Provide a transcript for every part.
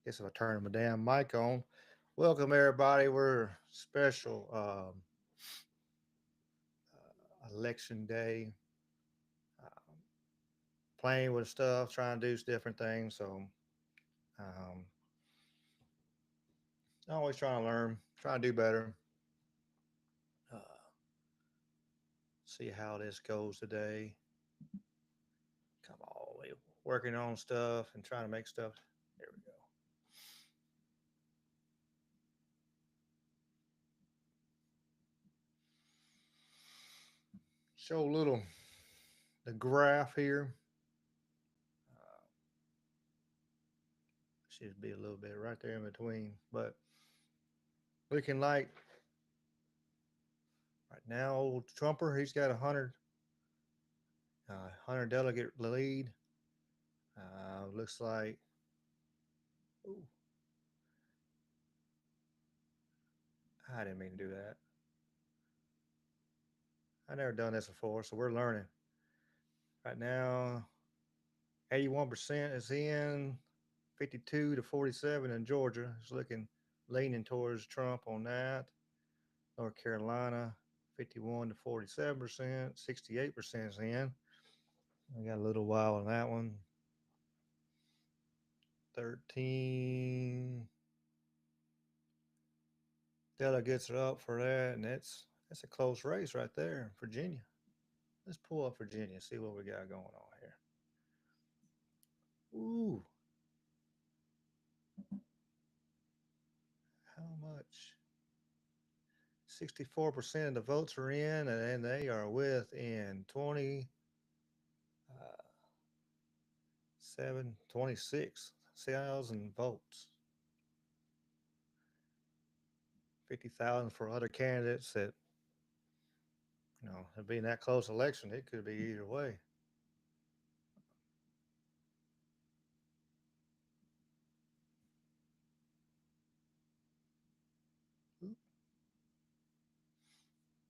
Guess if I turn my damn mic on. Welcome everybody. We're special election day. Um, Playing with stuff, trying to do different things. So um, always trying to learn, trying to do better. Uh, See how this goes today. Come on, we working on stuff and trying to make stuff. There we go. Show a little the graph here. Uh, Should be a little bit right there in between, but looking like right now, old Trumper, he's got 100 delegate lead. Looks like, ooh, I didn't mean to do that. I never done this before, so we're learning. Right now, 81% is in, 52 to 47 in Georgia. It's looking leaning towards Trump on that. North Carolina, 51 to 47%, 68% is in. We got a little while on that one. 13 delegates are up for that, and that's a close race right there. Virginia. Let's pull up Virginia, see what we got going on here. Ooh, how much? 64% of the votes are in, and they are within 26,000 votes. 50,000 for other candidates that, it being that close election, it could be either way.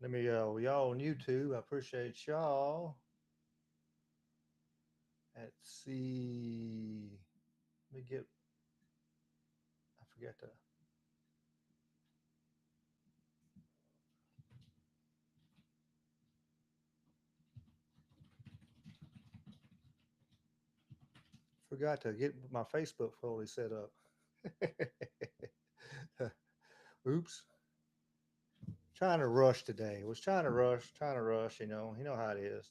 Let me, y'all on YouTube, I appreciate y'all. Let's see. Let me get, I forgot to get my Facebook fully set up. Oops. Trying to rush today. Was trying to rush, You know how it is.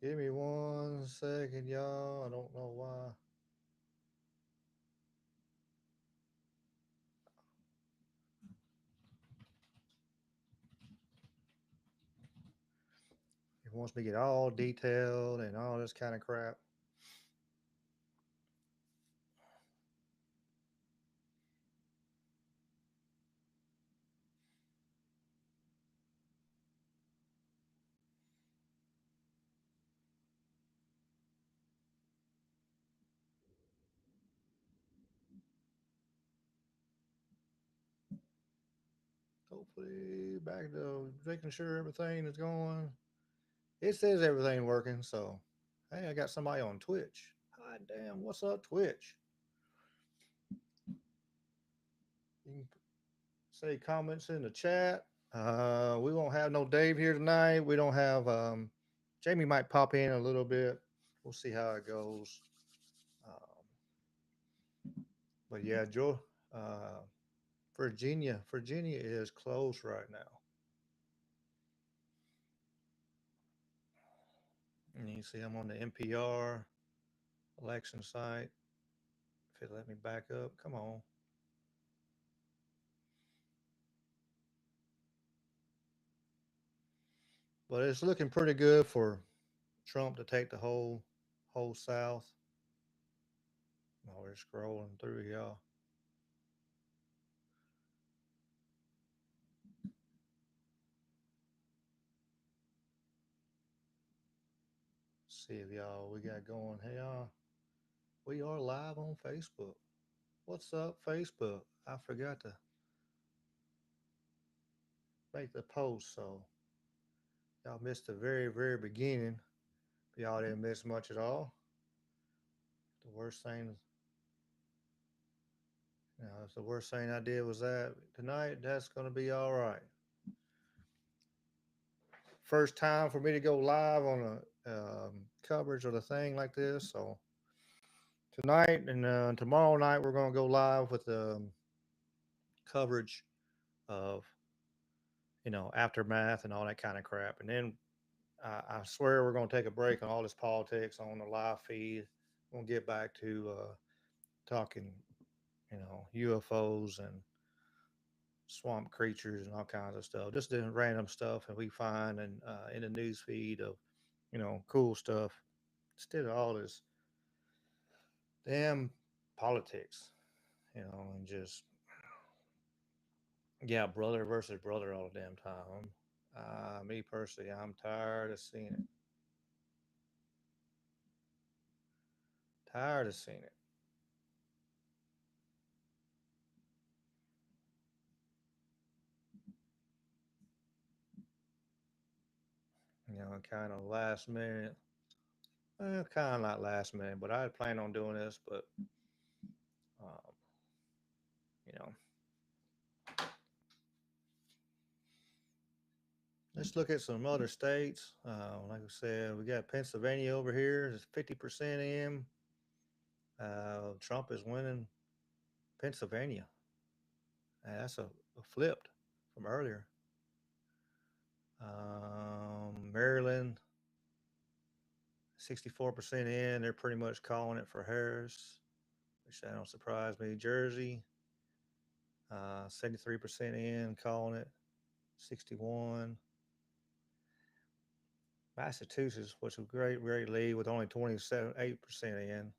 Give me 1 second, y'all. I don't know why. It wants me to get all detailed and all this kind of crap. Hopefully, back to making sure everything is going. It says everything working, so hey, I got somebody on Twitch. Hi, damn, what's up, Twitch? You can say comments in the chat. We won't have no Dave here tonight. We don't have Jamie might pop in a little bit. We'll see how it goes. But yeah, Joe, uh, Virginia is closed right now. And you see, I'm on the NPR election site. If it let me back up, come on. But it's looking pretty good for Trump to take the whole South. Oh, we're scrolling through, y'all. See if y'all we got going. Hey y'all, we are live on Facebook. What's up, Facebook? I forgot to make the post, so y'all missed the very beginning. Y'all didn't miss much at all. The worst thing, if the worst thing I did was that tonight, that's gonna be all right. First time for me to go live on a coverage of the thing like this. So tonight and tomorrow night we're gonna go live with the coverage of aftermath and all that kind of crap. And then I swear we're going to take a break on all this politics on the live feed. We'll get back to talking, UFOs and swamp creatures and all kinds of stuff. Just the random stuff that we find and in the news feed of, cool stuff. Instead of all this damn politics, and just yeah, brother versus brother all the damn time. Me personally, I'm tired of seeing it. Tired of seeing it. Kind of last minute. Kind of not last minute, but I had planned on doing this. But um, you know, let's look at some other states. Like I said, we got Pennsylvania over here. It's 50% in. Trump is winning Pennsylvania. That's a flipped from earlier. Maryland, 64% in. They're pretty much calling it for Harris, which that don't surprise me. Jersey, 73% in, calling it. 61. Massachusetts, which was great lead with only 27.8% in.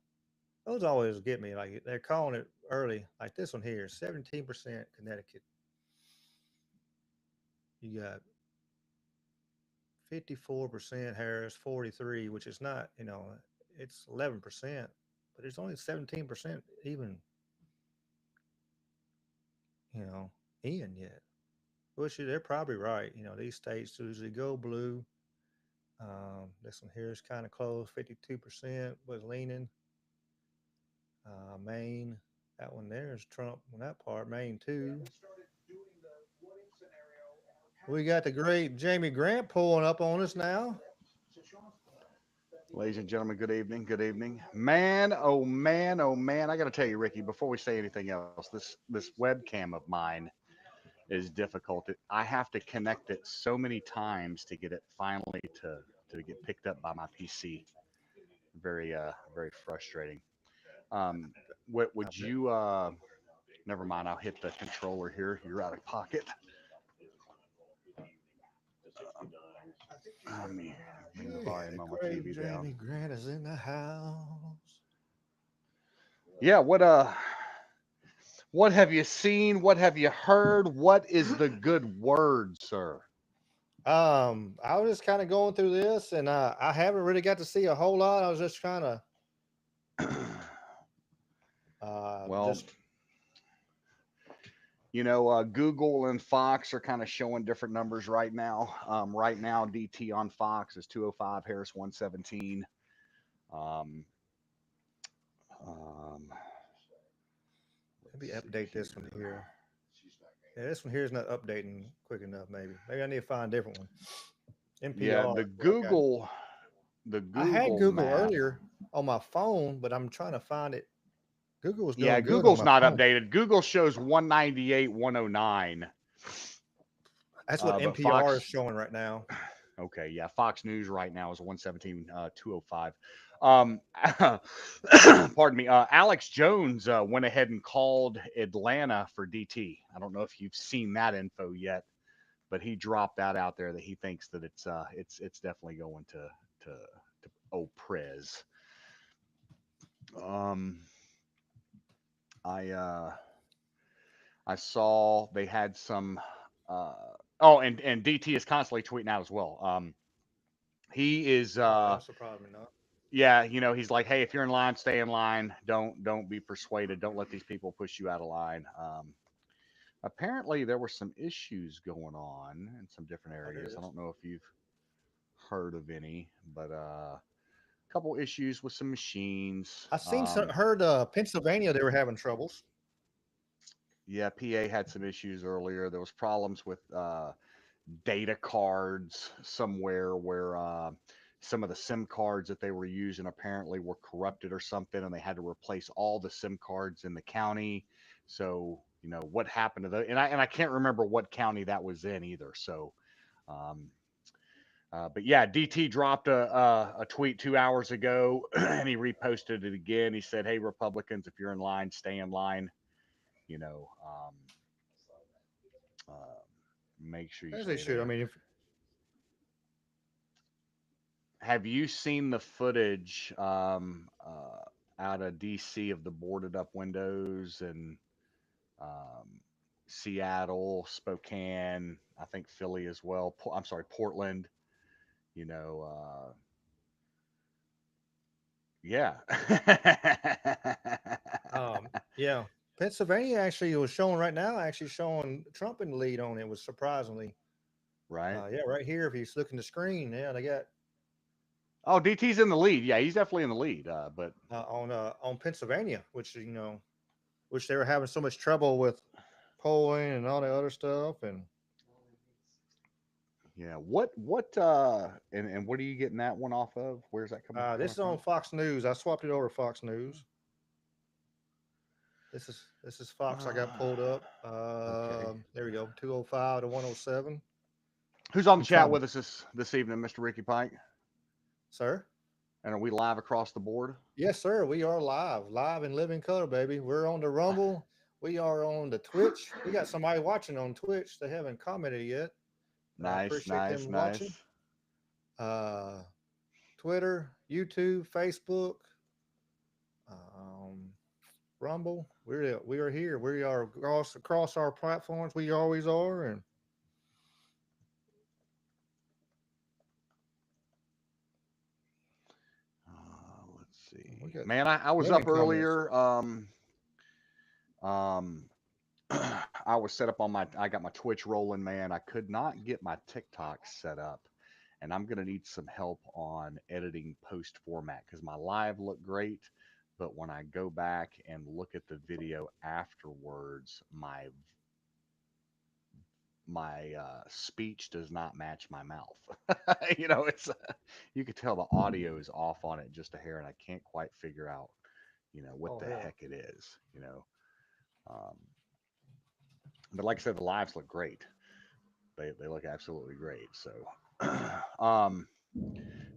Those always get me. Like they're calling it early, like this one here, 17% Connecticut. You got 54% Harris, 43, which is not, it's 11%, but it's only 17% even, you know, in yet. Which they're probably right. These states usually go blue. This one here is kind of close, 52% was leaning. Maine, that one there is Trump on that part. Maine too. We got the great Jamie Grant pulling up on us now. Ladies and gentlemen, good evening. Good evening. Man, oh man, oh man. I got to tell you, Ricky, before we say anything else, this webcam of mine is difficult. I have to connect it so many times to get it finally to get picked up by my PC. Very frustrating. Um, what I would bet. you never mind, I'll hit the controller here. You're out of pocket. Let me bring the Yeah, the volume on my great TV down. Jamie Grant is in the house. Yeah, what have you seen? What have you heard? What is the good word, sir? I was just kind of going through this, and I haven't really got to see a whole lot. I was just trying to Well, just Google and Fox are kind of showing different numbers right now. Right now, DT on Fox is 205, Harris 117. Um, um, maybe let's see update this one here. here. Yeah, this one here is not updating quick enough. Maybe I need to find a different one. Yeah, NPR is what I got. The I had Google Google map. earlier on my phone, but I'm trying to find it. Google was Yeah, doing good on Google's my not phone. updated. Google shows 198, 109. That's what But NPR is Fox, showing right now. okay, yeah, Fox News right now is 117, 205. Pardon me. Alex Jones went ahead and called Atlanta for DT. I don't know if you've seen that info yet, but he dropped that out there that he thinks that it's definitely going to Prez. Um, I I saw they had some. Uh, oh, and DT is constantly tweeting out as well. He is Oh, that don't surprise me not. yeah, he's like, hey, if you're in line, stay in line. Don't be persuaded. Don't let these people push you out of line. Apparently, there were some issues going on in some different Oh, there areas. it I is. don't know if you've heard of any, but a couple issues with some machines. I seen some, heard Pennsylvania they were having troubles. Yeah, PA had some issues earlier. There was problems with data cards somewhere where some of the SIM cards that they were using apparently were corrupted or something, and they had to replace all the SIM cards in the county. So what happened to those? And I can't remember what county that was in either. So, um, but yeah, DT dropped a tweet 2 hours ago, and he reposted it again. He said, "Hey, Republicans, if you're in line, stay in line. You know, um, uh, make sure you As they stay should. I there." mean, if Have you seen the footage out of DC of the boarded up windows and um, Seattle, Spokane, I think Philly as well. I'm sorry, Portland. You know, yeah, yeah, Pennsylvania actually was showing right now. Actually showing Trump in the lead on it was surprisingly. right. Yeah, right here. If you look in the screen, yeah, they got Oh, DT's in the lead. Yeah, he's definitely in the lead. But on Pennsylvania, which which they were having so much trouble with polling and all the other stuff. And yeah, and what are you getting that one off of? Where's that this coming is on from? Fox News. I swapped it over to Fox News. This is Fox. I got pulled up. Okay. There we go. 205 to 107. Who's on the I'm chat trying, with us this evening, Mr. Ricky Pike? sir. And are we live across the board? Yes, sir. We are live in living color, baby. We're on the Rumble. We are on the Twitch. We got somebody watching on Twitch. They haven't commented yet, but I Nice, appreciate nice, them watching. nice. Uh, Twitter, YouTube, Facebook, um, Rumble. We are here. We are across our platforms. We always are, and Let's we see. got Man, I was million up comments. earlier. Um, I was set up on I got my Twitch rolling, man. I could not get my TikTok set up. And I'm going to need some help on editing post format because my live looked great. But when I go back and look at the video afterwards, my speech does not match my mouth. It's you could tell the audio is off on it just a hair, and I can't quite figure out, what Oh the hell. heck it is. Um, but like I said, the lives look great. They look absolutely great. So, um,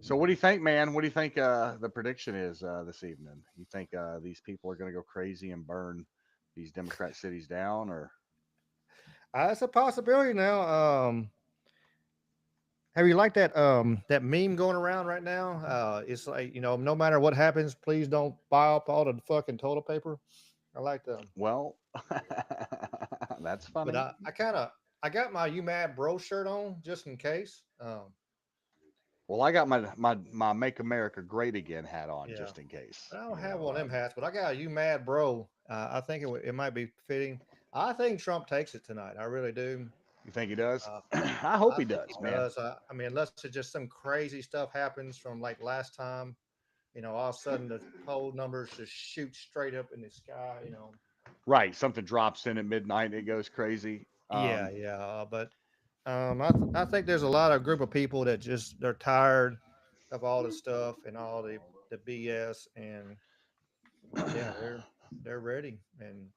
so what do you think, man? What do you think the prediction is this evening? You think these people are going to go crazy and burn these Democrat cities down, or It's a possibility now. Have you liked that meme going around right now? It's like no matter what happens, please don't buy up all the fucking toilet paper. I like them, well, that's but funny. I got my "You Mad Bro" shirt on just in case. Well, I got my "Make America Great Again" hat on Yeah, just in case. I don't have one of them hats, but I got a "You Mad Bro." I think it might be fitting. I think Trump takes it tonight. I really do. You think he does? Uh, I hope I he think he does, man. does. I mean, unless it's just some crazy stuff happens from like last time. All of a sudden the poll numbers just shoot straight up in the sky. Right, something drops in at midnight and it goes crazy. Yeah, yeah. But I think there's a lot of group of people that just they're tired of all the stuff and all the BS, and yeah, they're ready and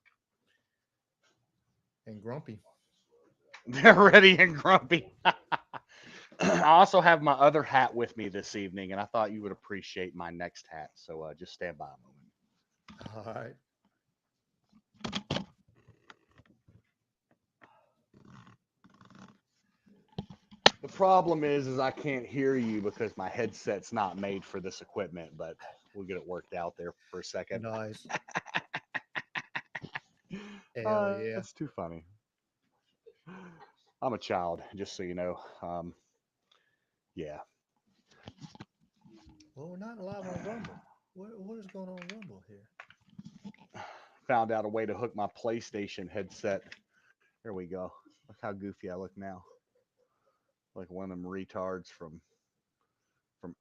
grumpy. They're ready and grumpy. I also have my other hat with me this evening, and I thought you would appreciate my next hat. So just stand by a moment. All right. The problem is I can't hear you because my headset's not made for this equipment, but we'll get it worked out there for a second. Nice. Hell yeah. That's too funny. I'm a child, just so you know. Yeah. Well, we're not live on Rumble. What is going on Rumble here? Found out a way to hook my PlayStation headset. There we go. Look how goofy I look now. Like one of them retards from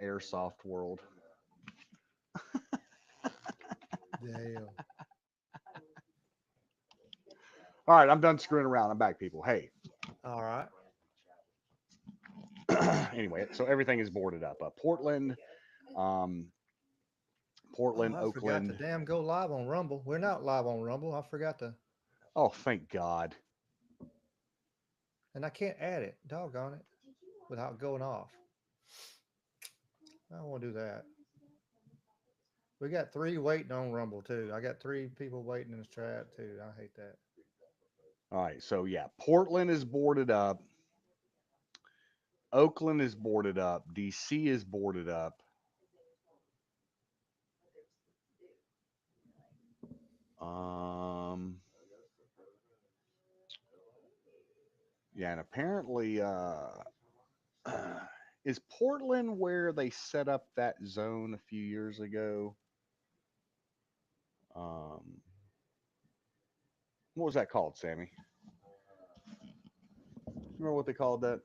Airsoft World. Damn. All right, I'm done screwing around. I'm back, people. Hey, All right. anyway, so everything is boarded up. Um, Oh, Portland, I forgot to Oakland. damn go live on Rumble. We're not live on Rumble. I forgot to, Oh, thank God. and I can't add it. Doggone it, without going off. I don't want to do that. We got three waiting on Rumble too. I got three people waiting in the chat too. I hate that. All right, so yeah, Portland is boarded up. Oakland is boarded up. DC is boarded up. Um, yeah, and apparently, is Portland where they set up that zone a few years ago? Um, what was that called, Sammy? Remember what they called that?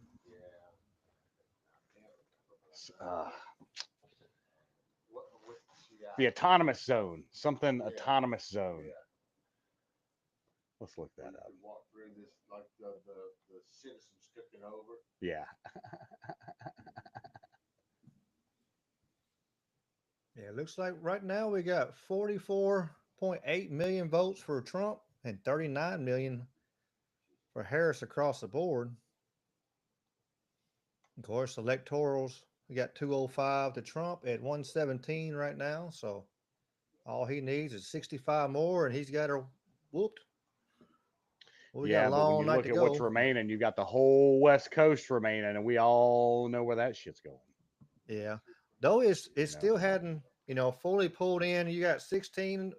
Uh, the autonomous zone. Something autonomous zone. Let's look that up. Yeah. Yeah, it looks like right now we got 44.8 million votes for Trump and 39 million for Harris across the board. Of course, electorals, we got 205 to Trump at 117 right now. So all he needs is 65 more, and he's got her whooped. Well, we got a Yeah, but when long you night look to at what's go. But remaining, you got the whole West Coast remaining, and we all know where that shit's going. yeah, though it's You know, still hadn't fully pulled in. You got 16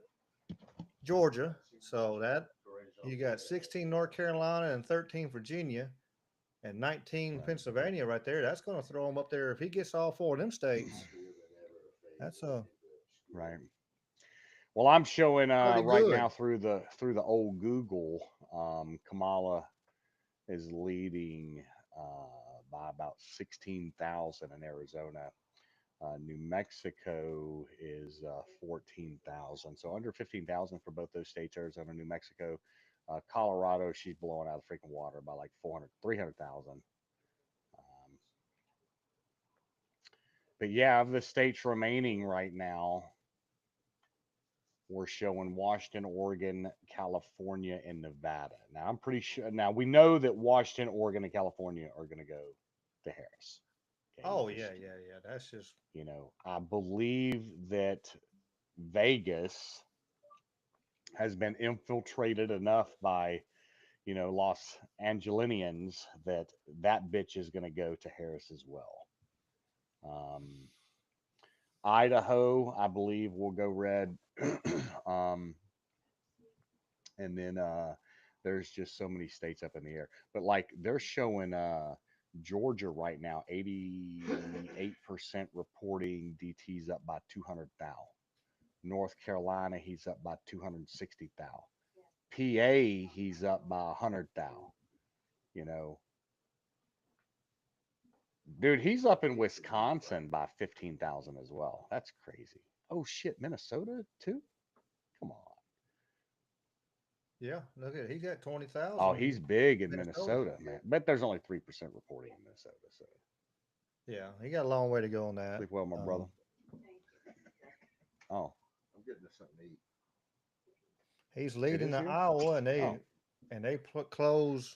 Georgia, so that you got 16 North Carolina and 13 Virginia and 19 right, Pennsylvania right there. That's going to throw him up there if he gets all four of them states. That's right. Well, I'm showing pretty right now good. through the old Google. Kamala is leading by about 16,000 in Arizona. New Mexico is 14,000, so under 15,000 for both those states, Arizona, New Mexico. Colorado, she's blowing out of freaking water by like 400, 300,000. But yeah, of the states remaining right now, we're showing Washington, Oregon, California, and Nevada. Now, I'm pretty sure. Now, we know that Washington, Oregon, and California are going to go to Harris. Okay. Oh Just, yeah, yeah, yeah. That's just I believe that Vegas has been infiltrated enough by, Los Angelinians that that bitch is going to go to Harris as well. Um, Idaho, I believe, will go red. um, and then there's just so many states up in the air. But like they're showing Georgia right now, 88% reporting DT's up by 200,000. North Carolina, he's up by 260,000. PA, he's up by 100,000. You know, dude, he's up in Wisconsin by 15,000 as well. That's crazy. Oh shit, Minnesota too? Come on. yeah. Look at it. He got Oh, 20,000 in he's big in Minnesota. Minnesota, man. But there's only 3% reporting in Minnesota. So Yeah, he got a long way to go on that. sleep well, my brother. Oh, He's it leading is the here. Iowa, and Oh, they close.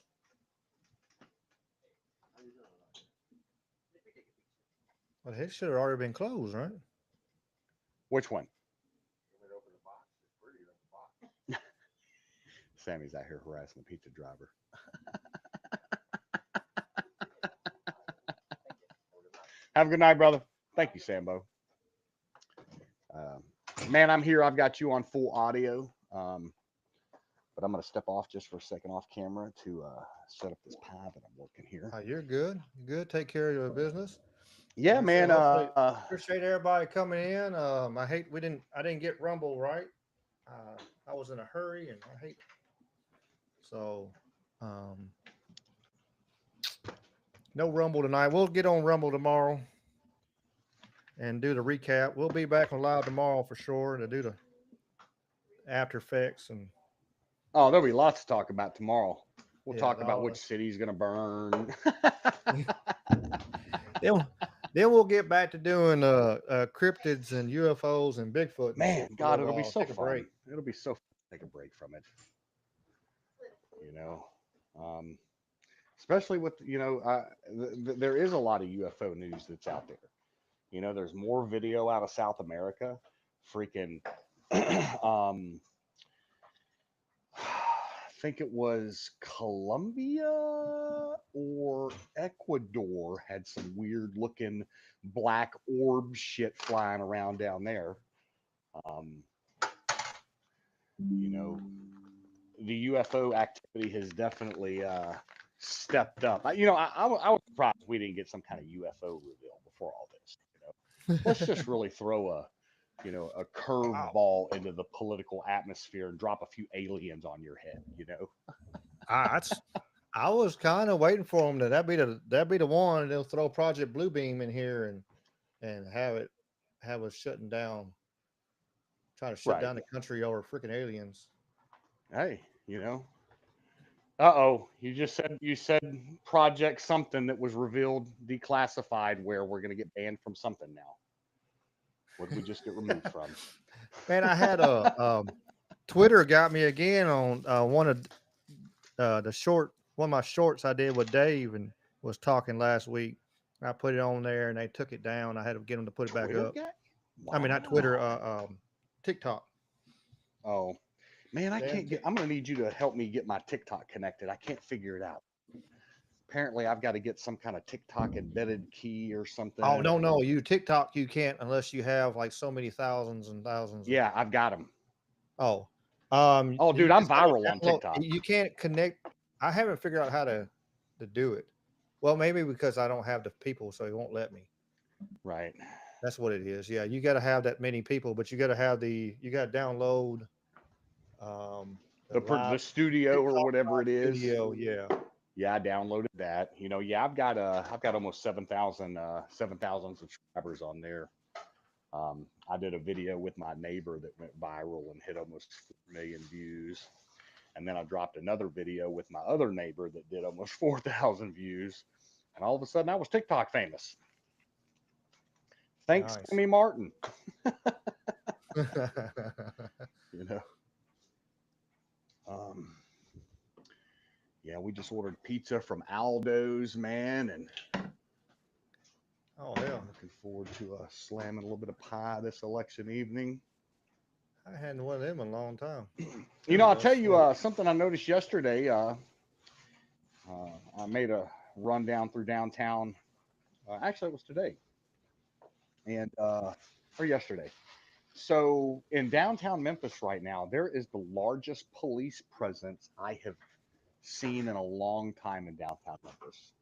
Well, it should have already been closed, right? which one? Sammy's out here harassing the pizza driver. Have a good night, brother. Thank you, Sambo. Um, Man, I'm here. I've got you on full audio. But I'm going to step off just for a second off camera to set up this pie that I'm working here. You're good. You're good. Take care of your business. Yeah, Like I said, man. hopefully appreciate everybody coming in. I didn't get Rumble right. I was in a hurry and I hate so um no Rumble tonight. We'll get on Rumble tomorrow and do the recap. We'll be back on live tomorrow for sure to do the after effects and Oh, there'll be lots to talk about tomorrow. We'll yeah, talk about which city's gonna burn. then then we'll get back to doing cryptids and UFOs and Bigfoot and Man, shit for a God, little it'll be while. so Take a fun. break. It'll be so fun to take a break from it. You know, um, especially with there is a lot of UFO news that's out there. There's more video out of South America. Freaking, um, I think it was Colombia or Ecuador had some weird looking black orb shit flying around down there. Um, you know, the UFO activity has definitely stepped up. I was surprised we didn't get some kind of UFO reveal before all this. Let's just really throw a Wow. curveball into the political atmosphere and drop a few aliens on your head. That's I was kind of waiting for them to that'd be the one and they'll throw Project Bluebeam in here and have us shutting down, trying to shut Right. down the country over freaking aliens. Hey, you know. Uh-oh, you said project something that was revealed declassified where we're going to get banned from something now. What did we just get removed from? Man, I had a Twitter got me again on one of the short one of my shorts I did with Dave and was talking last week. I put it on there and they took it down. I had to get them to put it back Twitter up. guy? I mean, not Twitter, Wow. TikTok. Oh, man, I Damn can't get. I'm going to need you to help me get my TikTok connected. I can't figure it out. Apparently, I've got to get some kind of TikTok embedded key or Oh something. no, no, you TikTok you can't unless you have like so many thousands and thousands of. Yeah, I've got them. Oh, Oh, you dude, I'm just gotta viral on download. TikTok. You can't connect. I haven't figured out how to do it. Well, maybe because I don't have the people, so it won't let me. Right. That's what it is. Yeah, you got to have that many people, but you got to download the live The studio or TikTok whatever it live is. studio. Yeah, Yeah, I downloaded that. Yeah, I've got almost 7,000 subscribers on there. I did a video with my neighbor that went viral and hit almost 4 million views. And then I dropped another video with my other neighbor that did almost 4,000 views. And all of a sudden I was TikTok famous. Thanks, nice. Sammy Martin. You know. Um, yeah, we just ordered pizza from Aldo's, man, and Oh hell, looking forward to slamming a little bit of pie this election evening. I hadn't one of them in a long time. There we I'll go. tell you Sweet. something I noticed yesterday. I made a rundown through downtown. Actually, it was today or yesterday. So in downtown Memphis right now, there is the largest police presence I have seen in a long time in downtown Memphis.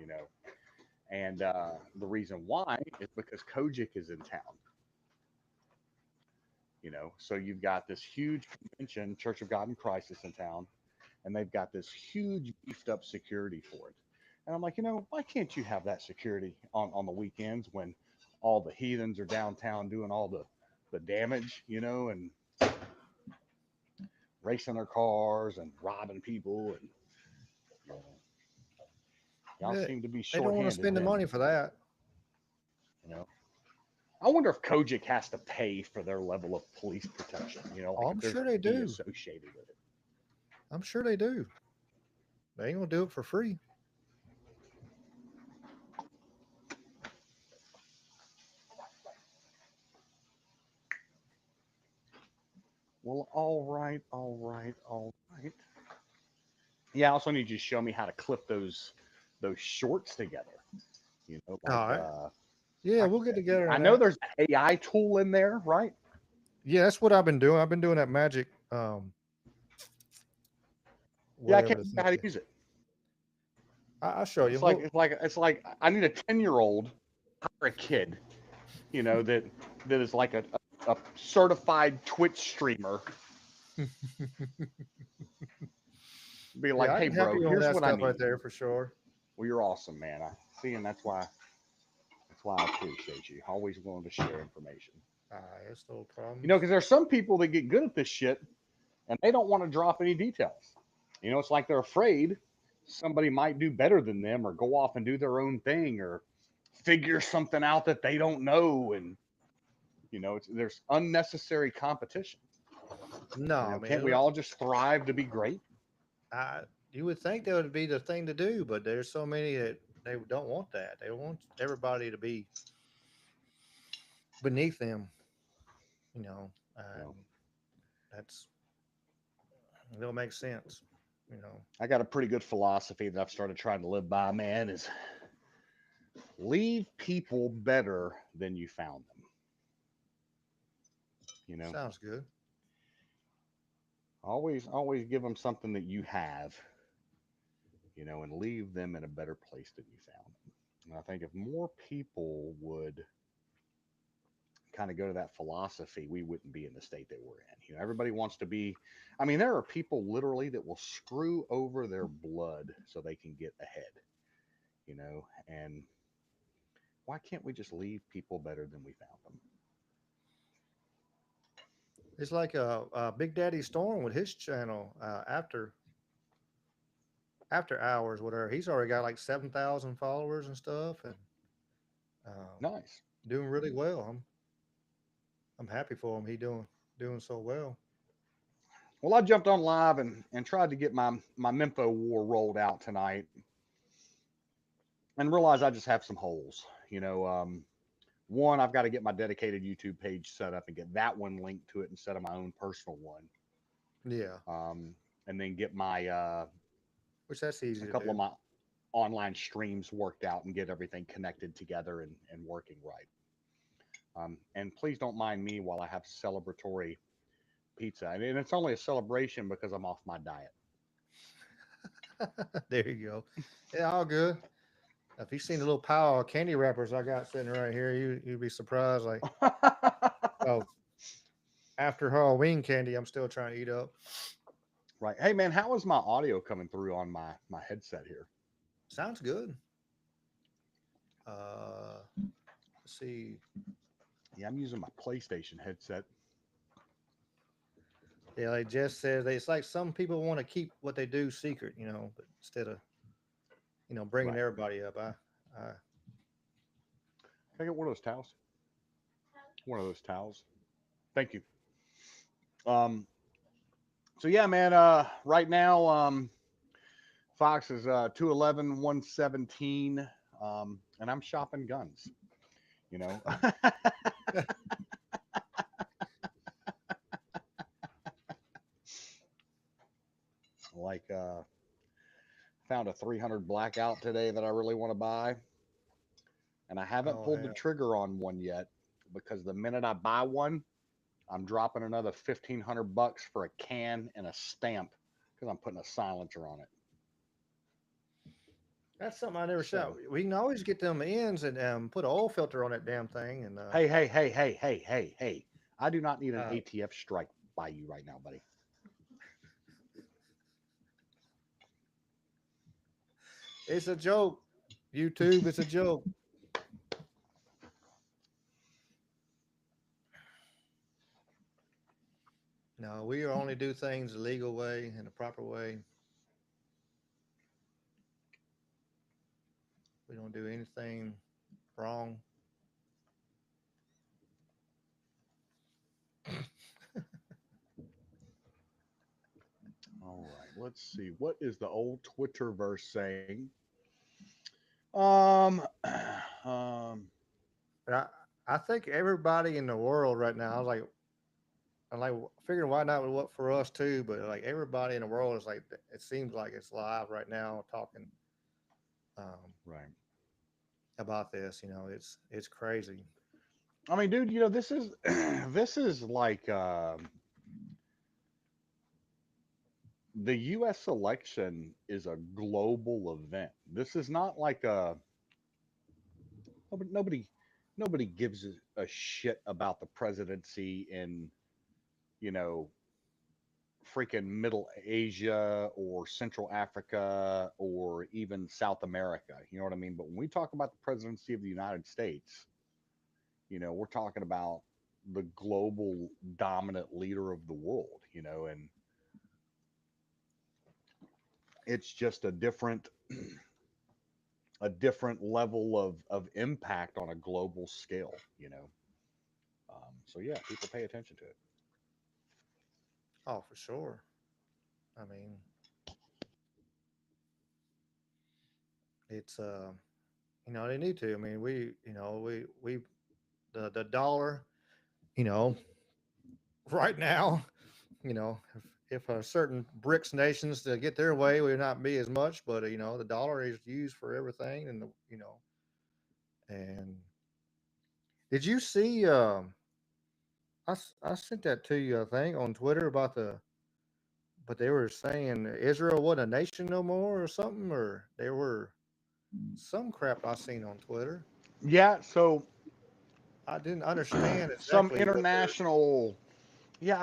You know, and the reason why is because Kojic is in town. So you've got this huge convention, Church of God in Crisis in town, and they've got this huge beefed up security for it. And I'm like, why can't you have that security on the weekends when all the heathens are downtown doing all the damage, and racing their cars and robbing people, and you know, y'all Yeah, seem to be they don't want to shorthanded spend the then. money for that. You know, I wonder if Kojic has to pay for their level of police protection. Oh, Like if I'm there's sure a they fee do. associated with it. I'm sure they do. They ain't gonna do it for free. Well, all right, all right, all right. Yeah, I also need you to show me how to clip those shorts together. All Like right. Yeah, I, we'll get together I on know that. there's an AI tool in there, right? Yeah, that's what I've been doing. I've been doing that magic, Yeah, I whatever can't the figure thing. out how to use it. I'll show you. It's like Well, it's like it's like I need a 10-year-old hire a kid, that is like a certified Twitch streamer. Be like, Yeah, I hey, can help bro, you on here's that what I stuff right need. there for sure. Well, you're awesome, man. I see, and that's why I appreciate you. Always willing to share information. It's no problems. Because there's some people that get good at this shit and they don't want to drop any details. It's like they're afraid somebody might do better than them or go off and do their own thing or figure something out that they don't know. And, there's unnecessary competition. No, Can't man. we all just thrive to be great? I you would think that would be the thing to do, but there's so many that they don't want that. They want everybody to be beneath them, and Well, that's it don't make sense, you know. I got a pretty good philosophy that I've started trying to live by, man, is leave people better than you found them. You know, Sounds good. always give them something that you have, and leave them in a better place than you found them. And I think if more people would kind of go to that philosophy, we wouldn't be in the state that we're in. Everybody wants to be. I mean, there are people literally that will screw over their blood so they can get ahead. And why can't we just leave people better than we found them? It's like a Big Daddy Storm with his channel after hours, whatever. He's already got like 7,000 followers and stuff, and um, Nice. doing really well. I'm happy for him. He doing so well. Well, I jumped on live and tried to get my Mempho war rolled out tonight, and realized I just have some holes. One, I've got to get my dedicated YouTube page set up and get that one linked to it instead of my own personal one. Yeah, And then get my which that's easy a to couple of do. my online streams worked out and get everything connected together and working right. And please don't mind me while I have celebratory pizza. And it's only a celebration because I'm off my diet. There you go. Yeah, all good. If you seen the little pile of candy wrappers I got sitting right here, you'd be surprised. Like, oh, after Halloween candy, I'm still trying to eat up. Right. Hey man, how is my audio coming through on my headset here? Sounds good. Let's see. Yeah, I'm using my PlayStation headset. Yeah, like Jess says, it's like some people want to keep what they do secret, but instead of bringing Right. everybody up, I Can I get one of those towels? One of those towels. Thank you. Um. So yeah, man. Right now, Fox is 211, 117, and I'm shopping guns. You know, like found a 300 blackout today that I really want to buy, and I haven't oh pulled the hell, trigger on one yet because the minute I buy one, I'm dropping another $1,500 for a can and a stamp because I'm putting a silencer on it. that's something I never shot. So We can always get them ends and put an oil filter on that damn thing, and hey. I do not need an uh, ATF strike by you right now, buddy. it's a joke. YouTube, it's a joke. No, we only do things the legal way and the proper way. We don't do anything wrong. All right, let's see. What is the old Twitterverse saying? Um, um, But I think everybody in the world right now, I'm like figuring why not would work for us too, but like everybody in the world is like, it seems like it's live right now talking um, right. about this. It's crazy. I mean, dude, this is this is like the U.S. election is a global event. This is not like Nobody gives a shit about the presidency in, you know, freaking Middle Asia or Central Africa or even South America. You know what I mean? But when we talk about the presidency of the United States, we're talking about the global dominant leader of the world, and it's just a different level of impact on a global scale. So yeah, people pay attention to it. Oh, for sure. I mean, it's they need to. I mean, we the dollar, you know, right now, if a certain BRICS nations to get their way, would not be as much, but the dollar is used for everything, and and did you see? I sent that to you, I think, on Twitter about but they were saying Israel wasn't a nation no more or something, or there were some crap I seen on Twitter. Yeah, so I didn't understand some exactly what they're. international. Yeah,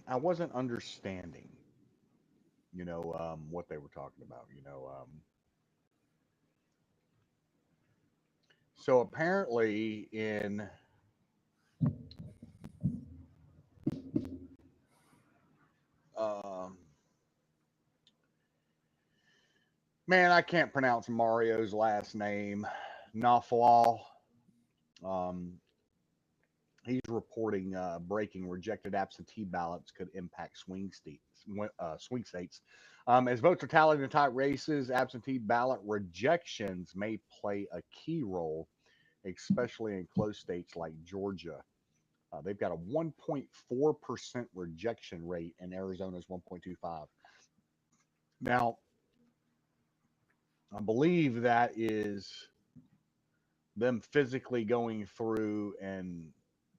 I wasn't understanding, what they were talking about. So apparently in um, man, I can't pronounce Mario's last name. Nafwal. Um, he's reporting breaking rejected absentee ballots could impact swing states. As votes are tallied in tight races, absentee ballot rejections may play a key role, especially in close states like Georgia. They've got a 1.4% rejection rate, and Arizona's 1.25. Now, I believe that is them physically going through and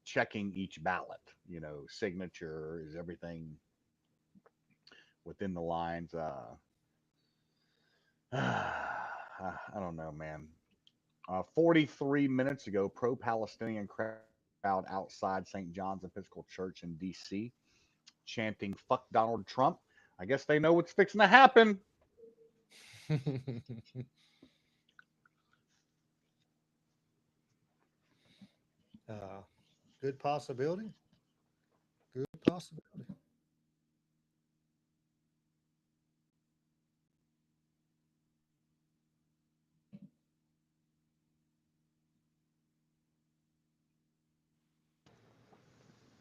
checking each ballot. Signature is everything within the lines. I don't know, man. 43 minutes ago, pro Palestinian crowd outside St. John's Episcopal Church in D.C. chanting "fuck Donald Trump." I guess they know what's fixing to happen. uh, Good possibility. Good possibility.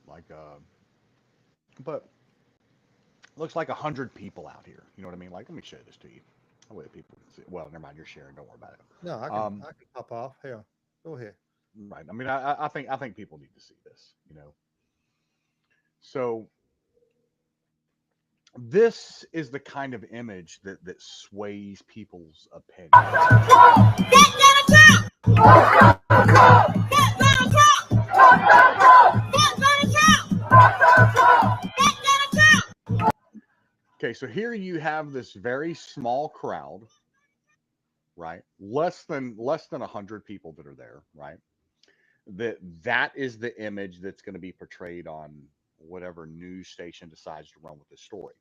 Like, but looks like 100 people out here. You know what I mean? Like, let me show this to you. That way people can see. Well, never mind. You're sharing. Don't worry about No, it. I can pop off. Hell, go ahead. Right. I mean, I think people need to see this. So this is the kind of image that sways people's opinions. Okay, so here you have this very small crowd, right? Less than 100 people that are there, right? That is the image that's going to be portrayed on whatever news station decides to run with this story.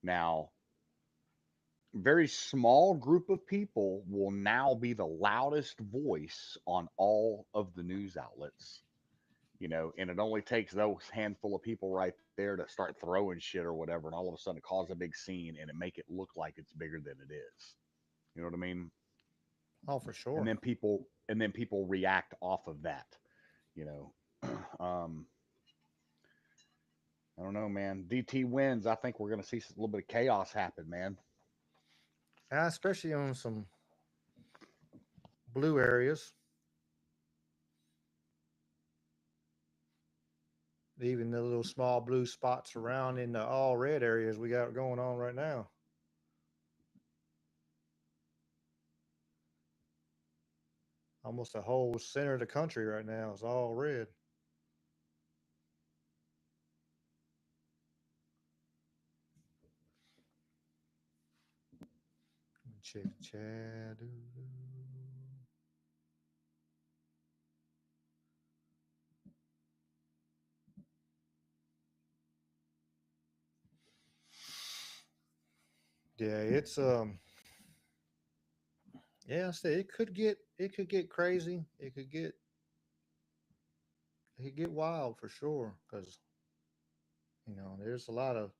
Now, very small group of people will now be the loudest voice on all of the news outlets, and it only takes those handful of people right there to start throwing shit or whatever, and all of a sudden cause a big scene and it make it look like it's bigger than it is. You know what I mean? Oh, for and sure. then people and then people react off of that. You know, um, I don't know, man. DT wins. I think we're gonna see a little bit of chaos happen, man. Especially on some blue areas, even the little small blue spots around in the all red areas we got going on right now. Almost the whole center of the country right now is all red. Check the chat. Yeah, yeah, I said it could get crazy. It could get wild for sure because there's a lot of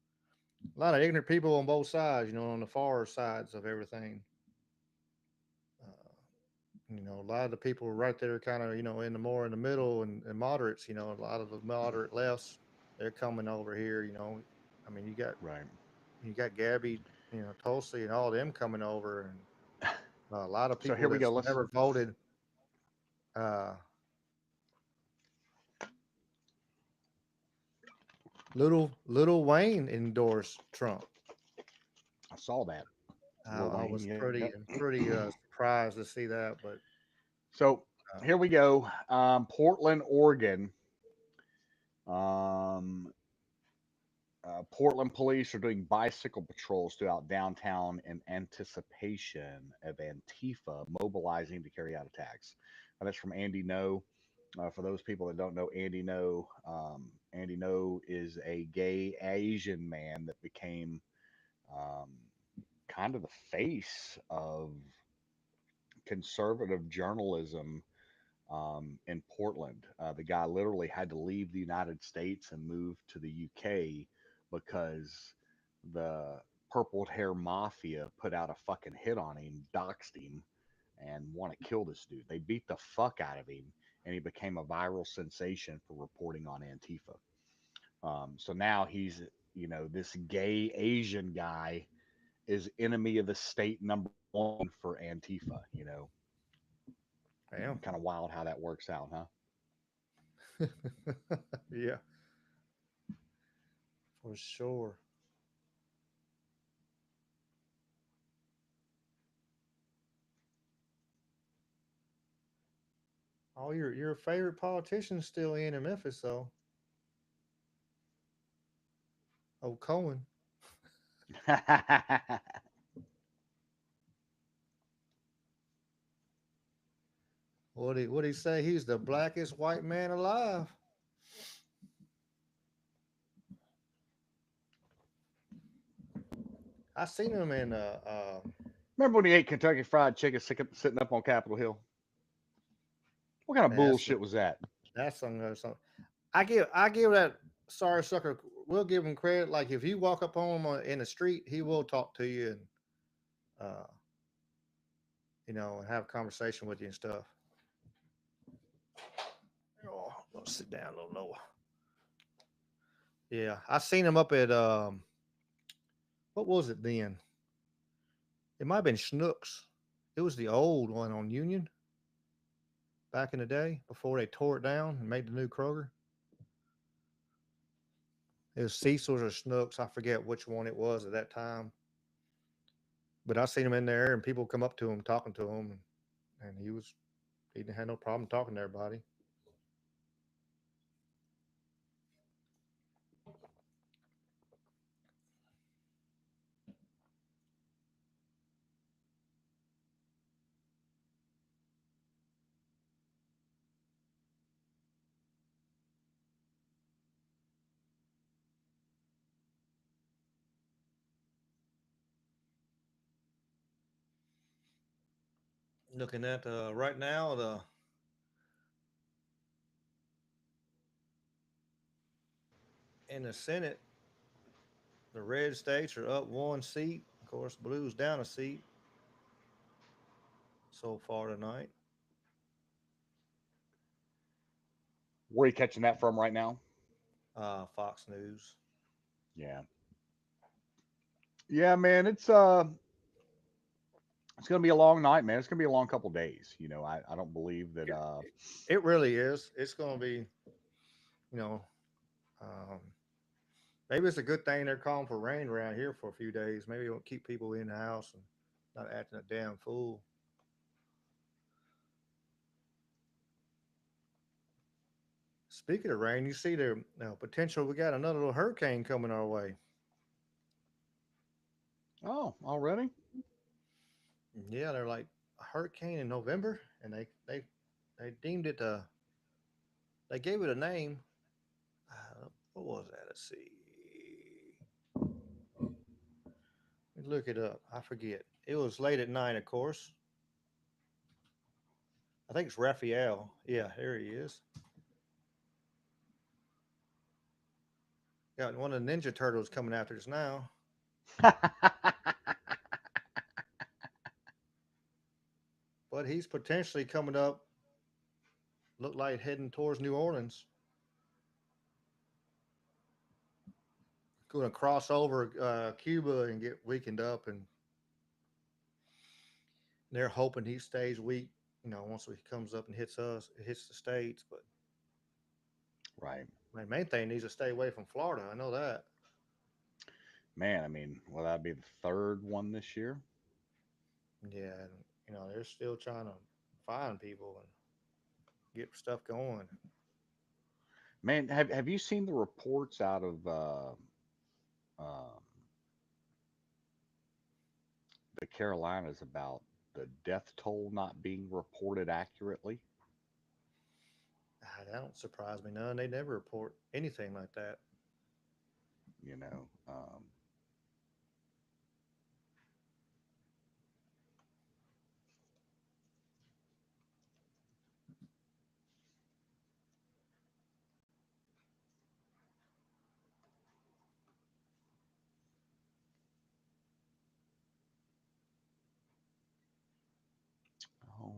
ignorant people on both sides. On the far sides of everything. A lot of the people right there, kind of in the more in the middle and moderates. A lot of the moderate lefts, they're coming over here. I mean, Right. you got Gabby, Tulsi, and all them coming over, and a lot of So people here we go. that's Let's. never voted. Uh, little Wayne endorsed Trump. I saw that. I, Lil I Wayne. was Yep. pretty surprised to see that, but So uh, here we go. Portland, Oregon. Um, Portland police are doing bicycle patrols throughout downtown in anticipation of Antifa mobilizing to carry out attacks. That's from Andy No. For those people that don't know Andy No is a gay Asian man that became um, kind of the face of conservative journalism in Portland. The guy literally had to leave the United States and move to the UK because the purple hair mafia put out a fucking hit on him, doxed him, and want to kill this dude. They beat the fuck out of him, and he became a viral sensation for reporting on Antifa. So now he's, this gay Asian guy is enemy of the state number one for Antifa. damn, Kind of wild how that works out, huh? yeah, for sure. Oh, your favorite politician's still in Memphis, though. Oh, Cohen. What he say? He's the blackest white man alive. I seen him in Remember when he ate Kentucky Fried Chicken sitting up on Capitol Hill? What kind of man, bullshit was that? that's something. I give that sorry sucker. We'll give him credit. Like if you walk up on him in the street, he will talk to you and uh, and have a conversation with you and stuff. Oh, let's sit down a little lower. Yeah, I seen him up at what was it then? It might have been Schnucks. It was the old one on Union back in the day before they tore it down and made the new Kroger. It was Cecil's or Schnucks. I forget which one it was at that time. But I seen him in there and people come up to him talking to him, and he didn't have no problem talking to everybody. Looking at right now, in the Senate, the red states are up one seat. Of course, blue's down a seat so far tonight. Where are you catching that from right now? Fox News. Yeah. Yeah, man, it's gonna be a long night, man. It's gonna be a long couple days. I don't believe that It, it really is. It's going to be, you know, um, maybe it's a good thing they're calling for rain around here for a few days. Maybe it'll keep people in the house and not acting a damn fool. Speaking of rain, you see the potential. We got another little hurricane coming our way. oh, already? Yeah, they're like a hurricane in November, and they deemed it. They gave it a name. What was that? Let's see. Let me Look it up. I forget. It was late at night, of course. I think it's Raphael. Yeah, there he is. Got one of the Ninja Turtles coming after us now, but he's potentially coming up. Look like heading towards New Orleans. Going to cross over Cuba and get weakened up, and they're hoping he stays weak. Once he comes up and hits us, it hits the states. But Right. my main thing needs to stay away from Florida. I know that. Man, I mean, will that be the third one this year? Yeah, and they're still trying to find people and get stuff going. Man, have you seen the reports out of um, the Carolinas about the death toll not being reported accurately? That don't surprise me none. They never report anything like that. You know, all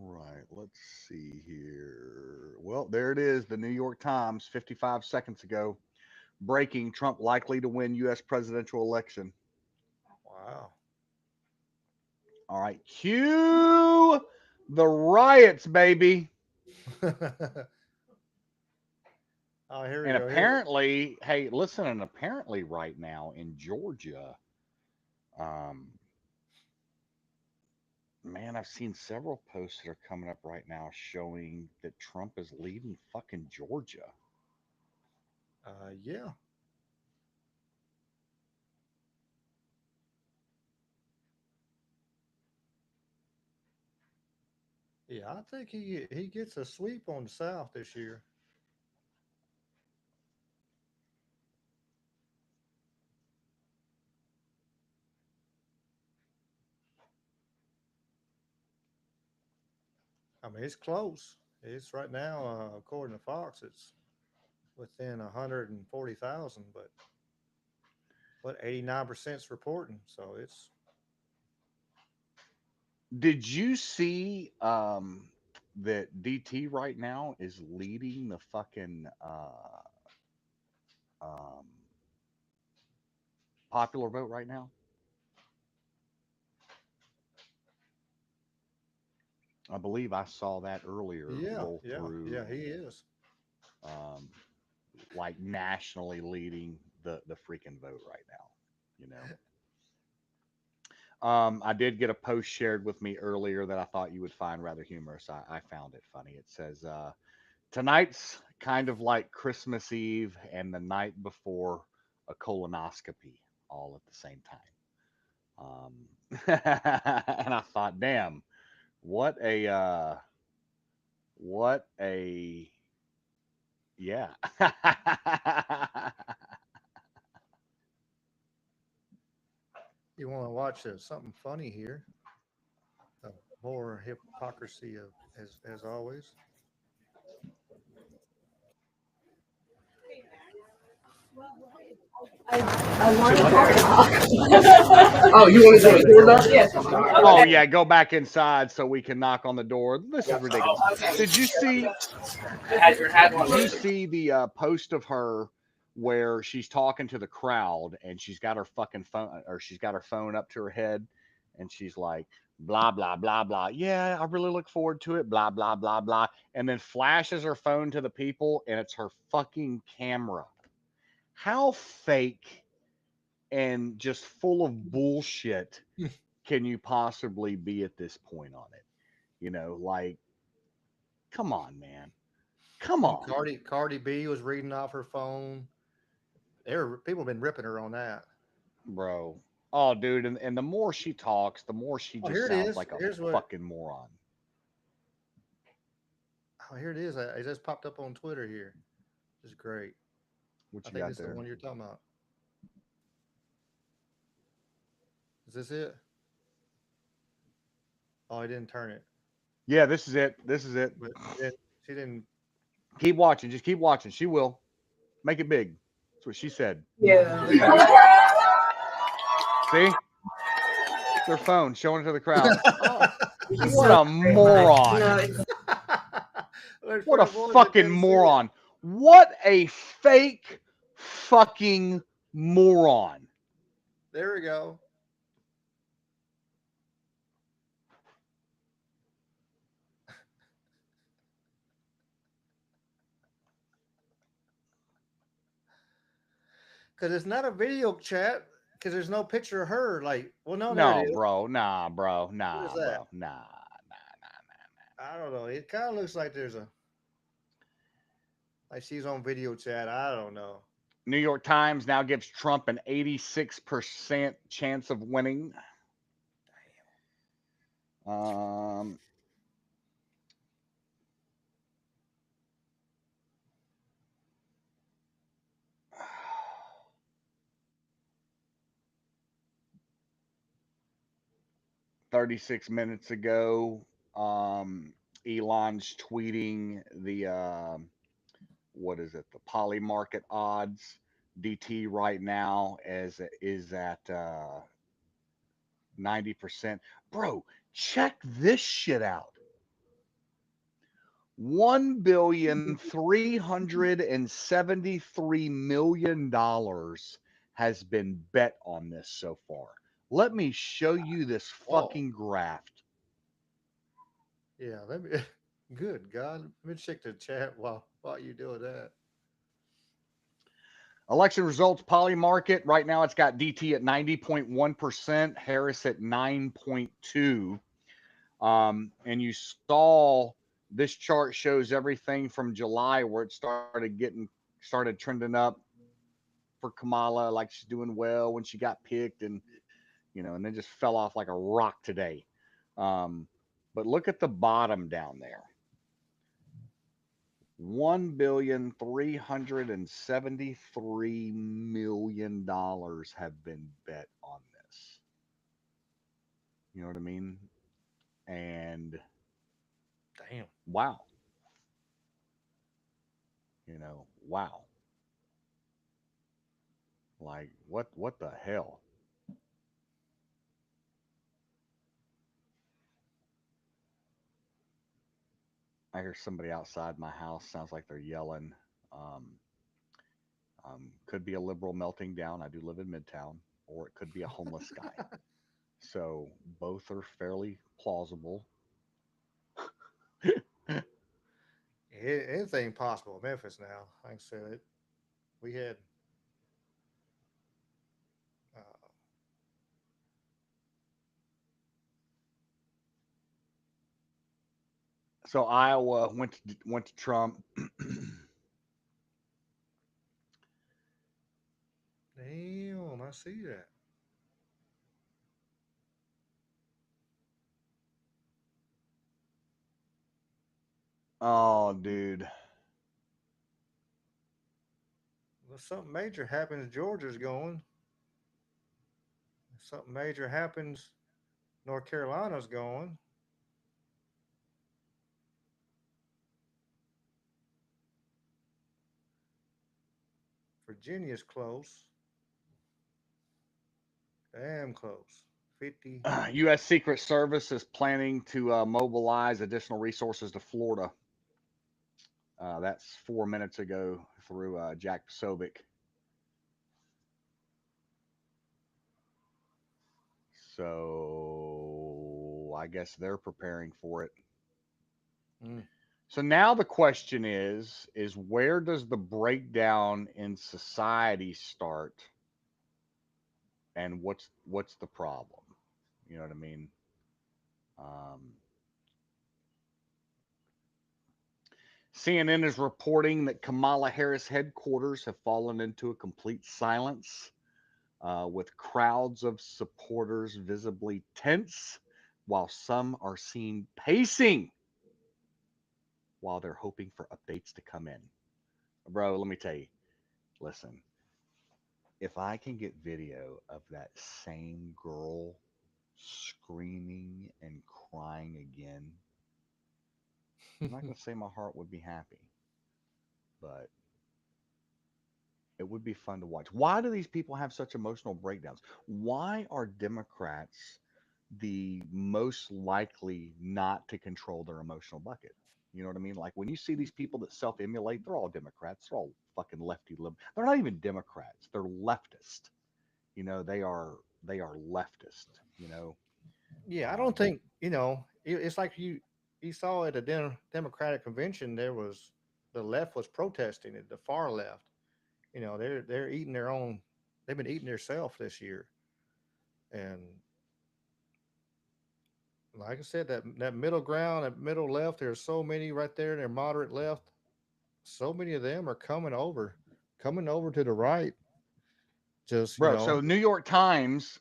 right, let's see here. Well, there it is. The New York Times, 55 seconds ago. Breaking: Trump likely to win U.S. presidential election. Wow. All right, cue the riots, baby. Oh, here we And go. Here. apparently, hey, listen, and apparently, right now in Georgia, um, man, I've seen several posts that are coming up right now showing that Trump is leaving fucking Georgia. Yeah, yeah. I think he gets a sweep on the South this year. I mean, it's close. It's right now, according to Fox, it's within 140,000, but 89% is reporting. So it's Did you see that DT right now is leading the fucking um, popular vote right now? I believe I saw that earlier yeah, roll yeah, through, yeah. He is. um, like nationally leading the freaking vote right now. You know, I did get a post shared with me earlier that I thought you would find rather humorous. I found it funny. It says, tonight's kind of like Christmas Eve and the night before a colonoscopy all at the same time. And I thought, damn, what a, what a, yeah. You want to watch something funny here? Uh, More hypocrisy of as always. I want to talk. Oh, you want to do a door knock? Yes. Oh yeah, go back inside so we can knock on the door. This is ridiculous. Oh, okay. Did you see? I had your hat Did on. you see the post of her where she's talking to the crowd and she's got her fucking phone or she's got her phone up to her head and she's like blah blah blah blah. Yeah, I really look forward to it. Blah blah blah blah, and then flashes her phone to the people and it's her fucking camera. How fake and just full of bullshit can you possibly be at this point on it? Like, come on, man. Come And on, Cardi B was reading off her phone. People have been ripping her on that. bro. Oh, dude. And the more she talks, the more she Oh, just here it sounds is. like a Here's what. fucking moron. Oh, here it is. It just popped up on Twitter here. This is great. What I you think got this is the there? one you're talking about. Is this it? Oh, I didn't turn it. Yeah, this is it. This is it. But she didn't. Keep watching. Just keep watching. She will make it big. That's what she said. Yeah. See? Their phone showing it to the crowd. Oh, He's what so a great, like, moron. Let's What put a the boys that fucking didn't see it. moron. What a fake fucking moron. There we go. Because it's not a video chat. Because there's no picture of her. Like, well, no, there it No, is. bro. Nah, bro. What is Nah, that? bro. Nah. I don't know. It kind of looks like there's a like she's on video chat. I don't know. New York Times now gives Trump an 86% chance of winning. Um, 36 minutes ago, Elon's tweeting the what is it? The poly market odds. DT right now is at 90%. Bro, check this shit out. $1,373,000,000 has been bet on this so far. Let me show you this Whoa. fucking graph. Yeah. Let me. Good God. Let me check the chat while you doing that. Election results, Poly Market. Right now it's got DT at 90.1%, Harris at 9.2. And you saw this chart shows everything from July where it started trending up for Kamala, like she's doing well when she got picked, and then just fell off like a rock today. Um, but look at the bottom down there. $1,373,000,000 have been bet on this. You know what I mean? And Damn. wow, wow. Like what the hell? I hear somebody outside my house. Sounds like they're yelling. Um, could be a liberal melting down. I do live in Midtown, or it could be a homeless guy. So both are fairly plausible. Anything possible in Memphis now. Like I said, we had uh, So Iowa went to Trump. damn. I see that. Oh, dude. Well, something major happens. Georgia's going. If something major happens. North Carolina's going. Virginia's close. Damn close. 50. U.S. Secret Service is planning to mobilize additional resources to Florida. That's 4 minutes ago through Jack Posobiec. So I guess they're preparing for it. Mm. So now the question is where does the breakdown in society start, and what's the problem? You know what I mean? Um, CNN is reporting that Kamala Harris headquarters have fallen into a complete silence, with crowds of supporters visibly tense, while some are seen pacing while they're hoping for updates to come in. Bro, let me tell you, listen, if I can get video of that same girl screaming and crying again, I'm not going to say my heart would be happy, but it would be fun to watch. Why do these people have such emotional breakdowns? Why are Democrats the most likely not to control their emotional bucket? You know what I mean? Like when you see these people that self emulate, they're all Democrats. They're all fucking lefty liberal. They're not even Democrats. They're leftist. You know, they are leftist. You know, Yeah, I don't um, think it's like you saw at the Democratic convention there was the left was protesting it, the far left. They're eating their own. They've been eating themselves this year, and like I said, that middle ground, that middle left, there's so many right there. They're moderate left. So many of them are coming over to the right. Just bro. So New York Times,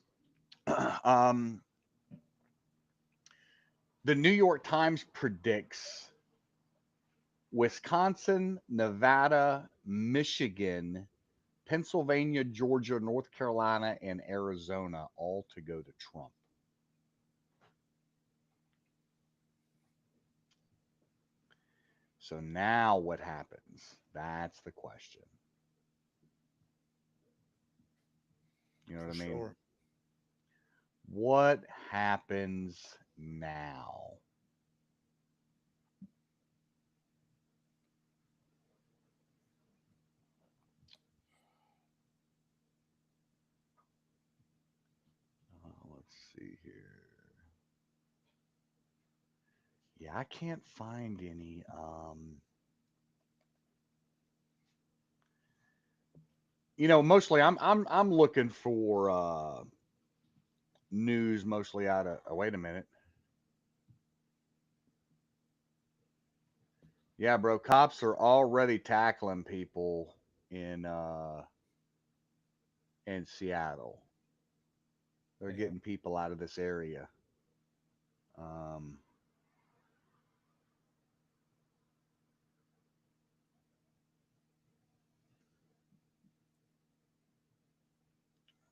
um, the New York Times predicts Wisconsin, Nevada, Michigan, Pennsylvania, Georgia, North Carolina, and Arizona all to go to Trump. So now what happens? That's the question. You know what for I mean? sure, What happens now? Let's see here. Yeah, I can't find any. Mostly I'm looking for news mostly out of. Oh, wait a minute. Yeah, bro, cops are already tackling people in in Seattle. They're yeah. getting people out of this area. Um,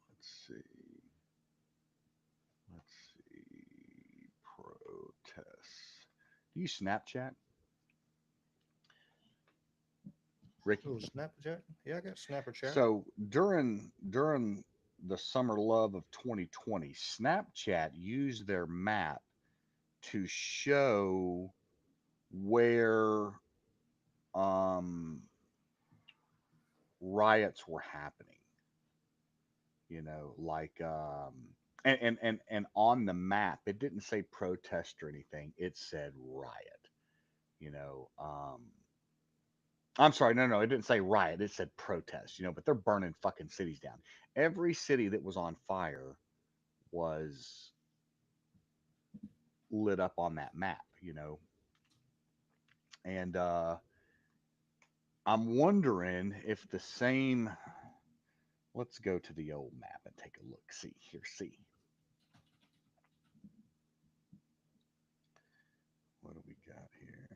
let's see. Let's see. Protests. Do you Snapchat, Ricky? Oh, Snapchat. Yeah, I got Snapper chat. So during the summer love of 2020, Snapchat used their map to show where um, riots were happening. Like and on the map, it didn't say protest or anything. It said riot. You know, I'm sorry, no, it didn't say riot. It said protest. But they're burning fucking cities down. Every city that was on fire was lit up on that map. And I'm wondering if the same. Let's go to the old map and take a look. See here. See what do we got here?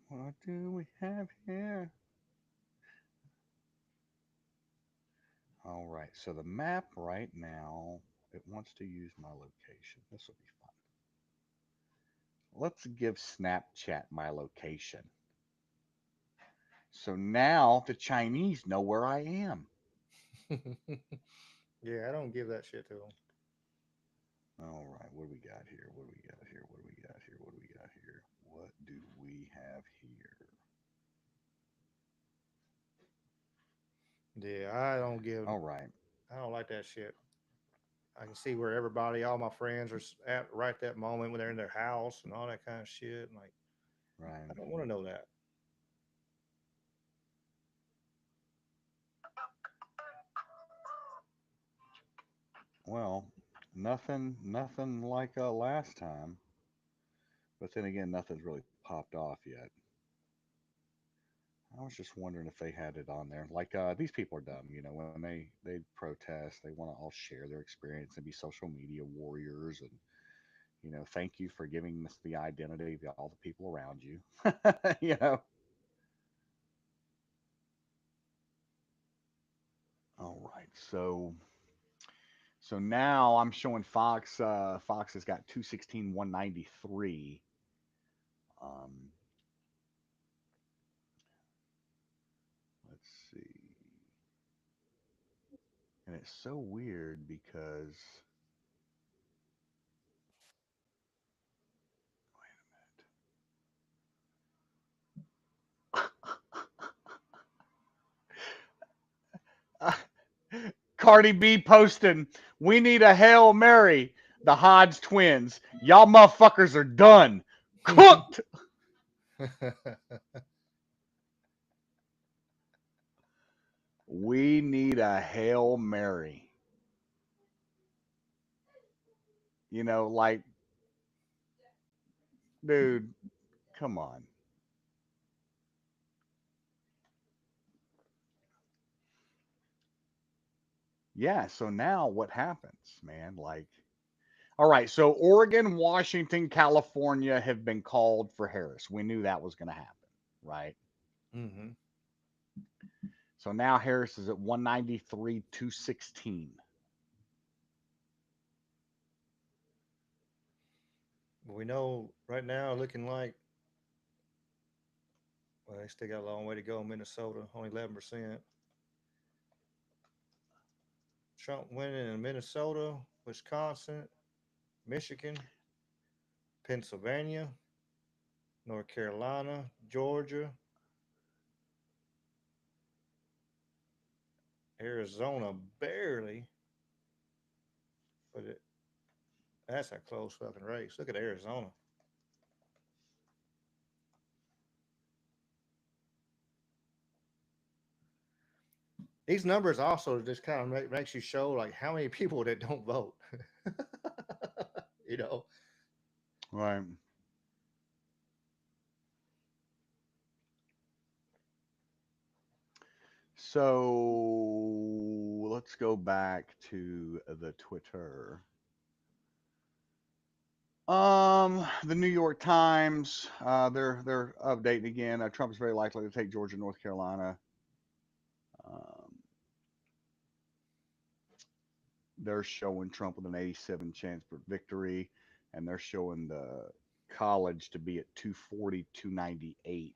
What do we have here? All right. So the map right now, it wants to use my location. This will be fun. Let's give Snapchat my location. So now the Chinese know where I am. Yeah, I don't give that shit to them. All right. What do we got here? What do we got here? What do we got here? What do we got here? What do we have here? Yeah, I don't give. All right. I don't like that shit. I can see where everybody, all my friends, are at right that moment when they're in their house and all that kind of shit. And like, Right. I don't want to know that. Well, nothing like last time. But then again, nothing's really popped off yet. I was just wondering if they had it on there. Like these people are dumb, when they protest, they want to all share their experience and be social media warriors, and thank you for giving us the identity of all the people around you. you know, All right. So now I'm showing Fox. Fox has got 216, 193. Um, let's see. And it's so weird because Cardi B posting, we need a Hail Mary. The Hodge twins. Y'all motherfuckers are done. Cooked. We need a Hail Mary. Like, dude, come on. Yeah, so now what happens, man? Like, all right, so Oregon, Washington, California have been called for Harris. We knew that was going to happen, right? Mm-hmm. So now Harris is at 193, 216. We know right now, looking like, well, they still got a long way to go in Minnesota, only 11%. Trump winning in Minnesota, Wisconsin, Michigan, Pennsylvania, North Carolina, Georgia, Arizona barely, but that's a close fucking race. Look at Arizona. These numbers also just kind of makes you show like how many people that don't vote. you know, Right. So let's go back to the Twitter. The New York Times, they're updating again. Trump is very likely to take Georgia, North Carolina. Um, they're showing Trump with an 87 chance for victory, and they're showing the college to be at 240, 298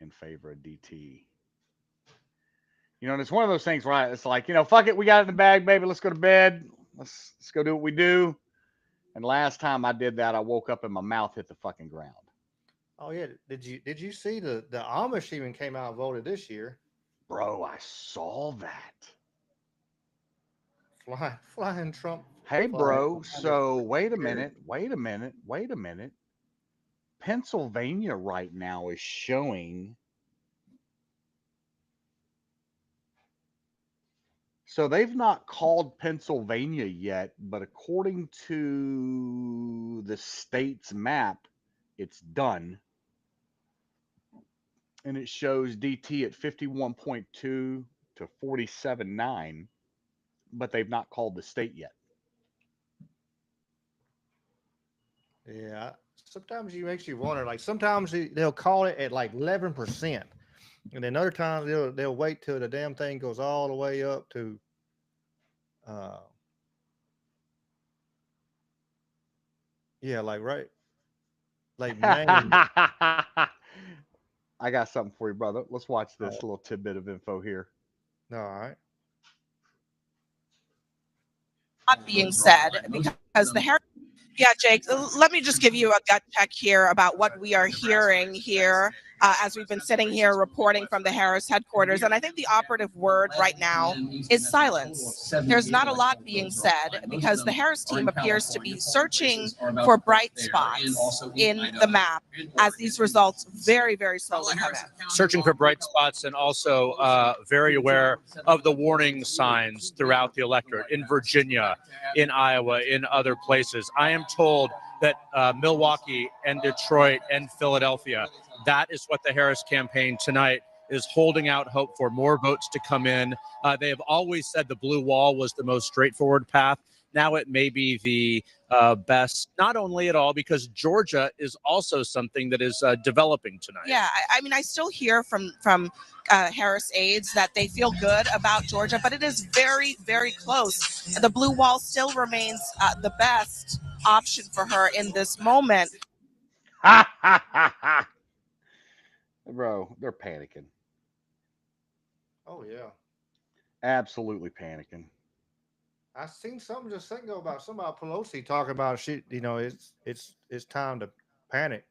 in favor of DT. And it's one of those things where it's like, fuck it, we got it in the bag, baby. Let's go to bed. Let's go do what we do. And last time I did that, I woke up and my mouth hit the fucking ground. oh yeah, did you see the Amish even came out and voted this year? Bro, I saw that. Flying Trump, Hey, flying bro. Amish. So wait a minute. Pennsylvania right now is showing. So they've not called Pennsylvania yet, but according to the state's map, it's done. And it shows DT at 51.2 to 47.9, but they've not called the state yet. Yeah, sometimes it makes you wonder. Like sometimes they'll call it at like 11%, and then other times they'll wait till the damn thing goes all the way up to uh yeah, like Maine. I got something for you, brother. Let's watch Uh, this little tidbit of info here. all right. Not being said because the Harris. Yeah, Jake, let me just give you a gut check here about what we are hearing here as we've been sitting here reporting from the Harris headquarters. And I think the operative word right now is silence. There's not a lot being said because the Harris team appears to be searching for bright spots in the map as these results very, very slowly come in. Searching for bright spots and also very aware of the warning signs throughout the electorate in Virginia, in Iowa, in other places. I am told that Milwaukee and Detroit and Philadelphia, that is what the Harris campaign tonight is holding out hope for, more votes to come in. They have always said the blue wall was the most straightforward path now it may be the best, not only at all, because Georgia is also something that is developing tonight. Yeah, I mean, I still hear from Harris aides that they feel good about Georgia, but it is very, very close. The blue wall still remains the best option for her in this moment. Bro, they're panicking. Oh yeah. Absolutely panicking. I seen something just a second ago about somebody Pelosi talking about shit. It's time to panic.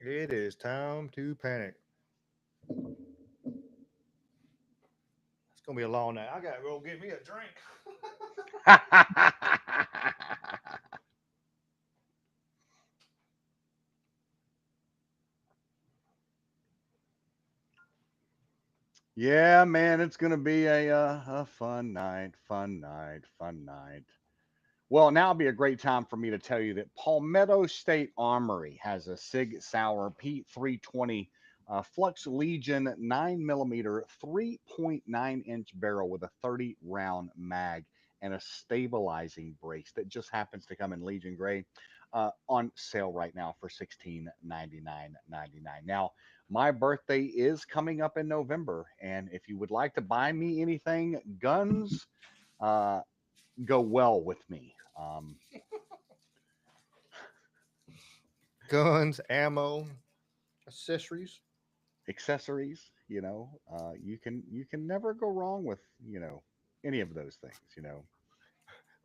It is time to panic. It's gonna be a long night. I gotta go get me a drink. Yeah, man, it's gonna be a fun night, fun night, fun night. Well, now would be a great time for me to tell you that Palmetto State Armory has a Sig Sauer Pete 320 Flux Legion 9 millimeter 3.9-inch barrel with a 30 round mag and a stabilizing brace that just happens to come in Legion Gray on sale right now for $1699.99. Now, my birthday is coming up in November, and if you would like to buy me anything, guns uh, go well with me. Guns, ammo, accessories, Accessories, you can never go wrong with any of those things.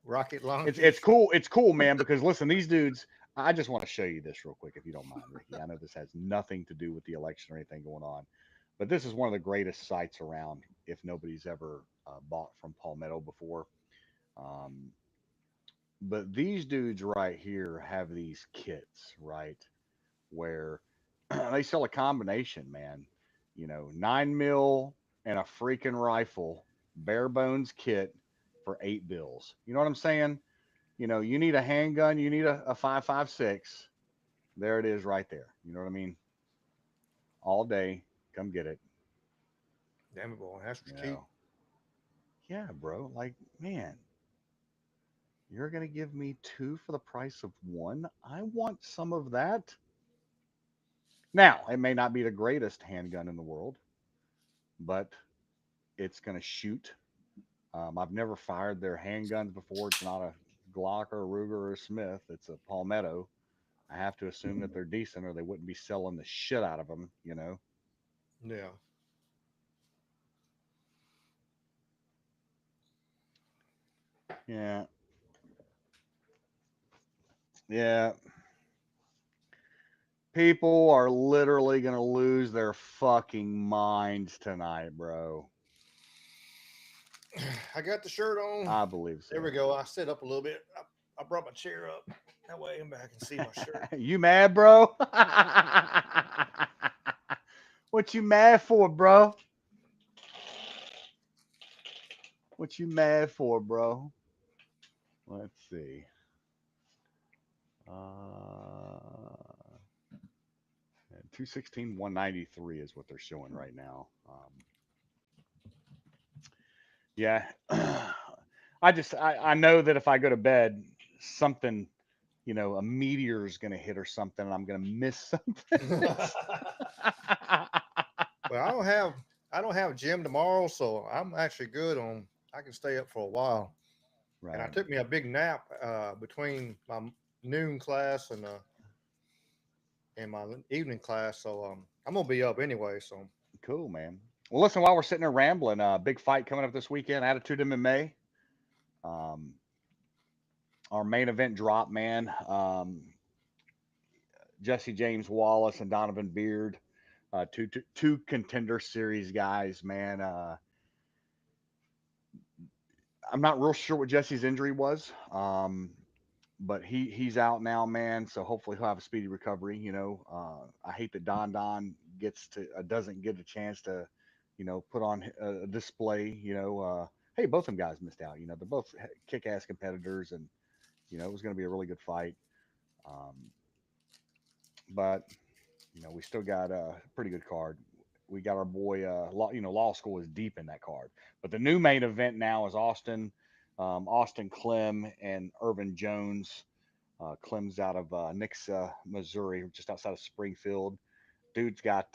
rocket It's launchers. cool. It's cool, man. Because listen, these dudes. I just want to show you this real quick, if you don't mind, Ricky. I know this has nothing to do with the election or anything going on, but this is one of the greatest sites around. If nobody's ever bought from Palmetto before, um, but these dudes right here have these kits, right? Where they sell a combination, man. 9 mil and a freaking rifle, bare bones kit for 8 bills. You know what I'm saying? You need a handgun, you need a 5.56. There it is right there. You know what I mean? All day. Come get it. Damn it, boy, that's You cheap. know. Yeah, bro. Like, man, you're gonna give me two for the price of one? I want some of that. Now, it may not be the greatest handgun in the world, but it's gonna shoot. I've never fired their handguns before. It's not a Glock or a Ruger or a Smith. It's a Palmetto. I have to assume that they're decent, or they wouldn't be selling the shit out of them. Yeah. Yeah, yeah. People are literally gonna lose their fucking minds tonight, bro. I got the shirt on. I believe There we so. go. I sit up a little bit. I brought my chair up. That way I can see my shirt. You mad, bro? What you mad for, bro? What you mad for, bro? Let's see. 216, 193 is what they're showing right now. Yeah. I know that if I go to bed, something, a meteor is going to hit or something, and I'm going to miss something. Well, I don't have gym tomorrow, so I'm actually good on. I can stay up for a while. And I Right. took me a big nap between my noon class and my evening class, so I'm gonna be up anyway. So Cool, man. Well, listen, while we're sitting there rambling, big fight coming up this weekend, Attitude MMA. Um, our main event drop, man. Jesse James Wallace and Donovan Beard, two contender series guys, man. I'm not real sure what Jesse's injury was, but he's out now, man. So hopefully he'll have a speedy recovery. I hate that Don gets to doesn't get a chance to, put on a display. Hey, both them guys missed out. They're both kick-ass competitors, and it was going to be a really good fight. Um, but we still got a pretty good card. We got our boy, law school is deep in that card. But the new main event now is Austin Clem and Irvin Jones. Clem's out of Nixa, Missouri, just outside of Springfield. Dude's got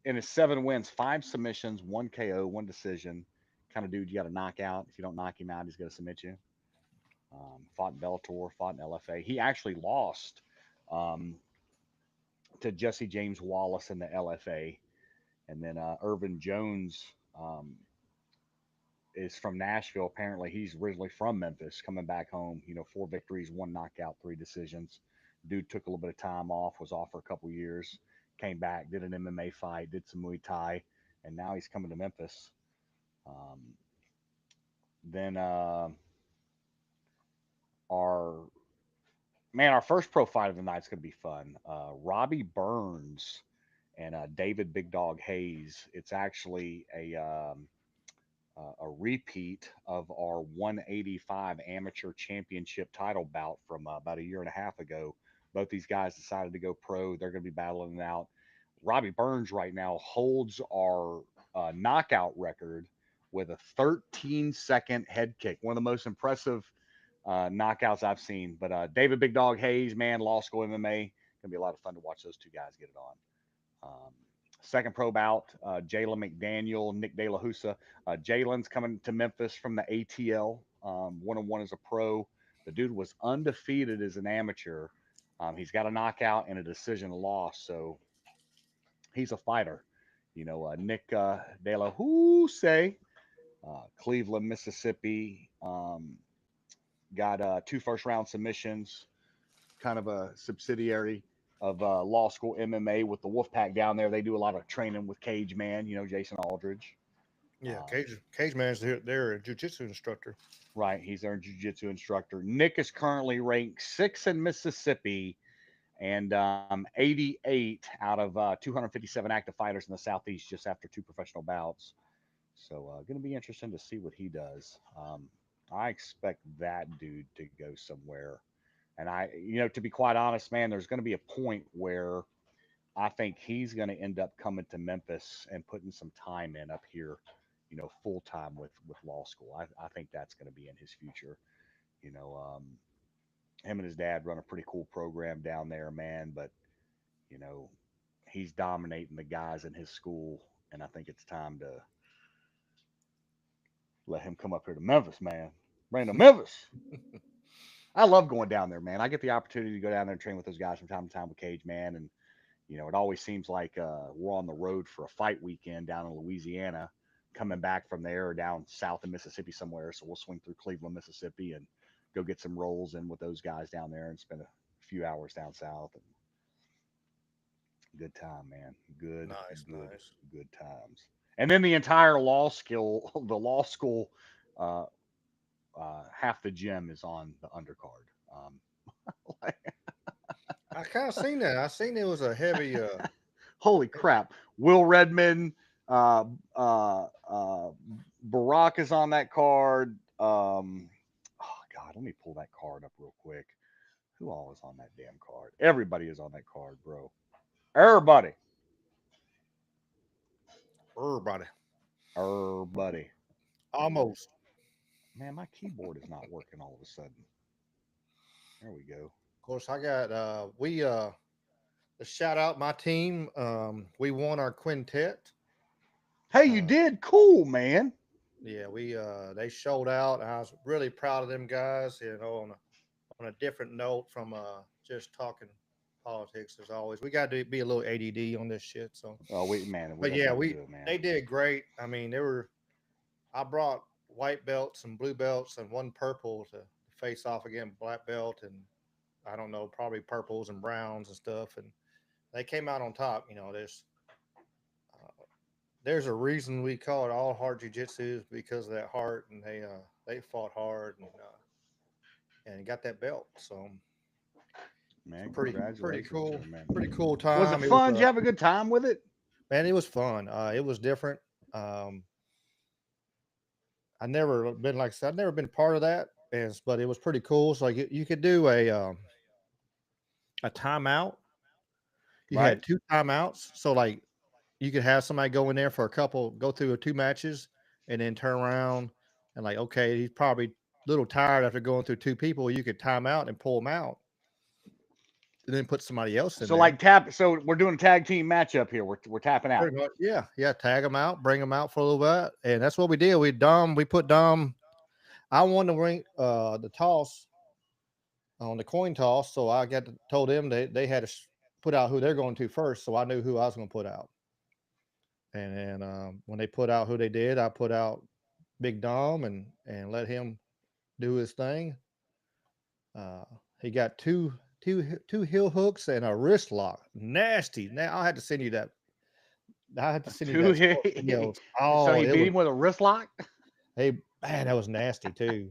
in his 7 wins, 5 submissions, 1 KO, 1 decision. Kind of dude you got to knock out. If you don't knock him out, he's going to submit you. Fought in Bellator, fought in LFA. He actually lost um, to Jesse James Wallace in the LFA. And then Irvin Jones is from Nashville. Apparently, he's originally from Memphis, coming back home. 4 victories, 1 knockout, 3 decisions. Dude took a little bit of time off, was off for a couple years, came back, did an MMA fight, did some Muay Thai, and now he's coming to Memphis. Um, then our our first pro fight of the night is going to be fun. Robbie Burns and David Big Dog Hayes. It's actually a repeat of our 185 amateur championship title bout from about a year and a half ago. Both these guys decided to go pro. They're going to be battling it out. Robbie Burns right now holds our knockout record with a 13-second head kick, one of the most impressive knockouts I've seen. But David Big Dog Hayes, man, law school MMA, gonna be a lot of fun to watch those two guys get it on. Second pro bout, Jalen McDaniel, Nick De La Husa. Jalen's coming to Memphis from the ATL, 1-on-1 as a pro. The dude was undefeated as an amateur. He's got a knockout and a decision loss, so he's a fighter. Nick De La Husa, Cleveland, Mississippi. Got 2 first-round submissions, kind of a subsidiary of law school MMA with the Wolfpack down there. They do a lot of training with Cage Man, Jason Aldridge. Yeah, Um, Cage Man's they're a jujitsu instructor. right, he's their jiu-jitsu instructor. Nick is currently ranked 6th in Mississippi and 88 out of 257 active fighters in the Southeast just after 2 professional bouts. So going to be interesting to see what he does. I expect that dude to go somewhere. And to be quite honest, man, there's going to be a point where I think he's going to end up coming to Memphis and putting some time in up here, full time with law school. I think that's going to be in his future. You know, him and his dad run a pretty cool program down there, man. But you know, he's dominating the guys in his school, and I think it's time to let him come up here to Memphis, man. Bring him to Memphis. I love going down there, man. I get the opportunity to go down there and train with those guys from time to time with Cage, man, and it always seems like we're on the road for a fight weekend down in Louisiana, coming back from there or down south in Mississippi somewhere. So we'll swing through Cleveland, Mississippi, and go get some rolls in with those guys down there and spend a few hours down south. And good time, man. Good, Nice, good, nice. good times. And then the entire the law school, uh, half the gym is on the undercard. I kind of seen that. I seen it was a heavy. Holy crap! Will Redmond, uh, Barack is on that card. Oh God, let me pull that card up real quick. Who all is on that damn card? Everybody is on that card, bro. Everybody, Everybody, everybody. almost. Man, my keyboard is not working all of a sudden. There we go. Of course, I got we to shout out my team. We won our quintet. Hey, you Uh, did cool, man. yeah, we they showed out. I was really proud of them guys. On a different note from just talking politics as always. We got to be a little ADD on this shit. So, Oh wait, man, we but got to yeah, get we to it, man. they did great. I mean, they were. I brought white belts and blue belts and one purple to face off against black belt and I don't know, probably purples and browns and stuff. And they came out on top. There's a reason we call it all hard jujitsu because of that heart, and they fought hard and got that belt. So Man, Pretty congratulations to cool, him, man. pretty cool Was it time. It was fun? Did you have a good time with it? man, it was fun. It was different. Um, I never been like I said, I've never been part of that, but it was pretty cool. So like you could do a timeout. You Right. had two timeouts, so like you could have somebody go in there for a couple, go through two matches, and then turn around and like, okay, he's probably a little tired after going through two people. You could time out and pull him out, and then put somebody else in So there. like tap. So we're doing a tag team matchup here. We're tapping out. Pretty much, yeah, yeah. Tag them out, bring them out for a little bit, and that's what we did. We put Dom. I won the ring, the toss on the coin toss, so I told them they had to put out who they're going to first, so I knew who I was going to put out. And then when they put out who they did, I put out Big Dom and let him do his thing. Uh, he got two heel hooks and a wrist lock. Nasty. Now I had to send you that. I had to send you Two. that video. So Oh, he it beat was. him with a wrist lock. Hey, man, that was nasty too.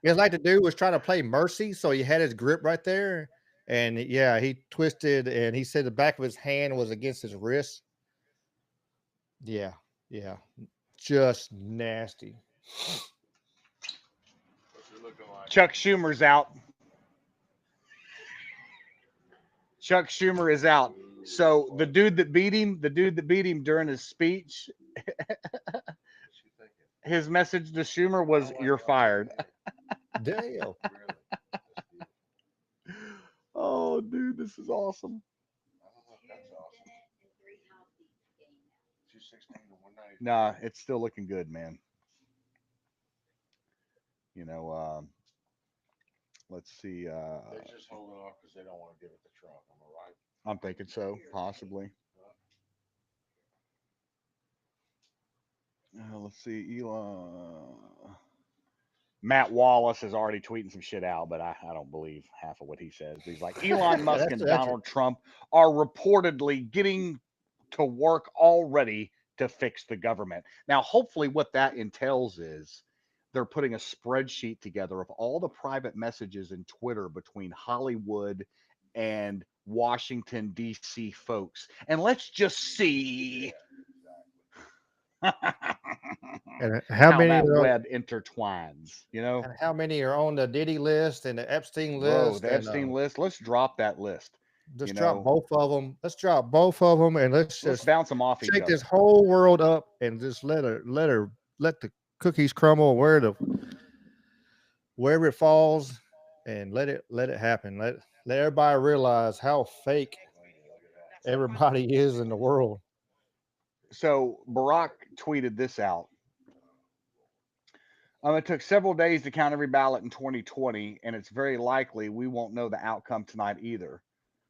His like to do was try to play mercy, so he had his grip right there, and yeah, he twisted, and he said the back of his hand was against his wrist. Yeah, yeah, just nasty. Chuck Schumer's out. Chuck Schumer is out. So the dude that beat him during his speech, his message to Schumer was, "You're fired." Damn. Oh, dude, this is awesome. Nah, it's still looking good, man. You know, let's see. I'm thinking so, possibly. Let's see. Matt Wallace is already tweeting some shit out, but I don't believe half of what he says. But he's like, Elon Musk and That's Donald Trump are reportedly getting to work already to fix the government. Now, hopefully, what that entails is they're putting a spreadsheet together of all the private messages in Twitter between Hollywood and Washington, D.C. folks. And let's just see and how how many that are web intertwines, you know? and how many are on the Diddy list and the Epstein Bro, list, the and Epstein list, let's drop that list. You just drop know, both of them. Let's drop both of them, and let's let's just bounce them off each shake this other. whole world up and just let the cookies crumble wherever it falls, and let it happen. Let everybody realize how fake everybody is in the world. So Barack tweeted this out. It took several days to count every ballot in 2020, and it's very likely we won't know the outcome tonight either.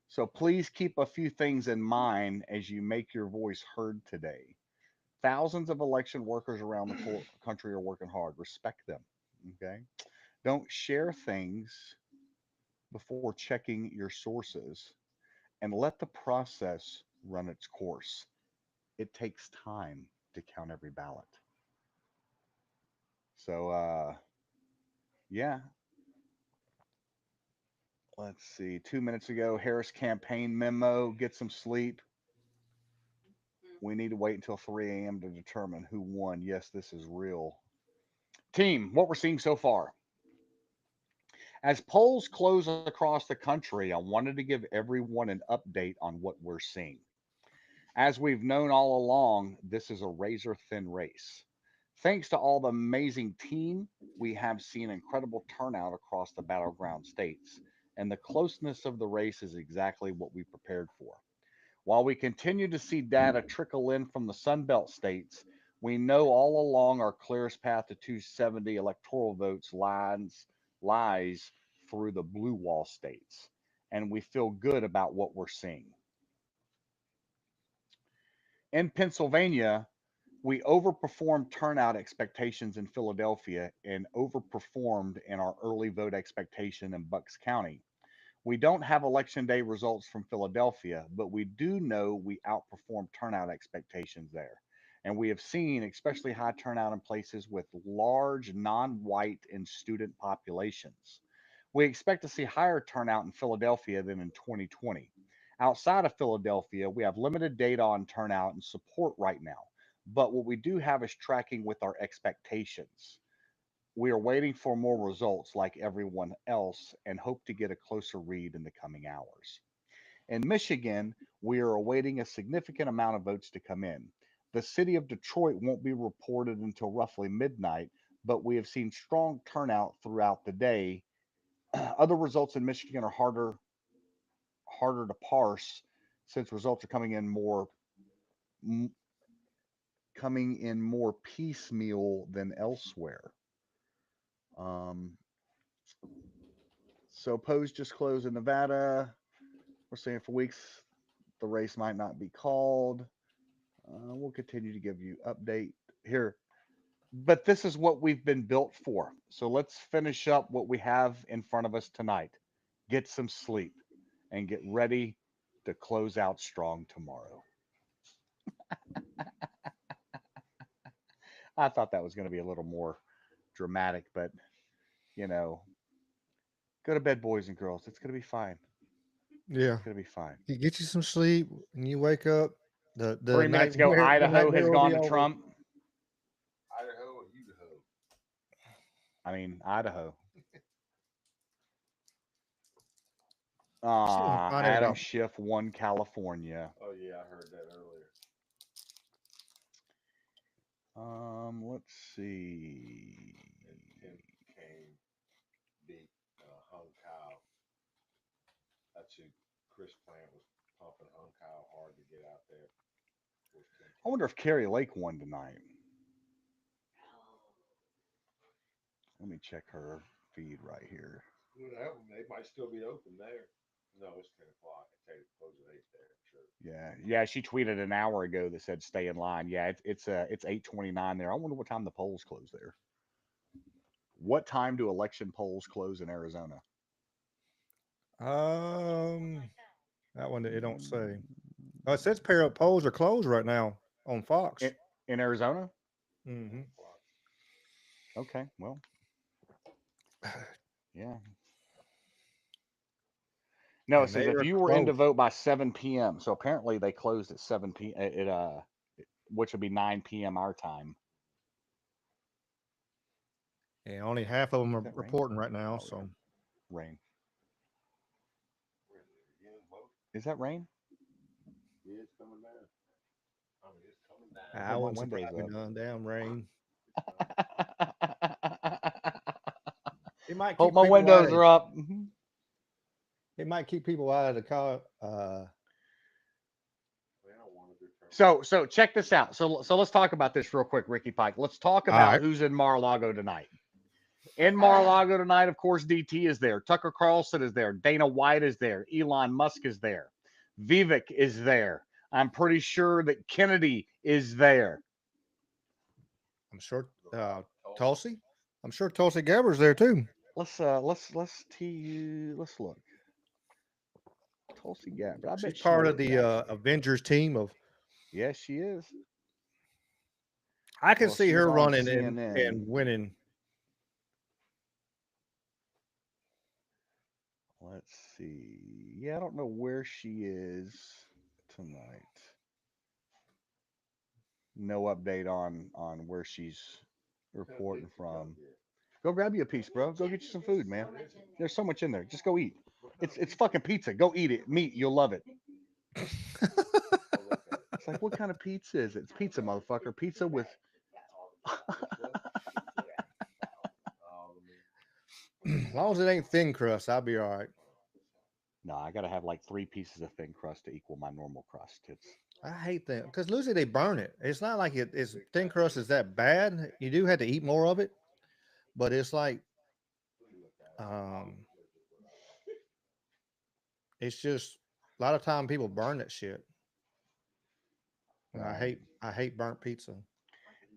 So please keep a few things in mind as you make your voice heard today. Thousands of election workers around the country are working hard. Respect them. Okay. Don't share things before checking your sources, and let the process run its course. It takes time to count every ballot. So, yeah, let's see. 2 minutes ago, Harris campaign memo. Get some sleep. We need to wait until 3 a.m. to determine who won. Yes, this is real. Team, what we're seeing so far. As polls close across the country, I wanted to give everyone an update on what we're seeing. As we've known all along, this is a razor thin race. Thanks to all the amazing team, we have seen incredible turnout across the battleground states, and the closeness of the race is exactly what we prepared for. While we continue to see data trickle in from the Sunbelt states, we know all along our clearest path to 270 electoral votes lies through the blue wall states, and we feel good about what we're seeing. In Pennsylvania, we overperformed turnout expectations in Philadelphia and overperformed in our early vote expectation in Bucks County. We don't have election day results from Philadelphia, but we do know we outperformed turnout expectations there. And we have seen especially high turnout in places with large non white and student populations. We expect to see higher turnout in Philadelphia than in 2020. Outside of Philadelphia, we have limited data on turnout and support right now, but what we do have is tracking with our expectations. We are waiting for more results like everyone else and hope to get a closer read in the coming hours. In Michigan, we are awaiting a significant amount of votes to come in. The city of Detroit won't be reported until roughly midnight, but we have seen strong turnout throughout the day. Other results in Michigan are harder to parse since results are m- coming in more piecemeal than elsewhere. Um, so polls just closed in Nevada. We're saying for weeks the race might not be called. We'll continue to give you update here, but this is what we've been built for. So let's finish up what we have in front of us tonight. Get some sleep and get ready to close out strong tomorrow. I thought that was going to be a little more dramatic, but you know, go to bed, boys and girls. It's going to be fine. Yeah. It's going to be fine. You get you some sleep and you wake up. The 3 minutes ago, nightmare Idaho has will gone be to over. Trump. I mean, Idaho. See if I can find it Adam about. Schiff won California. Let's see. I wonder if Carrie Lake won tonight. Let me check her feed right here. Yeah. She tweeted an hour ago that said stay in line. Yeah, it's 8:29 there. I wonder what time the polls close there. What time do election polls close in Arizona? Um, that one it don't say. Oh, it says pair of polls are closed right now on Fox. In Arizona? Hmm. Okay, well, yeah. No, it And says they if are you were in to closed. vote by 7 p.m. So apparently they closed at 7 p. Which would be 9 p.m. our time. And only half of them Is are that rain? reporting right now. Oh yeah, So rain. Is that rain? I Hold my wouldn't surprise windows me up. none. Damn rain. It might Hope keep my people out windows of. are up. It might keep people out of the car. So check this out. So let's talk about this real quick, Ricky Pike. Let's talk All about right. who's in Mar-a-Lago tonight. In Mar-a-Lago tonight, of course, DT is there. Tucker Carlson is there. Dana White is there. Elon Musk is there. Vivek is there. I'm pretty sure that Kennedy is there. I'm sure Tulsi. I'm sure Tulsi Gabbard's there too. Let's look. Tulsi Gabbard. I She's bet she part of is the actually. Avengers team of. Yes, she is. I can Well, see she's her on running CNN. and winning. Let's see. Yeah, I don't know where she is tonight. No update on where she's reporting from. Go grab you a piece, bro. Go get you some food, man. There's so much in there. Just go eat. It's fucking pizza. Go eat it. Meat, you'll love it. It's like, what kind of pizza is it? It's pizza, motherfucker. Pizza with. As long as it ain't thin crust, I'll be all right. No, I gotta have like 3 pieces of thin crust to equal my normal crust. It's I hate that because usually they burn it. It's not like it's thin crust is that bad. You do have to eat more of it, but it's like um, it's just a lot of time people burn that shit, and right. I hate burnt pizza.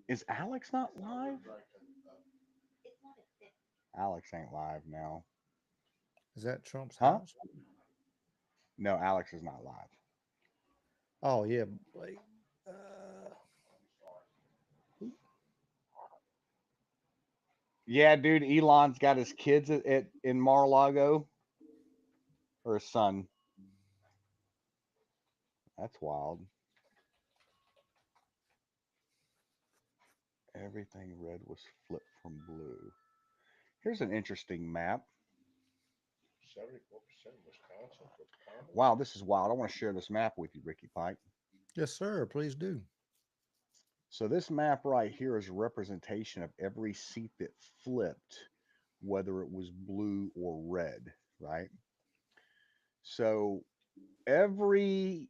Is Alex not live? Alex ain't live now. Is that Trump's Huh? house? No, Alex is not live. Oh yeah, Blake. Uh, Yeah, dude. Elon's got his kids in Mar-a-Lago, or his son. That's wild. Everything red was flipped from blue. Here's an interesting map. 74% Wisconsin for common. Wow, this is wild. I want to share this map with you, Ricky Pike. Yes, sir. Please do. So this map right here is a representation of every seat that flipped, whether it was blue or red, right? So every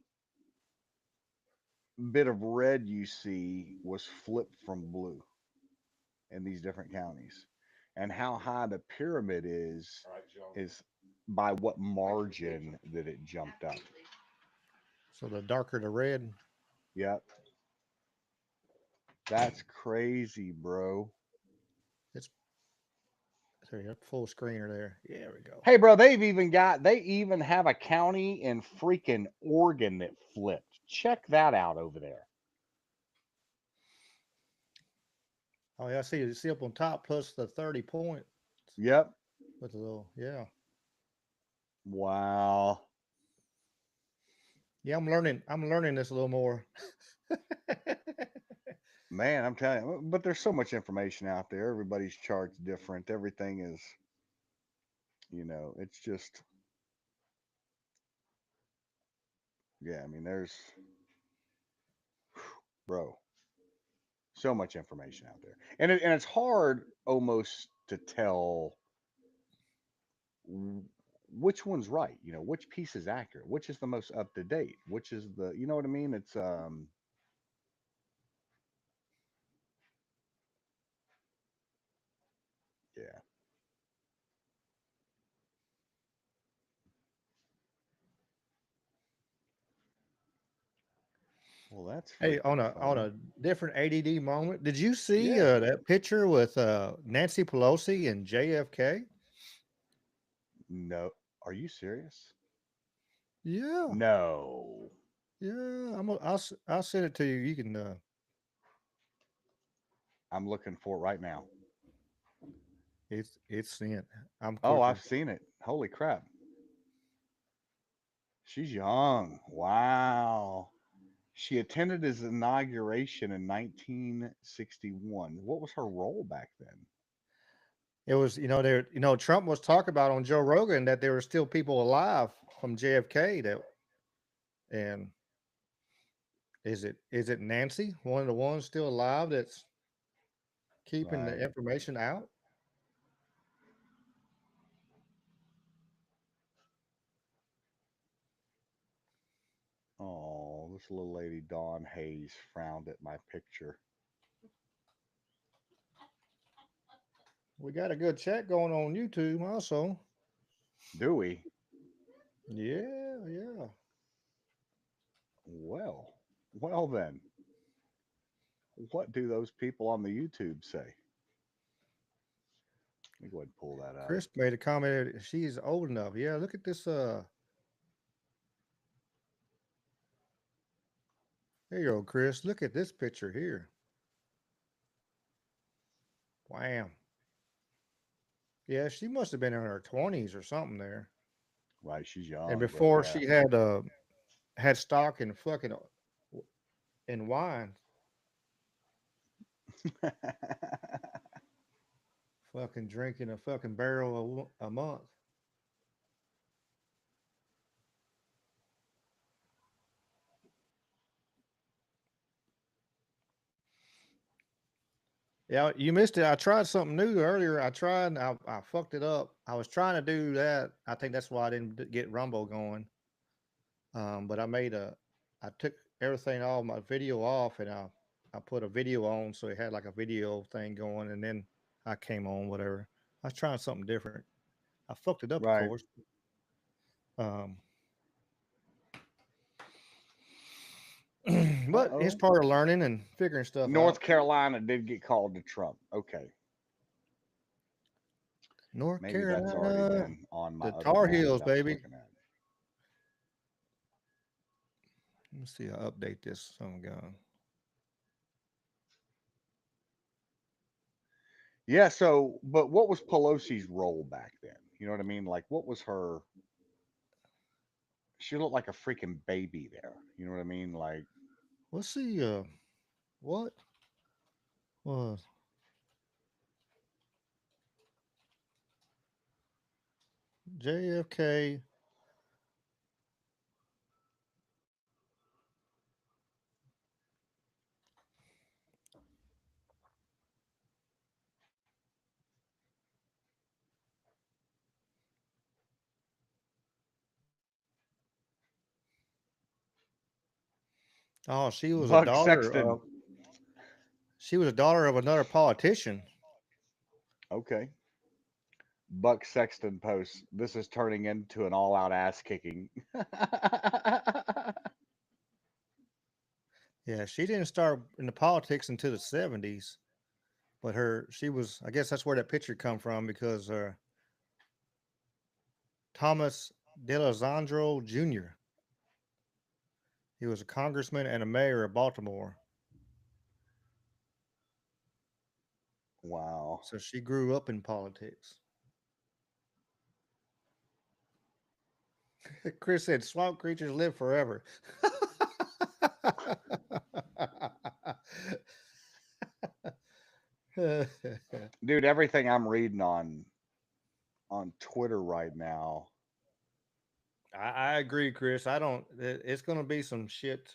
bit of red you see was flipped from blue in these different counties. And how high the pyramid is by what margin that it jumped up. So the darker the red, Yep. That's crazy, bro. it's there. You have full screener there. Yeah, there we go. Hey, bro, they even have a county in freaking Oregon that flipped. Check that out over there. Oh yeah, I see. You see up on top plus the 30 points Yep. with a little. Yeah, Wow. yeah. I'm learning this a little more. Man, I'm telling you, but there's so much information out there. Everybody's chart's different. Everything is, it's just, yeah, I mean, bro, so much information out there. And it's hard almost to tell w- which one's right, which piece is accurate, which is the most up to date, which is you know what I mean? It's yeah. Well, that's Hey, freaking on fun. a different ADD moment, did you see Yeah. that picture with Nancy Pelosi and JFK? No. Are you serious? Yeah, No. yeah. I'll send it to you. You can. I'm looking for it right now. It's sent. I'm Oh, quicker. I've seen it. Holy crap. She's young. Wow. She attended his inauguration in 1961. What was her role back then? It was, there, Trump was talking about on Joe Rogan that there were still people alive from JFK and is it Nancy, one of the ones still alive that's keeping the Right. information out? Oh, this little lady, Dawn Hayes, frowned at my picture. We got a good chat going on YouTube also. Do we? Yeah, yeah. Well then. What do those people on the YouTube say? Let me go ahead and pull that up. Chris made a comment that she's old enough. Yeah, look at this. There you go, Chris. Look at this picture here. Wham. Yeah, she must have been in her 20s or something there. Right, she's And young, bro. before Yeah. she had stock in fucking in wine, fucking drinking a fucking barrel a month. Yeah, you missed it. I tried something new earlier. I fucked it up. I was trying to do that. I think that's why I didn't get Rumble going. But I took everything all my video off and I put a video on so it had like a video thing going and then I came on whatever. I was trying something different. I fucked it up, of Right. course. Um, Uh but it's oh. part of learning and figuring stuff North out. Carolina did get called to Trump. Okay. North Maybe that's already Carolina, been on my the other Tar map Heels, that I was baby. looking at. Let me see. I'll update this. Oh, God. Yeah. So, but what was Pelosi's role back then? You know what I mean? Like, what was her? She looked like a freaking baby there. You know what I mean? Like, Let's see. What was JFK? Oh, she was a Buck daughter Sexton. of. She was a daughter of another politician. Okay. Buck Sexton posts. This is turning into an all-out ass kicking. Yeah, she didn't start in the politics until the 70s, but she was. I guess that's where that picture come from because Thomas D'Alessandro Jr. He was a congressman and a mayor of Baltimore. Wow. So she grew up in politics. Chris said swamp creatures live forever. Dude, everything I'm reading on Twitter right now. I agree, Chris. I don't. It's going to be some shit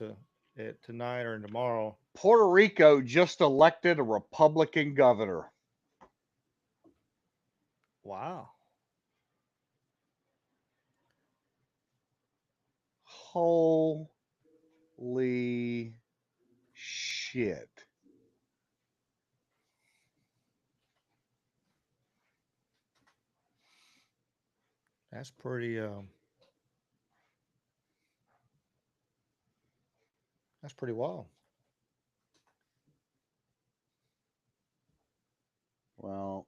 tonight or tomorrow. Puerto Rico just elected a Republican governor. Wow. Holy shit. That's pretty. That's pretty wild. Well,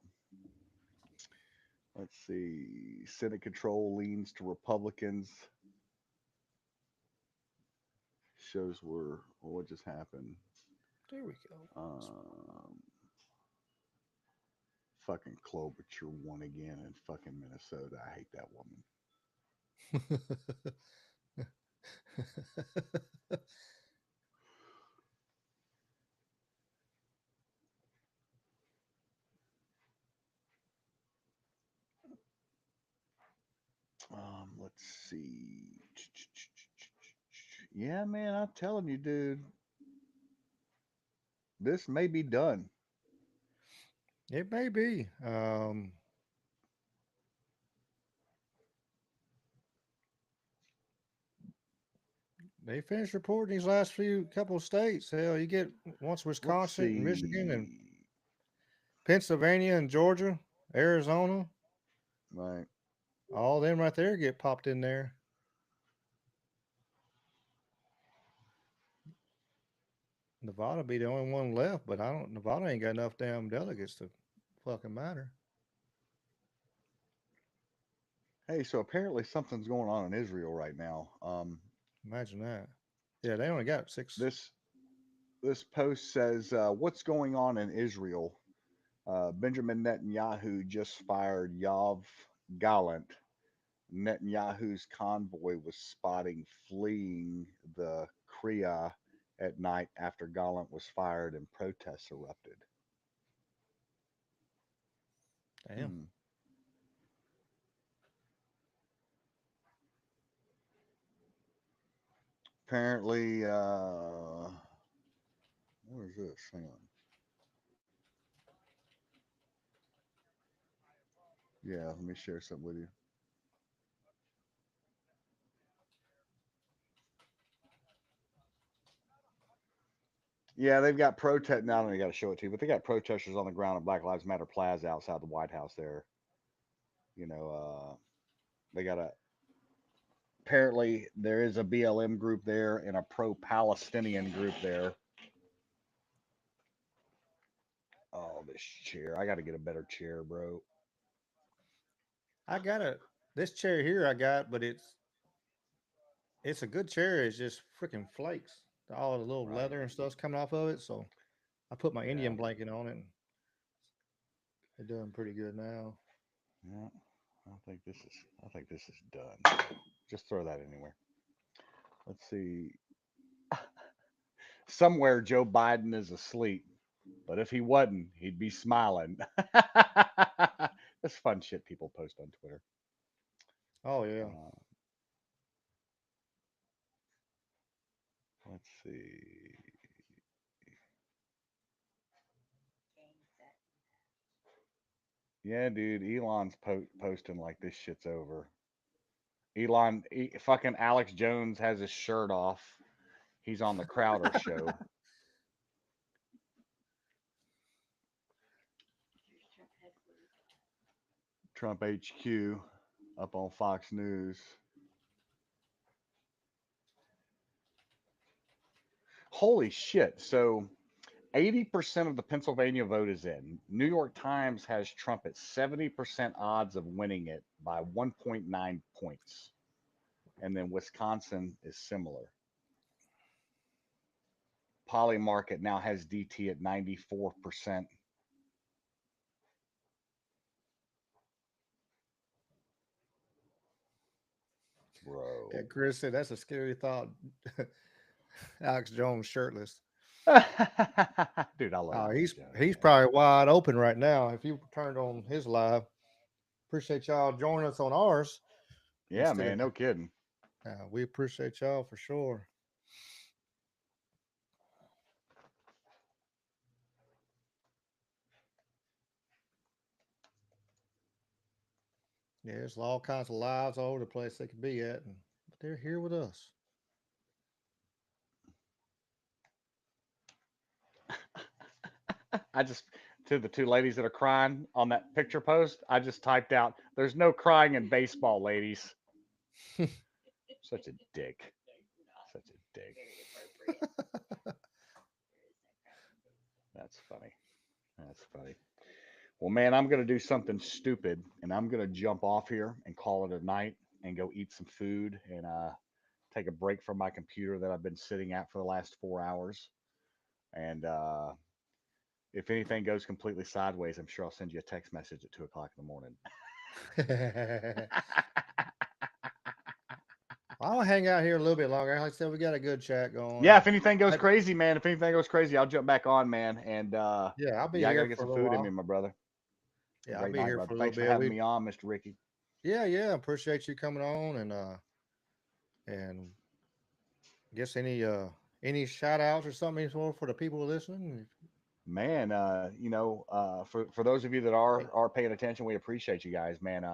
let's see. Senate control leans to Republicans. Shows where what just happened. There we go. Um, Fucking Klobuchar won again in fucking Minnesota. I hate that woman. Let's see. Yeah, man, I'm telling you, dude, this may be done. It may be. They finished reporting these last few couple of states. Hell, you get once Let's Wisconsin and Michigan and see. Pennsylvania and Georgia, Arizona, Right. all them right there get popped in there. Nevada be the only one left, but I don't. Nevada ain't got enough damn delegates to fucking matter. Hey, so apparently something's going on in Israel right now. Imagine that. Yeah, they only got six. This this post says, "What's going on in Israel? Benjamin Netanyahu just fired Yoav Gallant. Netanyahu's convoy was spotting fleeing the Kriya at night after Gallant was fired and protests erupted." Damn. Hmm. Apparently, where is this? Hang on. Yeah, let me share something with you. Yeah, they've got protest. Now I got to show it to you, but they got protesters on the ground at Black Lives Matter Plaza outside the White House. There, you know, they got a. Apparently, there is a BLM group there and a pro-Palestinian group there. Oh, this chair! I got to get a better chair, bro. I got this chair here. I got, but it's a good chair. It's just freaking flakes. All the little Right? leather and stuff's coming off of it. So I put my Yeah. Indian blanket on it. They're doing pretty good now. Yeah, I think this is done. Just throw that anywhere. Let's see. Somewhere Joe Biden is asleep, but if he wasn't, he'd be smiling. That's fun shit people post on Twitter. Oh yeah. Uh, let's see. Yeah, dude, Elon's posting like this shit's over. Fucking Alex Jones has his shirt off. He's on the Crowder show. Trump HQ up on Fox News. Holy shit. So 80% of the Pennsylvania vote is in. New York Times has Trump at 70% odds of winning it by 1.9 points. And then Wisconsin is similar. Polymarket now has DT at 94%. Yeah, Bro. Chris said that's a scary thought. Alex Jones shirtless. Dude, I love Alex Jones, He's man. probably wide open right now. If you turned on his live, appreciate y'all joining us on ours Yeah, instead of. man, no kidding. We appreciate y'all for sure. Yeah, there's all kinds of lives all over the place they could be at, but they're here with us. I just to the two ladies that are crying on that picture post, I just typed out, "There's no crying in baseball, ladies." Such a dick. Such a dick. That's funny. That's funny. Well, man, I'm gonna do something stupid, and I'm gonna jump off here and call it a night, and go eat some food, and take a break from my computer that I've been sitting at for the last 4 hours. And if anything goes completely sideways, I'm sure I'll send you a text message at 2 o'clock in the morning. I'll hang out here a little bit longer. Like I said, we got a good chat going. Yeah, And if anything goes I, crazy, man, if anything goes crazy, I'll jump back on, man. And yeah, I'll be yeah, I got here to get for a some little food in me, while. my brother. Yeah, I'll Great be night, here brother. for a little Thanks for bit. having me on, Mr. Ricky. Yeah, appreciate you coming on and guess any shout outs or something for the people listening. Man, for those of you that are paying attention, we appreciate you guys, man.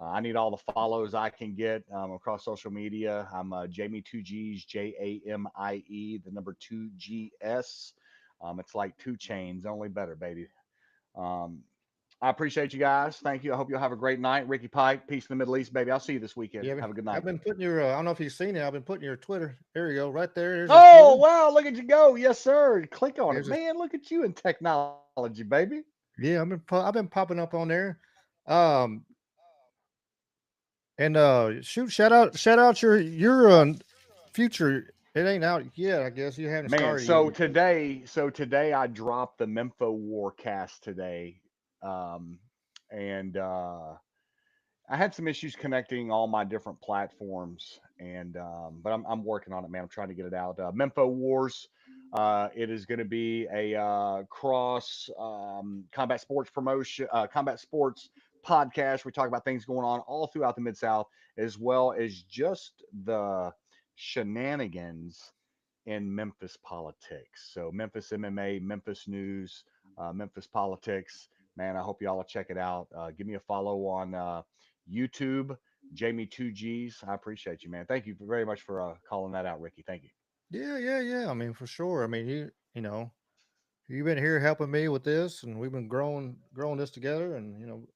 I need all the follows I can get across social media. I'm Jamie Two G's JAMIE, the number 2GS. It's like 2 chains, only better, baby. Um, I appreciate you guys. Thank you. I hope you'll have a great night. Ricky Pike, peace in the Middle East, baby. I'll see you this weekend. Yeah, Have a good I've night. been putting your. I don't know if you've seen it. I've been putting your Twitter. There you go, right there. There's his Oh, Twitter. wow. Look at you go. Yes, sir. Click on it. There's his. Man, look at you in technology, baby. Yeah, I've been popping up on there. Um, and shoot, shout out your future. It ain't out yet. I guess you haven't Man, started yet. so today I dropped the Mempho Warcast today. Um, and I had some issues connecting all my different platforms, and but I'm working on it, man. I'm trying to get it out. Mempho Wars. It is going to be a cross combat sports promotion, combat sports podcast. We talk about things going on all throughout the Mid South, as well as just the shenanigans in Memphis politics. So Memphis MMA, Memphis news, Memphis politics. Man, I hope y'all will check it out. Give me a follow on YouTube, Jamie Two G's. I appreciate you, man. Thank you very much for calling that out, Ricky. Thank you. Yeah. I mean, for sure. I mean, you know, you've been here helping me with this, and we've been growing this together. And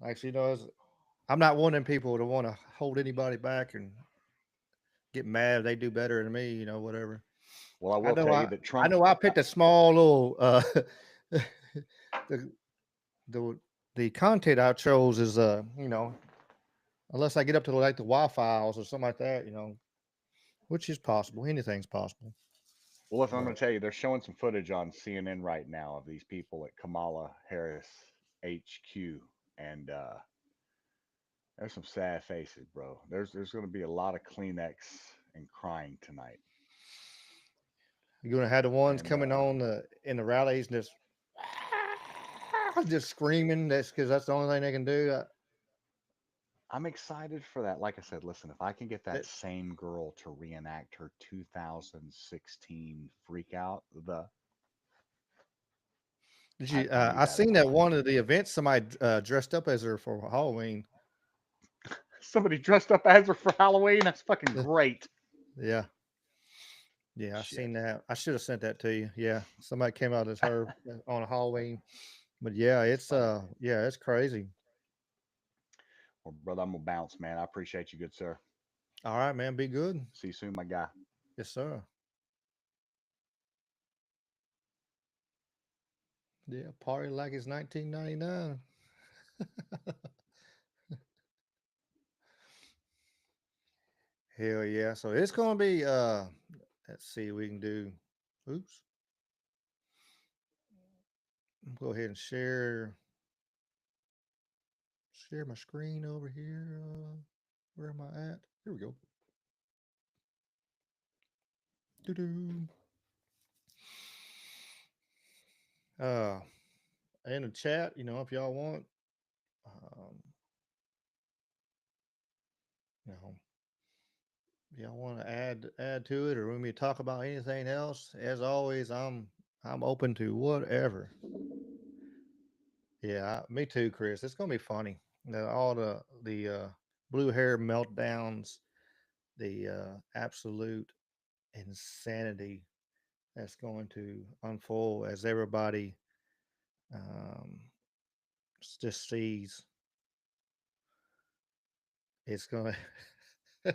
actually, I'm not wanting people to want to hold anybody back and get mad if they do better than me. Whatever. Well, I I will know tell you I that I Trump. know I picked a small little the the the content I chose is unless I get up to like the Wi-Fi's or something like that, which is possible. Anything's possible. Well, if I'm going But to tell you, they're showing some footage on CNN right now of these people at Kamala Harris HQ, and there's some sad faces, bro. There's going to be a lot of Kleenex and crying tonight, you're gonna have the ones and coming on in the rallies and just screaming. That's because that's the only thing they can do. I'm excited for that. Like I said, listen, if I can get that That, same girl to reenact her 2016 freak out, did you? I need I that in seen my that life. one of the events. Somebody dressed up as her for Halloween. Somebody dressed up as her for Halloween. That's fucking Uh, great. Yeah, yeah, I Shit. seen that. I should have sent that to you. Yeah, somebody came out as her on a Halloween. But yeah, That's funny. yeah, it's crazy. Well, brother, I'm gonna bounce, man. I appreciate you, good sir. All right, man, be good. See you soon, my guy. Yes, sir. Yeah, party like it's 1999. Hell yeah. So it's gonna be let's see, we can do oops. Go ahead and share my screen over here. Where am I at? Here we go. Doo-doo. Uh in the chat, if y'all want, um, you know, if y'all want to add to it or want me to talk about anything else, as always, I'm open to whatever. Yeah, me too, Chris. It's gonna be funny. All the blue hair meltdowns, the absolute insanity that's going to unfold as everybody um, just sees it's going to.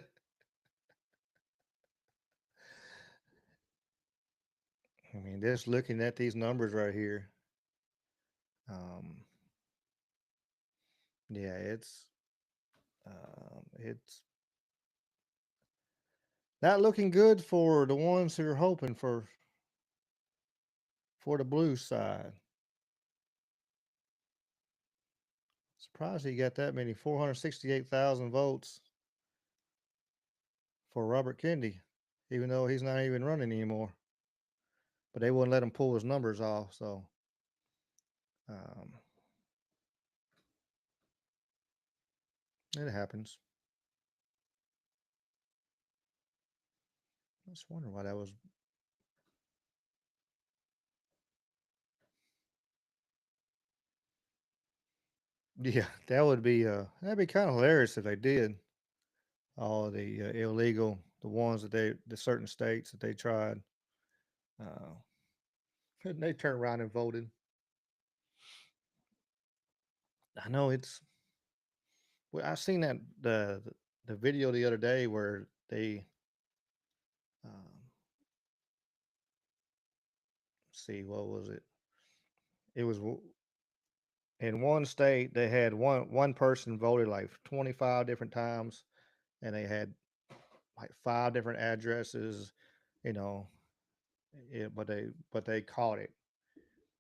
I mean, just looking at these numbers right here, um, yeah, it's not looking good for the ones who are hoping for the blue side. Surprised he got that many 468,000 votes for Robert Kennedy, even though he's not even running anymore. But they wouldn't let him pull his numbers off, so um, it happens. I just wonder why that was. Yeah, that'd be kind of hilarious if they did all the illegal, the ones the certain states that they tried, uh, and they turned around and voted. I know it's. Well, I seen that the video the other day where they um, see what was it? It was in one state they had one person voted like 25 different times, and they had like five different addresses, you know. But they caught it,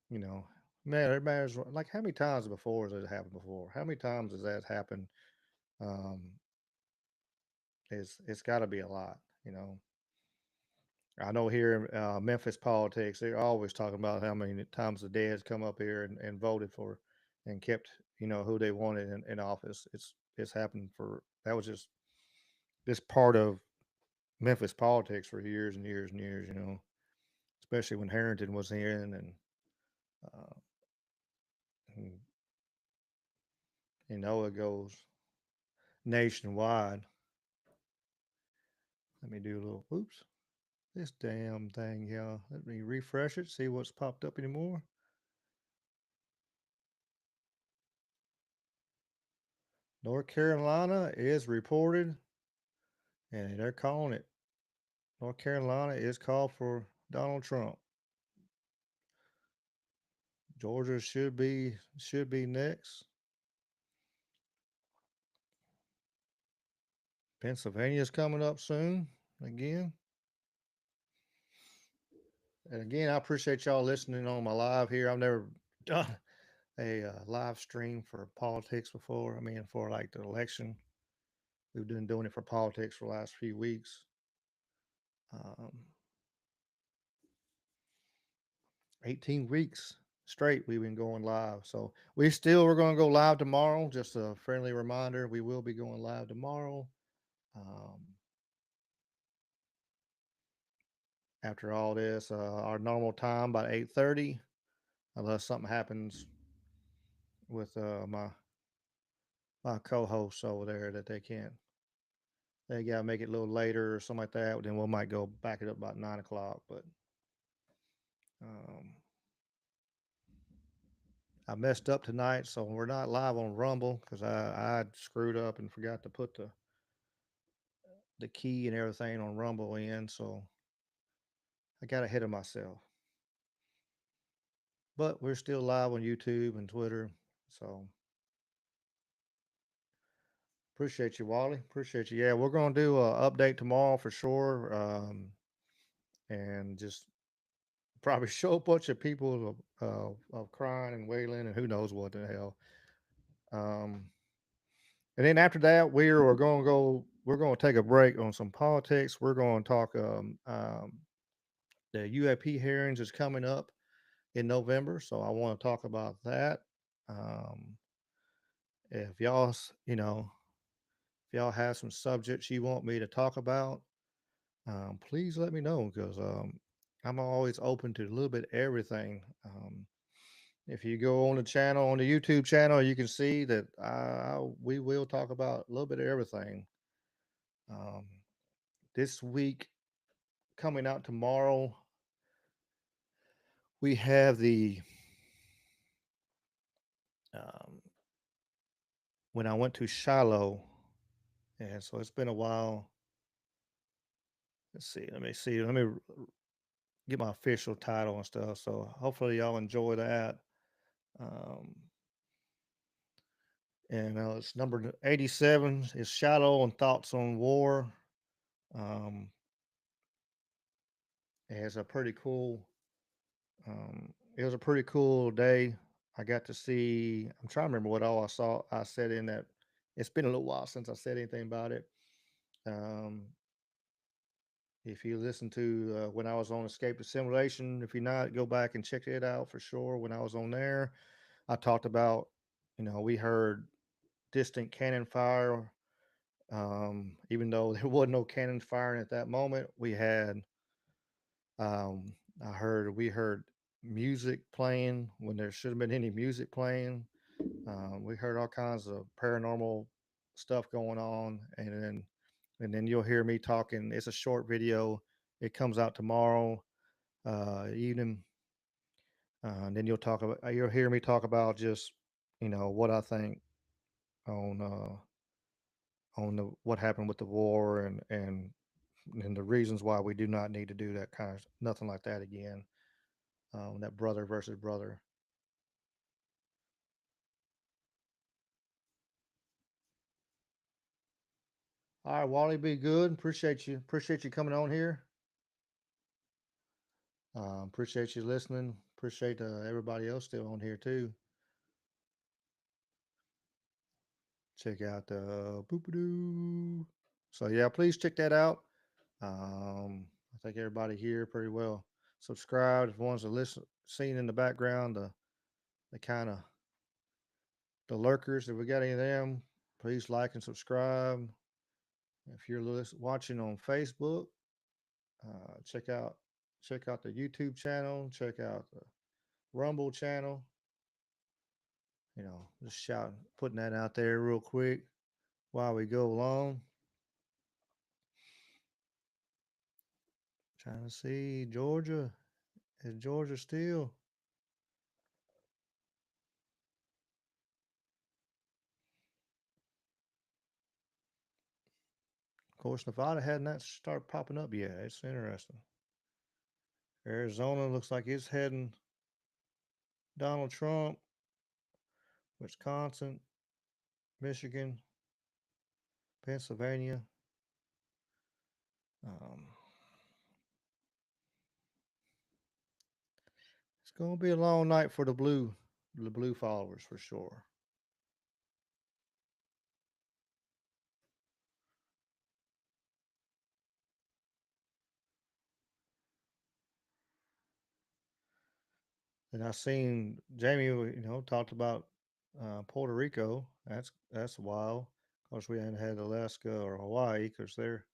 you know. Man, everybody's like, how many times before has it happened before? How many times has that happened? Um, it's got to be a lot, you know. I know here in Memphis politics, they're always talking about how many times the dads come up here and voted for and kept, who they wanted in office. It's happened for that was just part of Memphis politics for years and years and years, especially when Harrington was in uh, and it goes nationwide. Let me do a little oops. This damn thing, yeah. Let me refresh it, see what's popped up anymore. North Carolina is reported, and they're calling it. North Carolina is called for Donald Trump. Georgia should be next. Pennsylvania's coming up soon again. And again, I appreciate y'all listening on my live here. I've never done a live stream for politics before. I mean, for like the election, we've been doing it for politics for the last few weeks. Um, 18 weeks straight we've been going live. So we're going to go live tomorrow. Just a friendly reminder, we will be going live tomorrow. Um, after all this, our normal time by 8:30, unless something happens with my co-hosts over there that they got to make it a little later or something like that. Then we might go back it up about 9 o'clock. But um, I messed up tonight, so we're not live on Rumble because I screwed up and forgot to put the key and everything on Rumble in, so I got ahead of myself. But we're still live on YouTube and Twitter, so appreciate you, Wally. Appreciate you. Yeah, we're gonna do a update tomorrow for sure, and just probably show a bunch of people of crying and wailing and who knows what the hell. Um, and then after that, we're going to go. We're going to take a break on some politics. We're going to talk. The UAP hearings is coming up in November, so I want to talk about that. Um, if y'all, if y'all have some subjects you want me to talk about, please let me know because I'm always open to a little bit of everything. If you go on the channel, on the YouTube channel, you can see that we will talk about a little bit of everything. Um, this week, coming out tomorrow, we have the um, when I went to Shiloh, and so it's been a while. Let's see. Let me see. Let me get my official title and stuff. So hopefully y'all enjoy that. Um, and it's number 87 is Shiloh and Thoughts on War. Um, it's a pretty cool. It was a pretty cool day. I got to see. I'm trying to remember what all I saw. I said in that. It's been a little while since I said anything about it. Um, if you listen to when I was on Escape to Simulation, if you're not, go back and check it out for sure. When I was on there, I talked about, we heard distant cannon fire. Even though there wasn't no cannon firing at that moment, um, we heard music playing when there should have been any music playing. We heard all kinds of paranormal stuff going on, and then you'll hear me talking. It's a short video. It comes out tomorrow evening, and then you'll hear me talk about just what I think on what happened with the war and the reasons why we do not need to do that kind of nothing like that again. That brother versus brother. All right, Wally, be good. Appreciate you. Appreciate you coming on here. Appreciate you listening. Appreciate everybody else still on here too. Check out the Boopadoo. So yeah, please check that out. I think everybody here pretty well subscribed. If ones that listen, seen in the background, the kind of the lurkers. If we got any of them, please like and subscribe. If you're watching on Facebook, check out the YouTube channel. Check out the Rumble channel. Just shouting, putting that out there real quick while we go along. Trying to see Georgia. Is Georgia still? Of course, Nevada hadn't that start popping up yet. It's interesting. Arizona looks like it's heading Donald Trump. Wisconsin, Michigan, Pennsylvania. Um, It's gonna be a long night for the blue followers for sure. And I seen Jamie, talked about Puerto Rico. That's wild. Of course, we hadn't had Alaska or Hawaii because they're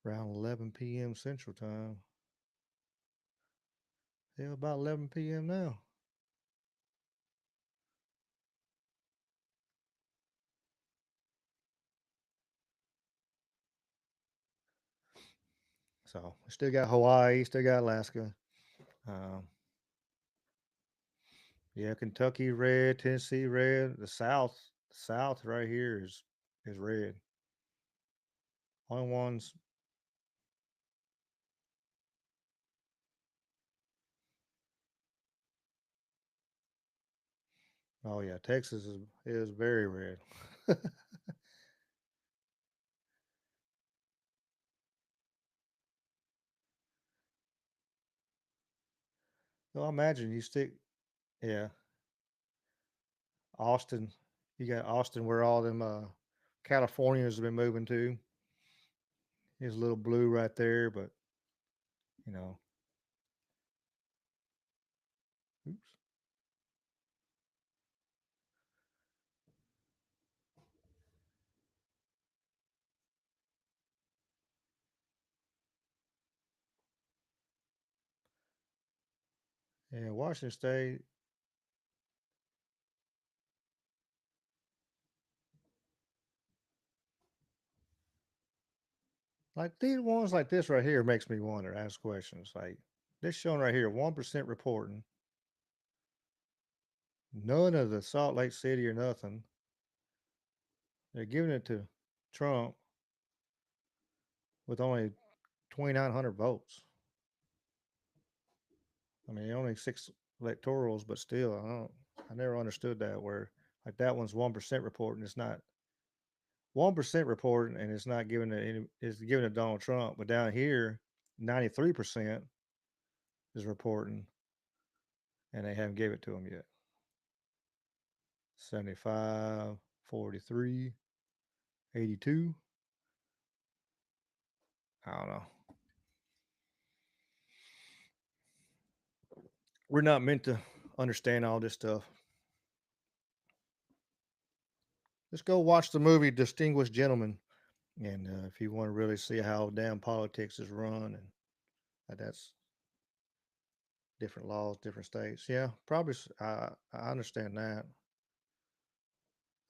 around 11 p.m. Central Time. Yeah, about 11 p.m. now. So we still got Hawaii, still got Alaska. Um, yeah, Kentucky red, Tennessee red. The South right here is red. Only ones. Oh yeah, Texas is very red. So I imagine you stick. Yeah, Austin. You got Austin where all them Californians have been moving to. There's a little blue right there, but you know, oops. Yeah, Washington State. Like these ones like this right here makes me wonder, ask questions. Like this showing right here, 1% reporting, none of the Salt Lake City or nothing. They're giving it to Trump with only 2,900 votes. I mean, only six electorals, but still, I never understood that where like that one's 1% reporting. It's not 1% reporting, and it's not giving it any. It's giving it to Donald Trump, but down here, 93% is reporting, and they haven't gave it to him yet. 75, 43, 82. I don't know. We're not meant to understand all this stuff. Let's go watch the movie Distinguished Gentleman. And if you want to really see how damn politics is run, and that's different laws, different states. Yeah, probably. I understand that.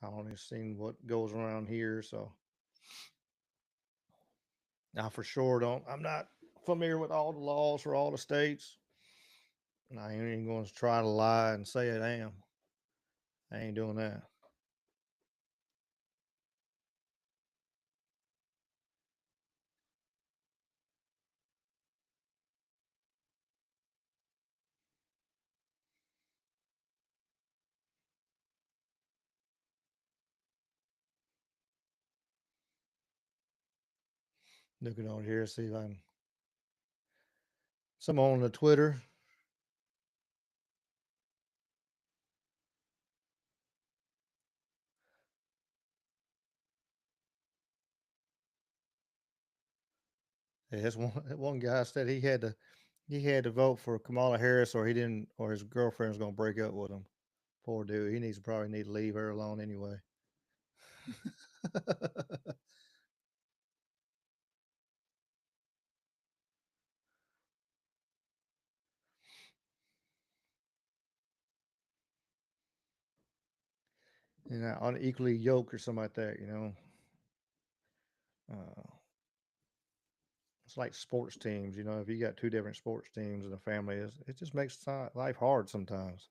I only seen what goes around here, so I for sure don't. I'm not familiar with all the laws for all the states, and I ain't even going to try to lie and say I am. I ain't doing that. Looking on here, see if I can. Some on the Twitter. Yeah, this one one guy said he had to vote for Kamala Harris, or he didn't, or his girlfriend was going to break up with him. Poor dude. He needs probably need to leave her alone anyway. Unequally yoked or something like that. Uh, it's like sports teams. If you got two different sports teams in a family, it just makes life hard sometimes.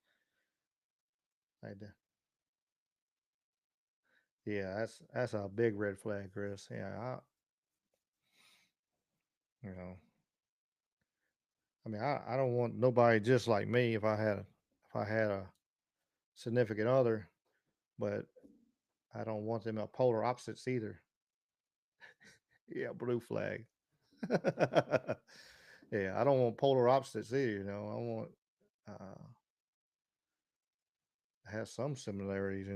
Like, yeah, that's a big red flag, Chris. Yeah, you know, I mean, I don't want nobody just like me if I had a significant other, but I don't want them at polar opposites either. Yeah, blue flag. Yeah, I don't want polar opposites either. I want uh, have some similarities.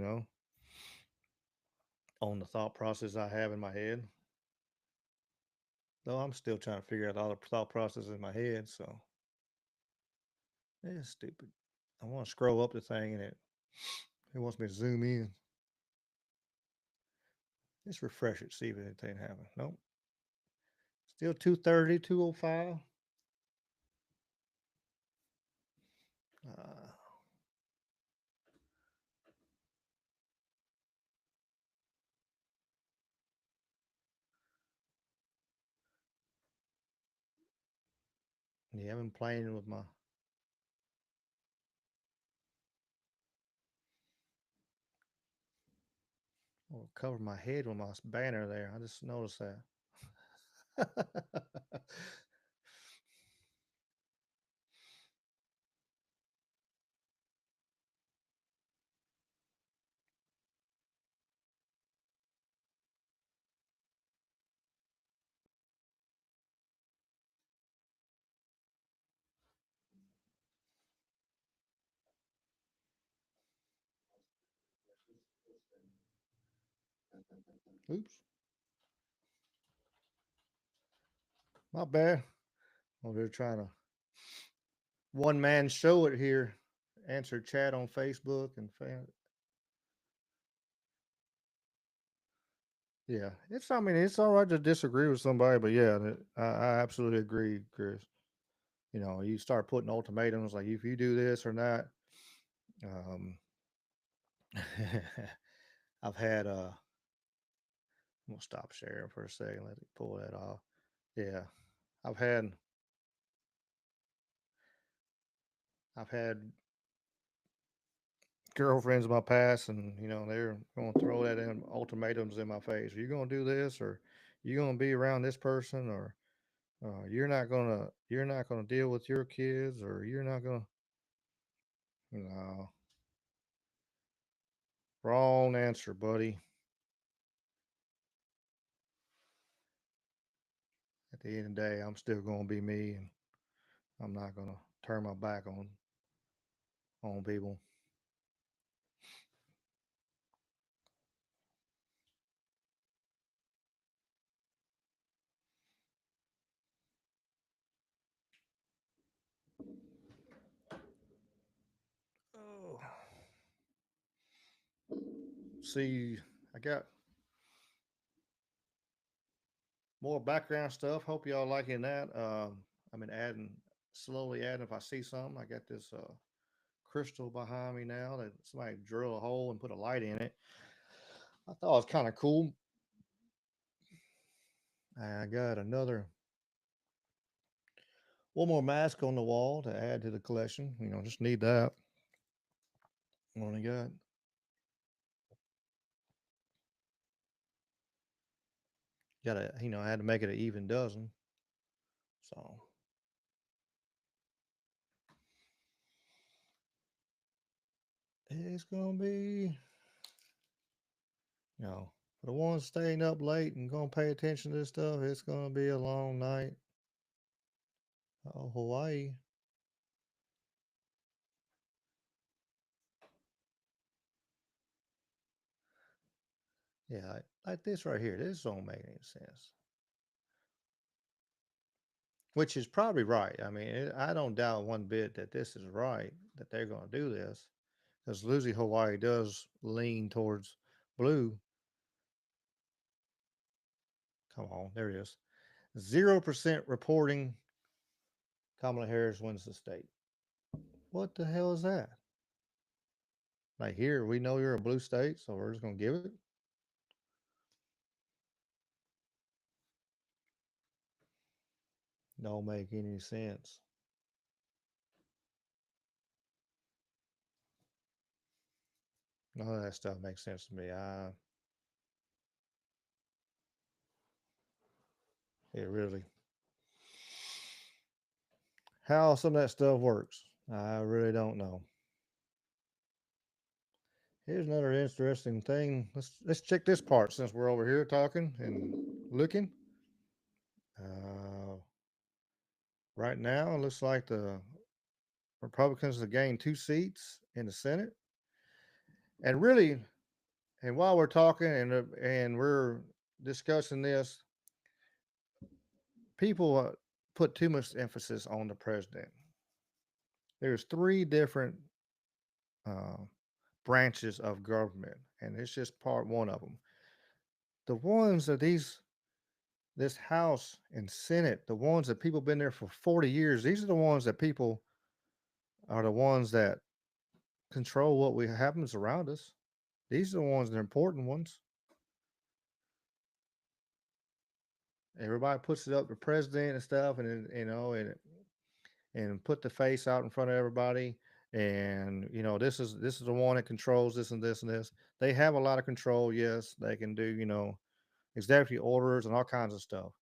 On the thought process I have in my head. Though I'm still trying to figure out all the thought processes in my head. So it's stupid. I want to scroll up the thing and it wants me to zoom in. Let's refresh it, see if anything happened. Nope. Still 230, 205. Uh, yeah, I've been playing with my. I'll cover my head with my banner there. I just noticed that. Oops, my bad. They're trying to one man show it here. Answer chat on Facebook and yeah, it's. I mean, it's all right to disagree with somebody, but yeah, I absolutely agree, Chris. You start putting ultimatums like if you do this or not. Um, I've had. I'm gonna stop sharing for a second. Let it pull that off. Yeah, I've had. I've had girlfriends in my past, and they're going to throw that in ultimatums in my face. Are you going to do this, or you going to be around this person, or you're not gonna deal with your kids, or you're not gonna. No, wrong answer, buddy. At the end of the day, I'm still going to be me, and I'm not going to turn my back on people. Oh, see, I got more background stuff. Hope y'all liking that. I've been slowly adding. If I see something, I got this crystal behind me now that somebody drill a hole and put a light in it. I thought it was kind of cool. I got one more mask on the wall to add to the collection. Just need that. Only I had to make it an even dozen. So it's gonna be, for the ones staying up late and gonna pay attention to this stuff, it's gonna be a long night. Oh, Hawaii. Yeah, like this right here. This don't make any sense. Which is probably right. I mean, I don't doubt one bit that this is right, that they're going to do this. Because Lucy Hawaii does lean towards blue. Come on, there it is. 0% reporting Kamala Harris wins the state. What the hell is that? Like, here, we know you're a blue state, so we're just going to give it? Don't make any sense. None of that stuff makes sense to me. It really. How some of that stuff works, I really don't know. Here's another interesting thing. Let's check this part since we're over here talking and looking. Uh, right now, it looks like the Republicans have gained 2 seats in the Senate, and really, and while we're talking and we're discussing this, people put too much emphasis on the president. There's three different uh, branches of government, and it's just part one of them. The ones that this House and Senate, the ones that people been there for 40 years, these are the ones that people are the ones that control what we happens around us. These are the ones that are important ones. Everybody puts it up to president and stuff, and and put the face out in front of everybody. And this is the one that controls this and this and this. They have a lot of control. Yes, they can do executive orders and all kinds of stuff.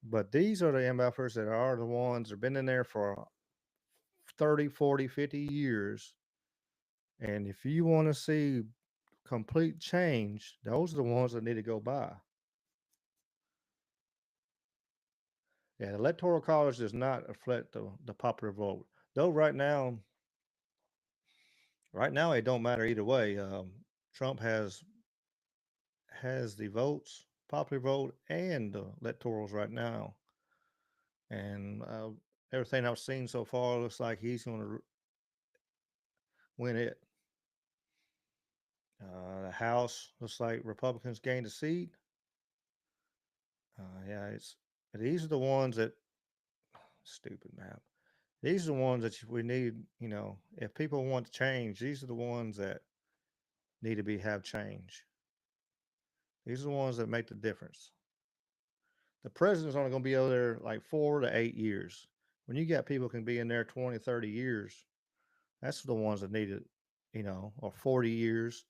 But these are the MFers that are the ones that have been in there for 30, 40, 50 years. And if you want to see complete change, those are the ones that need to go by. Yeah, the electoral college does not reflect the popular vote. Though right now it don't matter either way. Trump has the votes, popular vote, and the electorals right now, and everything I've seen so far looks like he's going to win it. The House looks like Republicans gained a seat. Yeah, it's these are the ones that stupid map. These are the ones that we need. If people want to change, these are the ones that need to be have change. These are the ones that make the difference. The president's only going to be over there like 4 to 8 years. When you got people can be in there 20, 30 years, that's the ones that need it, or 40 years.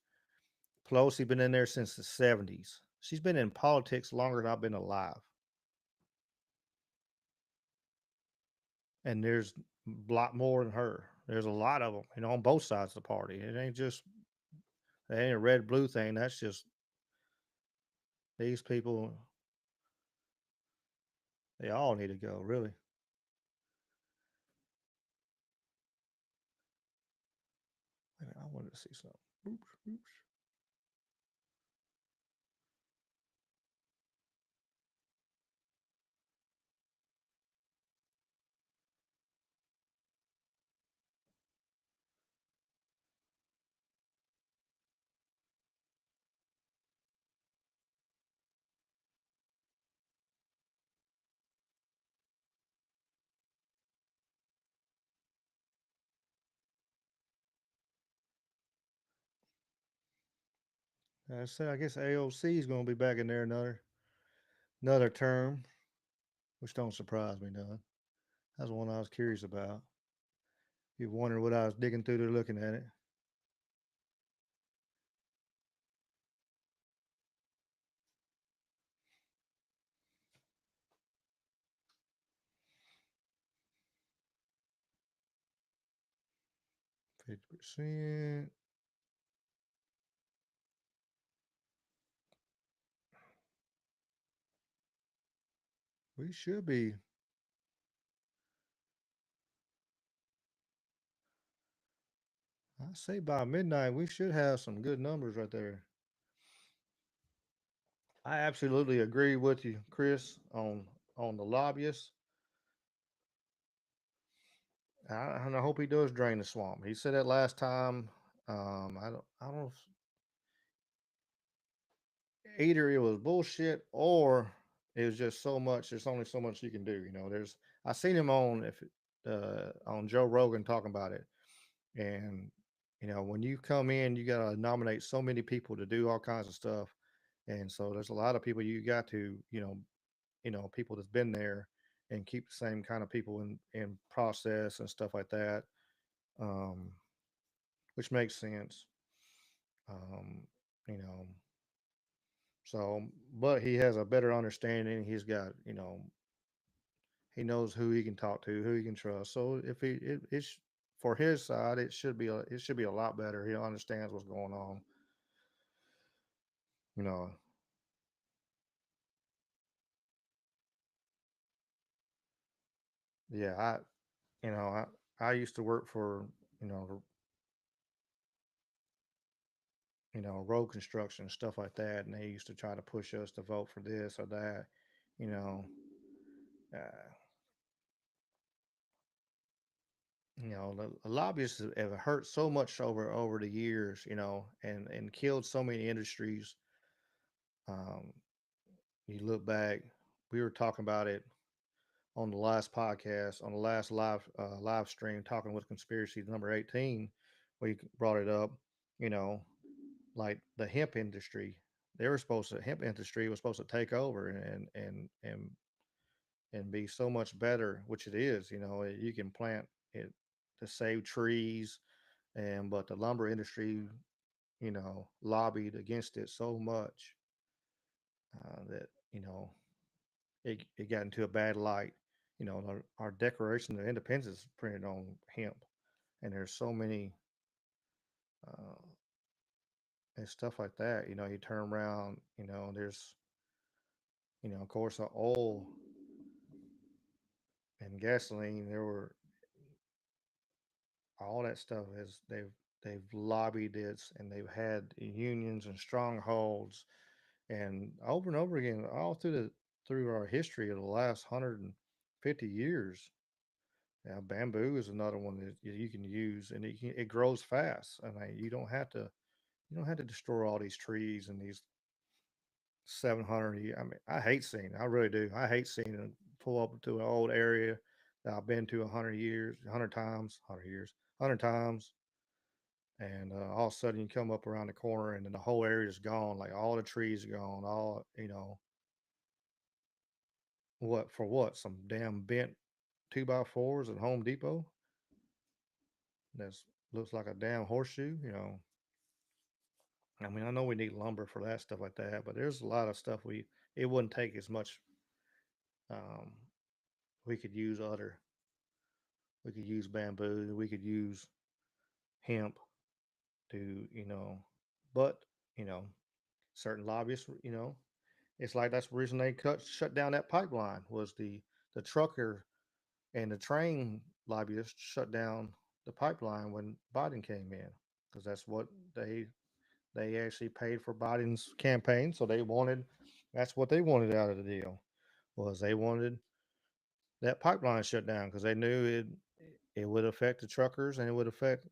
Pelosi been in there since the 70s. She's been in politics longer than I've been alive. And there's a lot more than her. There's a lot of them, on both sides of the party. It ain't a red blue thing. That's just these people. They all need to go, really. I wanted to see something. Oops, oops. I said, I guess AOC is going to be back in there another term, which don't surprise me none. That's one I was curious about. You wonder what I was digging through there looking at it. 50%. We should be. I say by midnight we should have some good numbers right there. I absolutely agree with you, Chris, on the lobbyists. And I hope he does drain the swamp. He said that last time. I don't either it was bullshit or it was just so much. There's only so much you can do. I seen him on Joe Rogan talking about it, and when you come in, you got to nominate so many people to do all kinds of stuff, and so there's a lot of people you got to people that's been there and keep the same kind of people in process and stuff like that, um, which makes sense. Um, you know, So, but he has a better understanding. He's got, he knows who he can talk to, who he can trust. So if it's for his side, it should be a lot better. He understands what's going on. You know, yeah, you know, I used to work for, you know, road construction, stuff like that, and they used to try to push us to vote for this or that, you know, uh, the lobbyists have hurt so much over the years, and killed so many industries. Um, you look back, we were talking about it on the last podcast, on the last live stream, talking with conspiracy number 18, where you brought it up, you know, like the hemp industry. Hemp industry was supposed to take over and be so much better, which it is. You can plant it to save trees, but the lumber industry, lobbied against it so much that it got into a bad light. Our Declaration of Independence is printed on hemp, and there's so many uh, and stuff like that. You turn around, there's of course, oil and gasoline. There were all that stuff is they've lobbied this, and they've had unions and strongholds, and over again, all through our history of the last 150 years. Now, bamboo is another one that you can use, and it grows fast. I mean, you don't have to destroy all these trees and these 700 I mean, I hate seeing it. I really do. I hate seeing it pull up to an old area that I've been to 100 years, 100 times, 100 years, 100 times, and all of a sudden you come up around the corner and then the whole area is gone. Like all the trees are gone. All what for? What? Some damn bent 2x4s at Home Depot that looks like a damn horseshoe. I mean, I know we need lumber for that stuff like that, but there's a lot of stuff it wouldn't take as much. Um, we could use other. We could use bamboo. We could use hemp to, but you know, certain lobbyists, it's like that's the reason they shut down that pipeline was the trucker and the train lobbyists shut down the pipeline when Biden came in because that's what they actually paid for Biden's campaign, so that's what they wanted out of the deal was they wanted that pipeline shut down because they knew it would affect the truckers and it would affect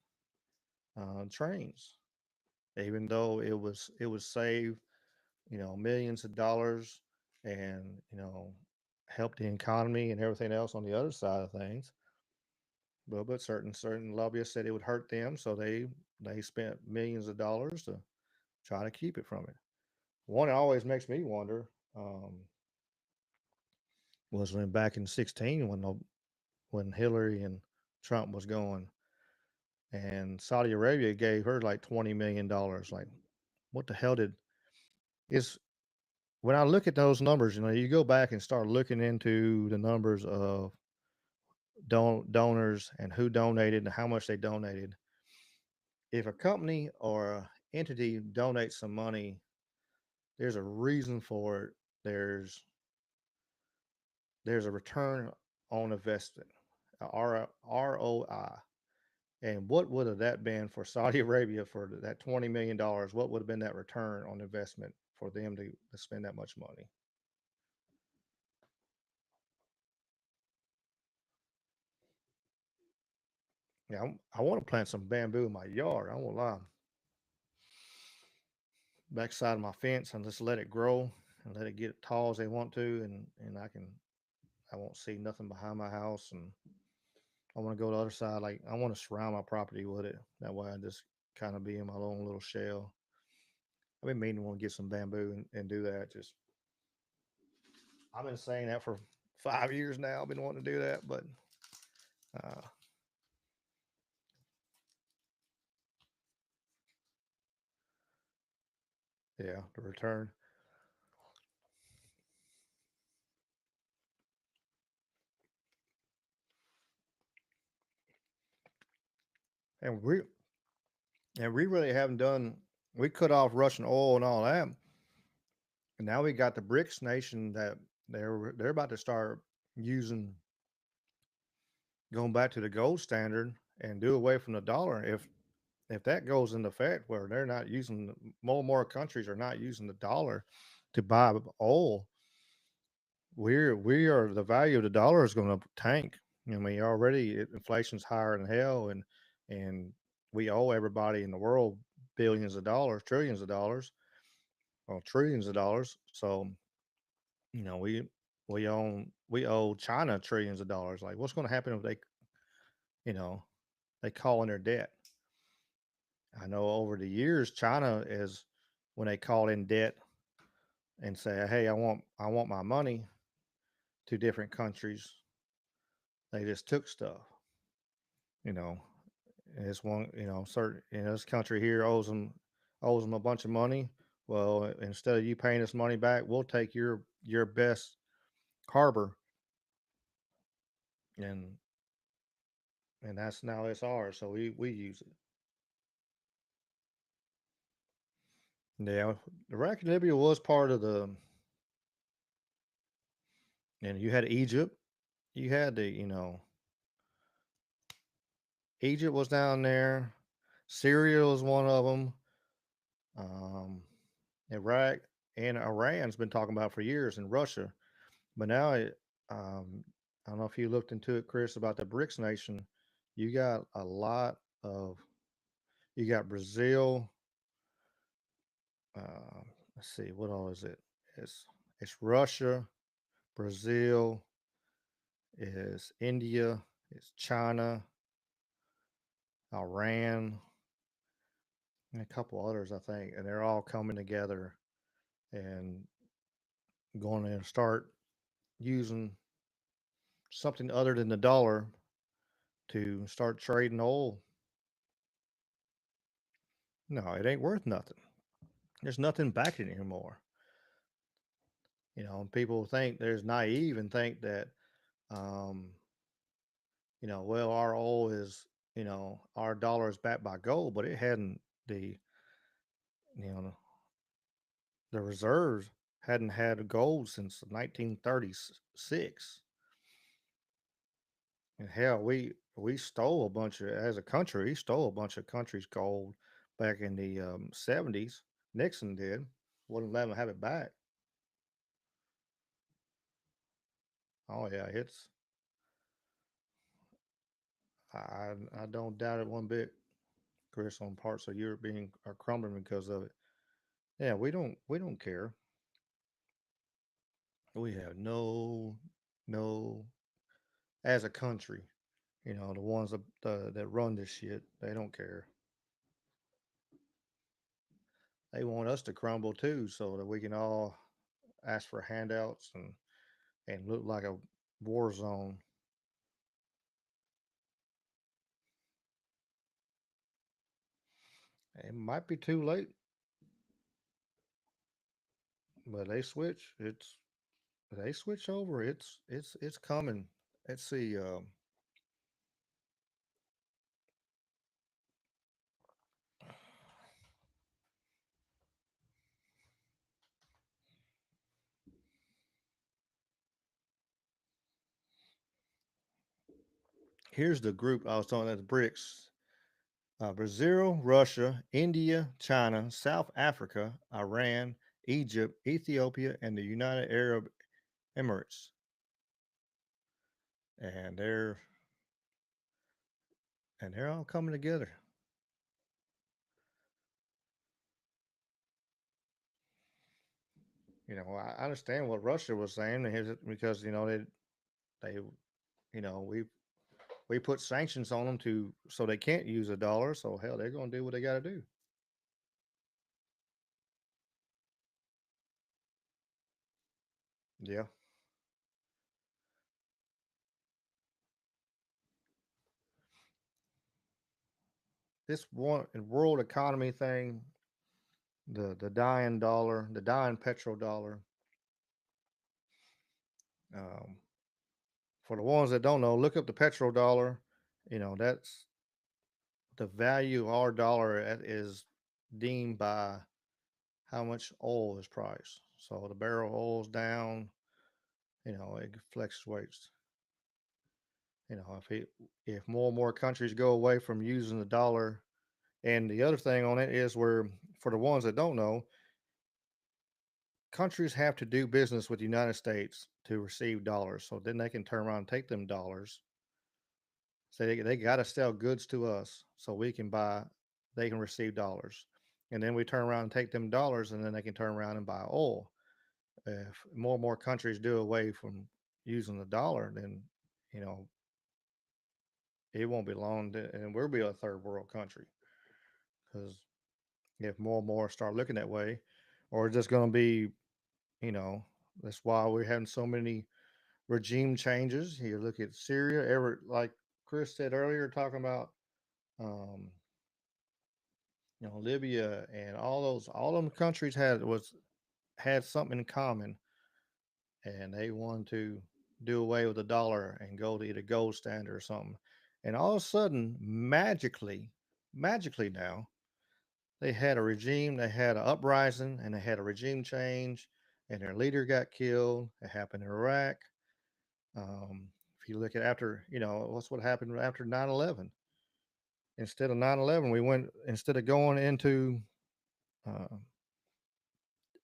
trains, even though it would save millions of dollars and help the economy and everything else on the other side of things. But certain lobbyists said it would hurt them, so they spent millions of dollars to try to keep it from it. One that always makes me wonder was when back in 16 when Hillary and Trump was going, and Saudi Arabia gave her like $20 million. Like, what the hell did is when I look at those numbers, you go back and start looking into the numbers of donors and who donated and how much they donated. If a company or a entity donates some money, there's a reason for it. There's a return on investment, ROI. And what would have that been for Saudi Arabia for that $20 million? What would have been that return on investment for them to spend that much money? Yeah, I want to plant some bamboo in my yard. I won't lie. Backside of my fence and just let it grow and let it get tall as they want to, and I won't see nothing behind my house, and I want to go to the other side. Like I want to surround my property with it. That way, I just kind of be in my own little shell. I've been meaning to want to get some bamboo and do that. Just I've been saying that for 5 years now. I've been wanting to do that, but uh, yeah, the return. And we really haven't done. We cut off Russian oil and all that, and now we got the BRICS nation that they're about to start using going back to the gold standard and do away from the dollar. If that goes into effect, where they're not using more and more countries are not using the dollar to buy oil, we are the value of the dollar is going to tank. I mean, already inflation's higher than hell, and we owe everybody in the world billions of dollars, trillions of dollars, or trillions of dollars. So we owe China trillions of dollars. Like, what's going to happen if you know they call in their debt? I know over the years, China is when they call in debt and say, "Hey, I want my money," to different countries. They just took stuff. You know, and it's one. Certain this country here owes them a bunch of money. Well, instead of you paying us money back, we'll take your best harbor, and that's now it's ours. So we use it. Yeah, Iraq and Libya was part of and you had Egypt. You had Egypt was down there. Syria was one of them. Um, Iraq and Iran's been talking about for years, and Russia. But now, I don't know if you looked into it, Chris, about the BRICS nation. You got a lot of, you got Brazil. Let's see, what all is it? It's it's Russia, Brazil, is India, it's China, Iran, and a couple others, I think, and they're all coming together and going to start using something other than the dollar to start trading oil. No, it ain't worth nothing. There's nothing backing it anymore. People think there's naive and think that, um, well, our oil is, our dollar is backed by gold, but it hadn't you know, the reserves hadn't had gold since 1936. And hell, we stole a bunch of, as a country, we stole a bunch of countries' gold back in the 70s. Nixon did. Wouldn't let them have it back. Oh yeah, I don't doubt it one bit, Chris. On parts of Europe being are crumbling because of it. Yeah, we don't care. We have no as a country. The ones that run this shit, they don't care. They want us to crumble too, so that we can all ask for handouts and look like a war zone. It might be too late, but they switch over. It's coming. Let's see. Here's the group I was talking about, the BRICS: Brazil, Russia, India, China, South Africa, Iran, Egypt, Ethiopia, and the United Arab Emirates. And they're all coming together. I understand what Russia was saying because they we put sanctions on them to so they can't use a dollar. So hell, they're going to do what they got to do. Yeah, this one world economy thing, the dying dollar, the dying petrodollar. Um, for the ones that don't know, look up the petrodollar. That's the value of our dollar is deemed by how much oil is priced. So the barrel of oil's down, it fluctuates. If more and more countries go away from using the dollar, and the other thing on it is where, for the ones that don't know, countries have to do business with the United States to receive dollars. So then they can turn around and take them dollars. So they got to sell goods to us so we can buy, they can receive dollars. And then we turn around and take them dollars and then they can turn around and buy oil. If more and more countries do away from using the dollar, then, you know, it won't be long and we'll be a third world country. Because if more and more start looking that way, or it's just going to be, you know, that's why we're having so many regime changes. You look at Syria, ever like Chris said earlier, talking about, um, Libya and all them countries had something in common, and they wanted to do away with the dollar and go to either gold standard or something. And all of a sudden, magically now, they had a regime, they had an uprising, and they had a regime change, and their leader got killed. It happened in Iraq. If you look at after, what's what happened after 9/11. Instead of 9/11, instead of going into uh,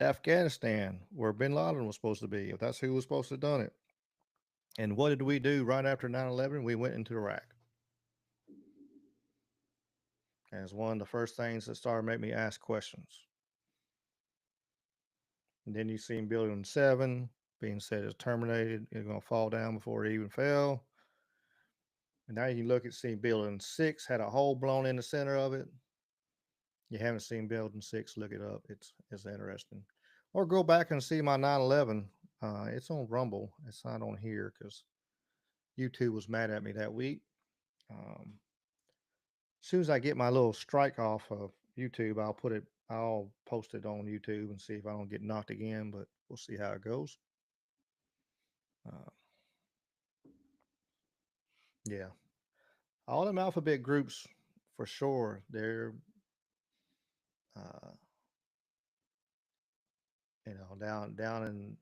Afghanistan, where bin Laden was supposed to be, if that's who was supposed to have done it. And what did we do right after 9/11? We went into Iraq. And it's one of the first things that started making me ask questions. And then you see Building 7 being said is terminated. It's going to fall down before it even fell. And now you look at see Building 6 had a hole blown in the center of it. You haven't seen Building 6, look it up. It's interesting. Or go back and see my 9/11. It's on Rumble. It's not on here because YouTube was mad at me that week. As soon as I get my little strike off of YouTube, I'll post it on YouTube and see if I don't get knocked again, but we'll see how it goes. Uh, yeah. All them alphabet groups, for sure, they're, uh, down in,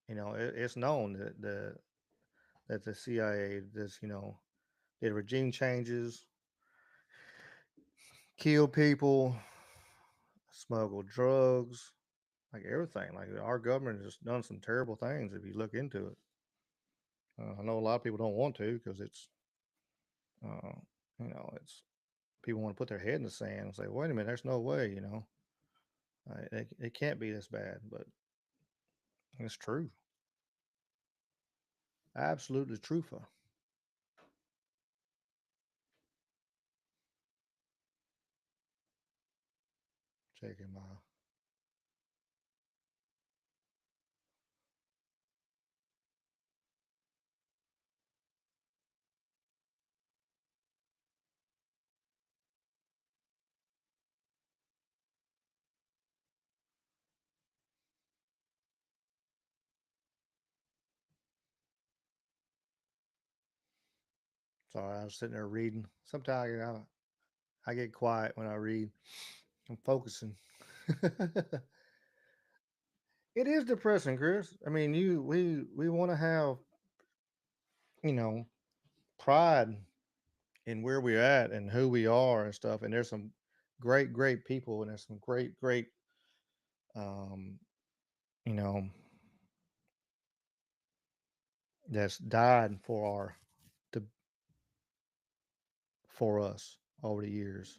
it's known that the CIA, did regime changes, kill people, smuggle drugs, like everything. Like our government has done some terrible things if you look into it. I know a lot of people don't want to because uh, it's people want to put their head in the sand and say, "Wait a minute, there's no way," it can't be this bad, but it's true, absolutely true. For checking my, sorry, I was sitting there reading. Sometimes I get quiet when I read. I'm focusing. It is depressing, Chris. I mean, we want to have, you know pride in where we're at and who we are and stuff. And there's some great people, and there's some great, um, you know, that's died to, for us over the years.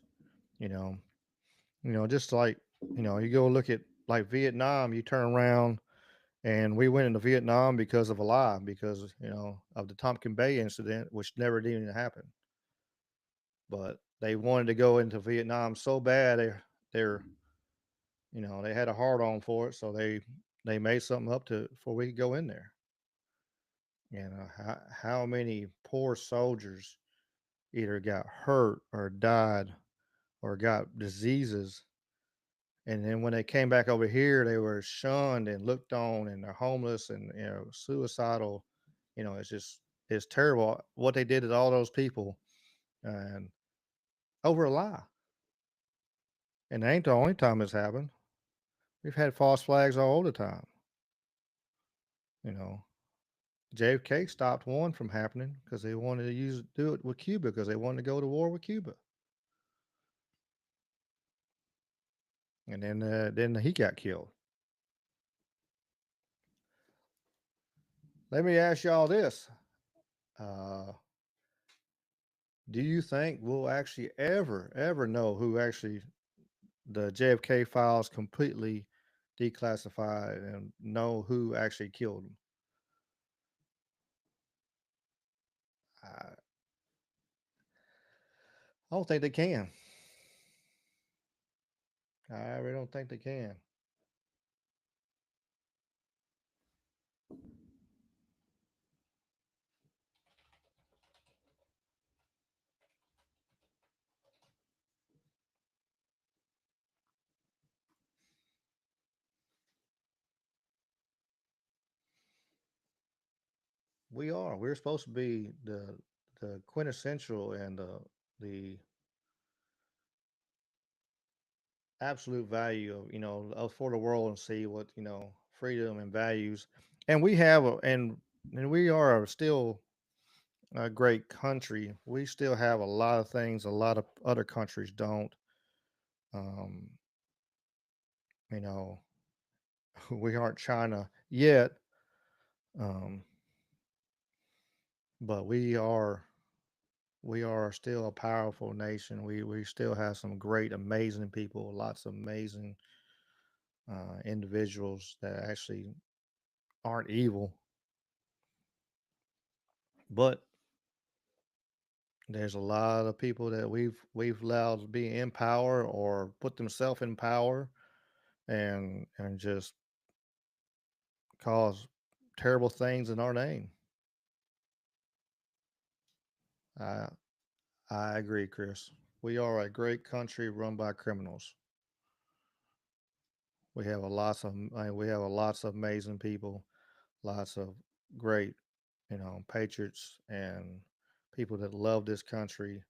You know, just like, you go look at like Vietnam. You turn around, and we went into Vietnam because of a lie, because of the Tompkins Bay incident, which never did even happen. But they wanted to go into Vietnam so bad. They're they had a hard on for it, so they made something up to before we could go in there. How many poor soldiers either got hurt or died or got diseases, and then when they came back over here, they were shunned and looked on, and they're homeless and suicidal. It's terrible what they did to all those people, and over a lie. And it ain't the only time it's happened. We've had false flags all the time. You know, JFK stopped one from happening because they wanted to do it with Cuba because they wanted to go to war with Cuba, and then he got killed. Let me ask y'all this: uh, Do you think we'll actually ever know who actually the JFK files completely declassified and know who actually killed him? I, I don't think they can. I really don't think they can. We are. We're supposed to be the quintessential and the absolute value of for the world and see what freedom and values, and we have and we are still a great country. We still have a lot of things a lot of other countries don't. Um, you know, we aren't China yet, um, but we are still a powerful nation. We still have some great, amazing people, lots of amazing individuals that actually aren't evil, but there's a lot of people that we've allowed to be in power or put themselves in power and just cause terrible things in our name. I I agree, Chris. We are a great country run by criminals. We have a lots of amazing people, lots of great, patriots and people that love this country.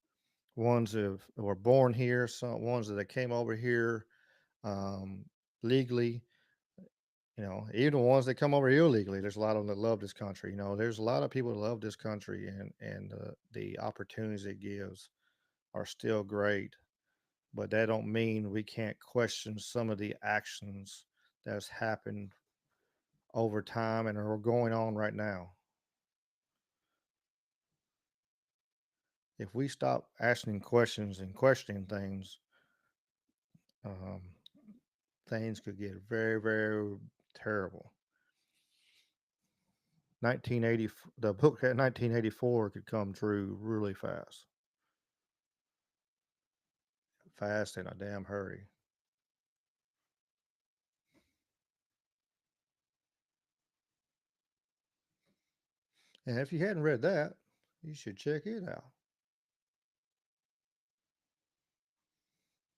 Ones that were born here, some ones that came over here um, legally. Even the ones that come over here illegally. There's a lot of them that love this country. There's a lot of people that love this country, and the opportunities it gives are still great. But that don't mean we can't question some of the actions that's happened over time and are going on right now. If we stop asking questions and questioning things, um, things could get very, very terrible. 1980, the book at 1984 could come true really fast, fast in a damn hurry. And if you hadn't read that, you should check it out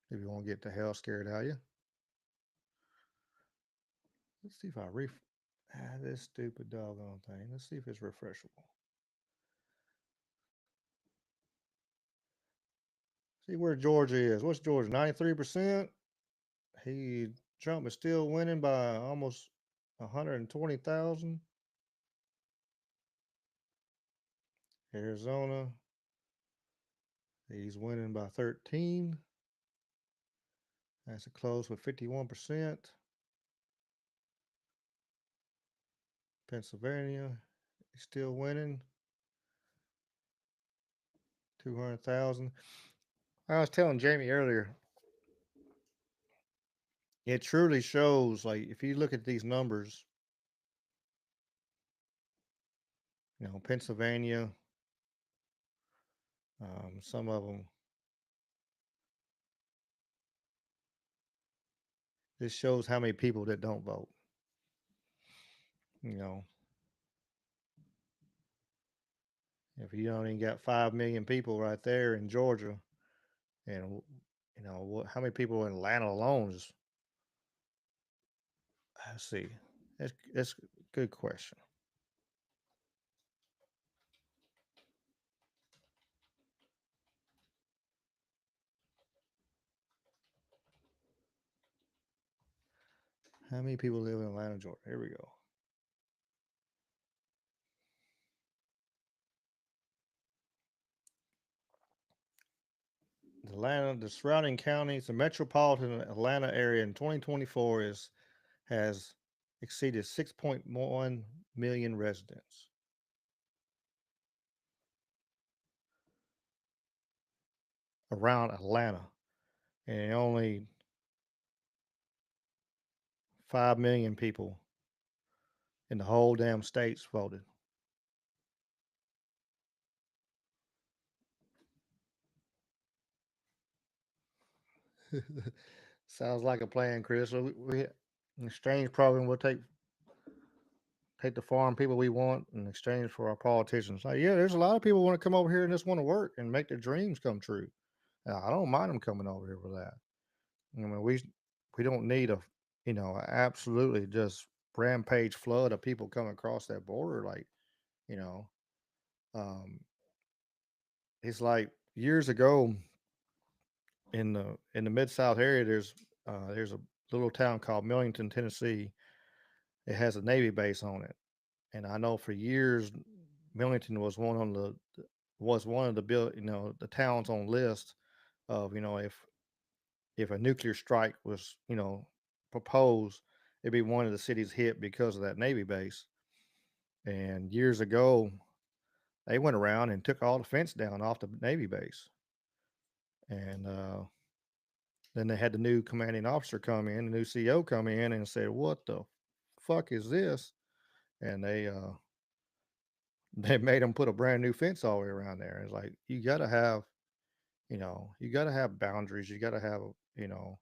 if you want to get the hell scared out of you. Let's see if this stupid doggone thing. Let's see if it's refreshable. See where Georgia is. What's Georgia? 93%. He Trump is still winning by almost 120,000. Arizona, he's winning by 13. That's a close with 51%. Pennsylvania, he's still winning 200,000. I was telling Jamie earlier, it truly shows, like, if you look at these numbers, Pennsylvania, some of them, this shows how many people that don't vote. You know, if you don't even got 5 million people right there in Georgia, and how many people in Atlanta alone is, let's see, that's a good question. How many people live in Atlanta, Georgia? Here we go. Atlanta, the surrounding counties, the metropolitan Atlanta area in 2024 has exceeded 6.1 million residents. Around Atlanta, and only 5 million people in the whole damn states voted. Sounds like a plan, Chris. So we in exchange program we'll take the farm people we want in exchange for our politicians. Like, yeah, there's a lot of people want to come over here and just want to work and make their dreams come true. I don't mind them coming over here for that. I mean, we don't need absolutely just rampage flood of people coming across that border. Like, you know, um, it's like years ago in the mid South area. There's a little town called Millington, Tennessee. It has a Navy base on it, and I know for years Millington was one of the the towns on list of if a nuclear strike was proposed, it'd be one of the cities hit because of that Navy base. And years ago, they went around and took all the fence down off the Navy base, and then they had the new commanding officer come in, the new CEO come in, and said, "What the fuck is this?" And they made them put a brand new fence all the way around there. It's like you gotta have boundaries. You gotta have you know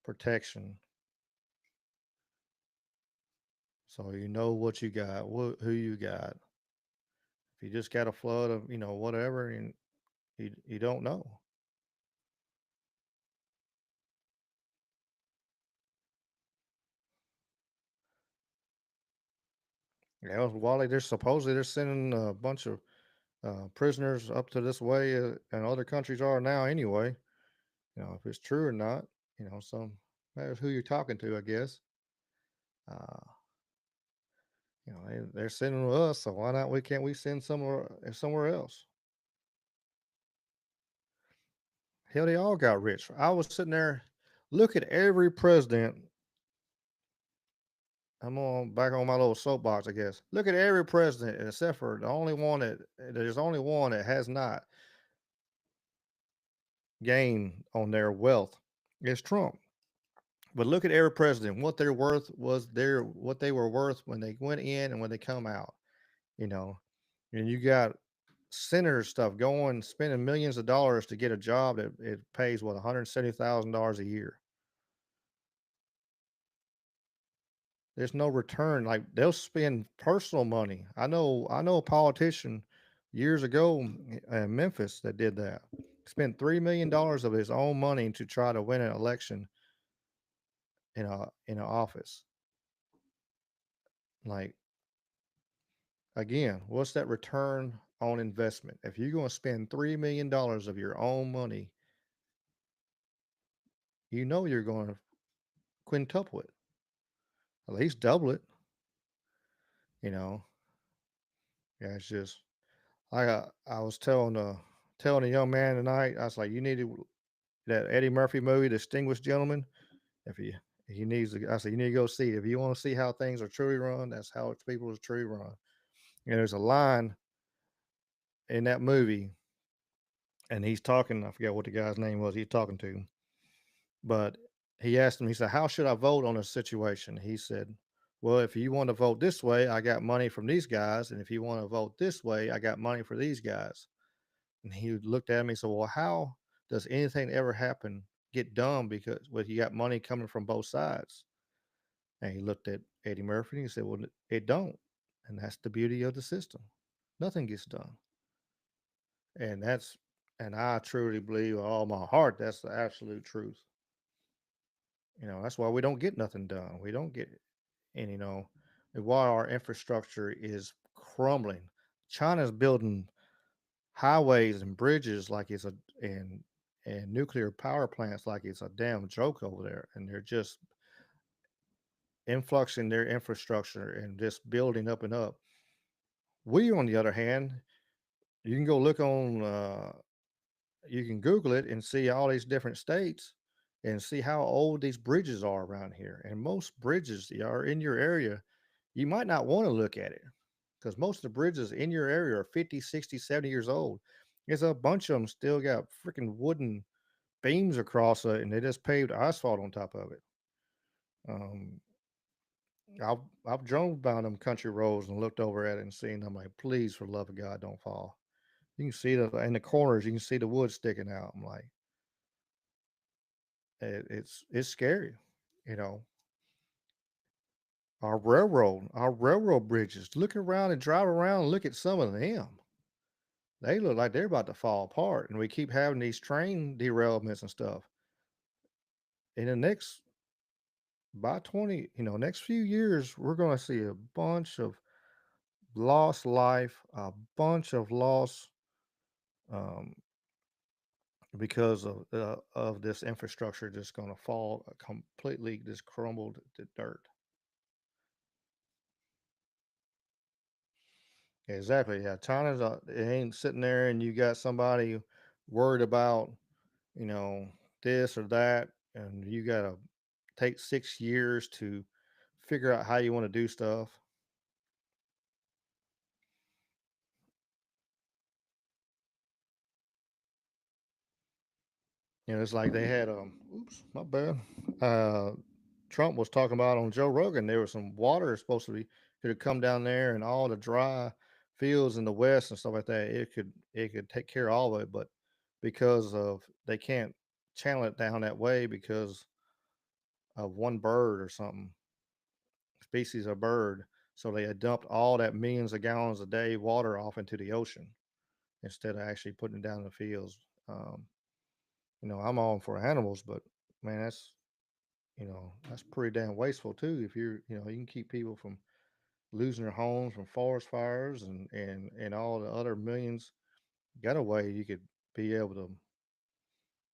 protection, so you know what you got, who you got. If you just got a flood of whatever, and you don't know. Yeah, Wally, they're sending a bunch of prisoners up to this way, and other countries are now anyway. If it's true or not, some matters who you're talking to, I guess. Uh, they're sending to us, so why not? We can't we send somewhere else? Hell, they all got rich. I was sitting there, look at every president. I'm on back on my little soapbox, I guess. Look at every president except for the only one that there's only one that has not gained on their wealth is Trump. But look at every president, what their worth was their what they were worth when they went in and when they come out, you know. And you got senator stuff going, spending millions of dollars to get a job that it pays what $170,000 a year. There's no return. Like they'll spend personal money. I know a politician years ago in Memphis that did that. Spent $3 million of his own money to try to win an election in an office. Like again, what's that return on investment? If you're going to spend $3 million of your own money, you know you're going to quintuple it, at least double it. You know, yeah, it's just I was telling a young man tonight. I was like, you need that Eddie Murphy movie, Distinguished Gentleman. If he needs to, I said you need to go see it. If you want to see how things are truly run, that's how people is truly run. And there's a line in that movie, and he's talking. I forget what the guy's name was. He's talking to, but he asked him. He said, "How should I vote on a situation?" He said, "Well, if you want to vote this way, I got money from these guys, and if you want to vote this way, I got money for these guys." And he looked at me and said, "Well, how does anything ever happen get done because you got money coming from both sides?" And he looked at Eddie Murphy and he said, "Well, it don't." And that's the beauty of the system. Nothing gets done. And I truly believe with all my heart that's the absolute truth. That's why we don't get nothing done. We don't get and while our infrastructure is crumbling. China's building highways and bridges like it's a and nuclear power plants like it's a damn joke over there, and they're just influxing their infrastructure and just building up and up. We, on the other hand, you can go look on you can Google it and see all these different states and see how old these bridges are around here. And most bridges that are in your area, you might not want to look at it because most of the bridges in your area are 50, 60, 70 years old. There's a bunch of them still got freaking wooden beams across it and they just paved asphalt on top of it. Um, I've drove by them country roads and looked over at it and seen them like, please, for the love of God, don't fall. You can see the in the corners, you can see the wood sticking out. I'm like, it's scary, you know. Our railroad bridges. Look around and drive around and look at some of them. They look like they're about to fall apart, and we keep having these train derailments and stuff. In the next by 20, next few years, we're going to see a bunch of lost life, a bunch of loss um, because of this infrastructure just going to fall completely, just crumbled to dirt. Exactly. Yeah. China's it ain't sitting there and you got somebody worried about, you know, this or that, and you got to take 6 years to figure out how you want to do stuff. It's like they had oops, my bad. Uh, Trump was talking about on Joe Rogan. There was some water supposed to be could have come down there, and all the dry fields in the west and stuff like that. It could take care of all of it, but because of they can't channel it down that way because of one bird or something species of bird. So they had dumped all that millions of gallons a day water off into the ocean instead of actually putting it down in the fields. Um, I'm all for animals, but man, that's pretty damn wasteful too. If you can keep people from losing their homes from forest fires and all the other millions. Got a way you could be able to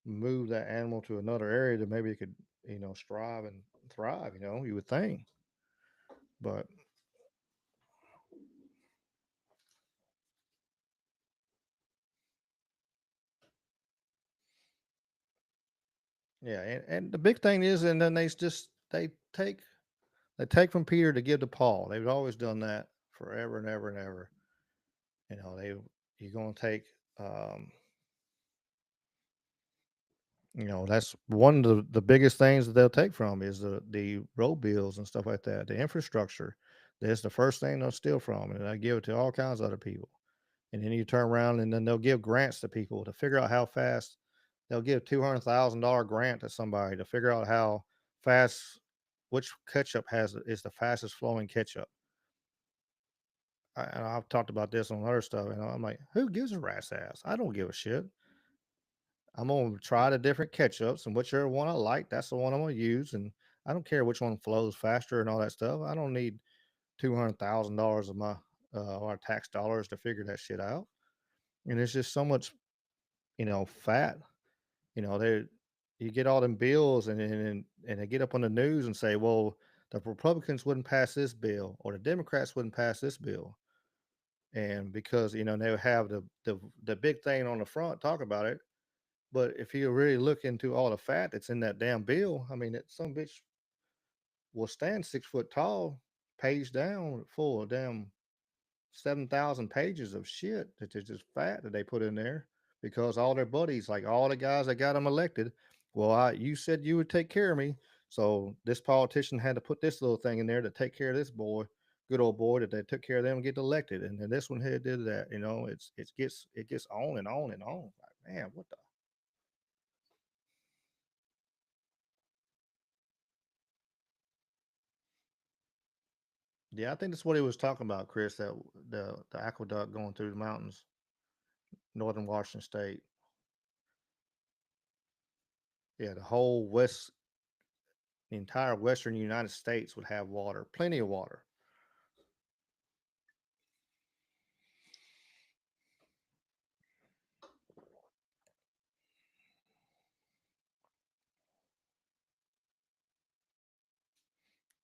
move that animal to another area that maybe it could strive and thrive. You would think, but yeah, and the big thing is, and then they take from Peter to give to Paul. They've always done that forever and ever and ever. They you're gonna take um, that's one of the biggest things that they'll take from is the road bills and stuff like that, the infrastructure. That's the first thing they'll steal from, and they give it to all kinds of other people. And then you turn around and then they'll give grants to people to figure out how fast they'll give $200,000 grant to somebody to figure out how fast which ketchup has is the fastest flowing ketchup. And I've talked about this on other stuff, and I'm like, who gives a rat's ass? I don't give a shit. I'm gonna try the different ketchups, and whichever one I like, that's the one I'm gonna use. And I don't care which one flows faster and all that stuff. I don't need $200,000 of my our tax dollars to figure that shit out. And it's just so much, fat. They you get all them bills, and they get up on the news and say, well, the Republicans wouldn't pass this bill, or the Democrats wouldn't pass this bill, and because they would have the big thing on the front talk about it. But if you really look into all the fat that's in that damn bill, I mean, some bitch will stand 6 foot tall, page down, full of damn 7,000 pages of shit that is just fat that they put in there because all their buddies, like all the guys that got them elected, well, you said you would take care of me, so this politician had to put this little thing in there to take care of this boy, good old boy that they took care of them and get elected, and then this one here did that. It gets on and on and on. Like, man, what the Yeah, I think that's what he was talking about, Chris. That the aqueduct going through the mountains, northern Washington State. Yeah, the entire western United States would have water, plenty of water.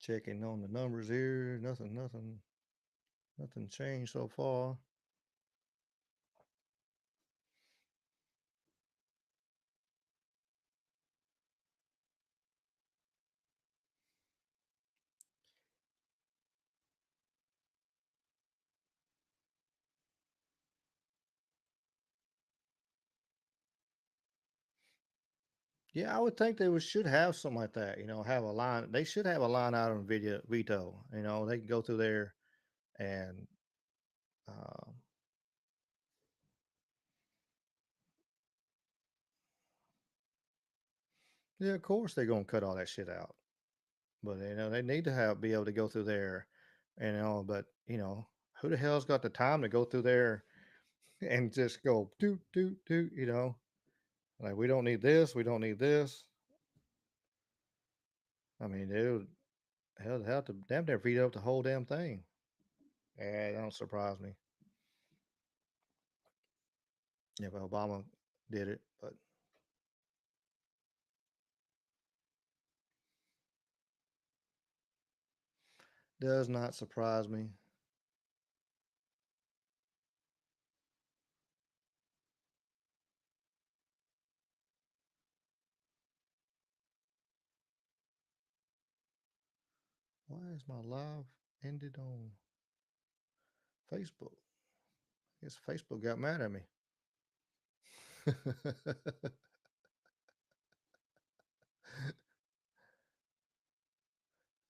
Checking on the numbers here, nothing changed so far. Yeah, I would think they should have something like that. Have a line. They should have a line item video veto. They can go through there and uh, yeah, of course they're gonna cut all that shit out. But they need to be able to go through there, But who the hell's got the time to go through there and just go do do do? Like we don't need this, we don't need this. I mean, they would hell have to damn near veto up the whole damn thing. Yeah, that don't surprise me if Obama did it, but does not surprise me. Why is my live ended on Facebook? I guess Facebook got mad at me.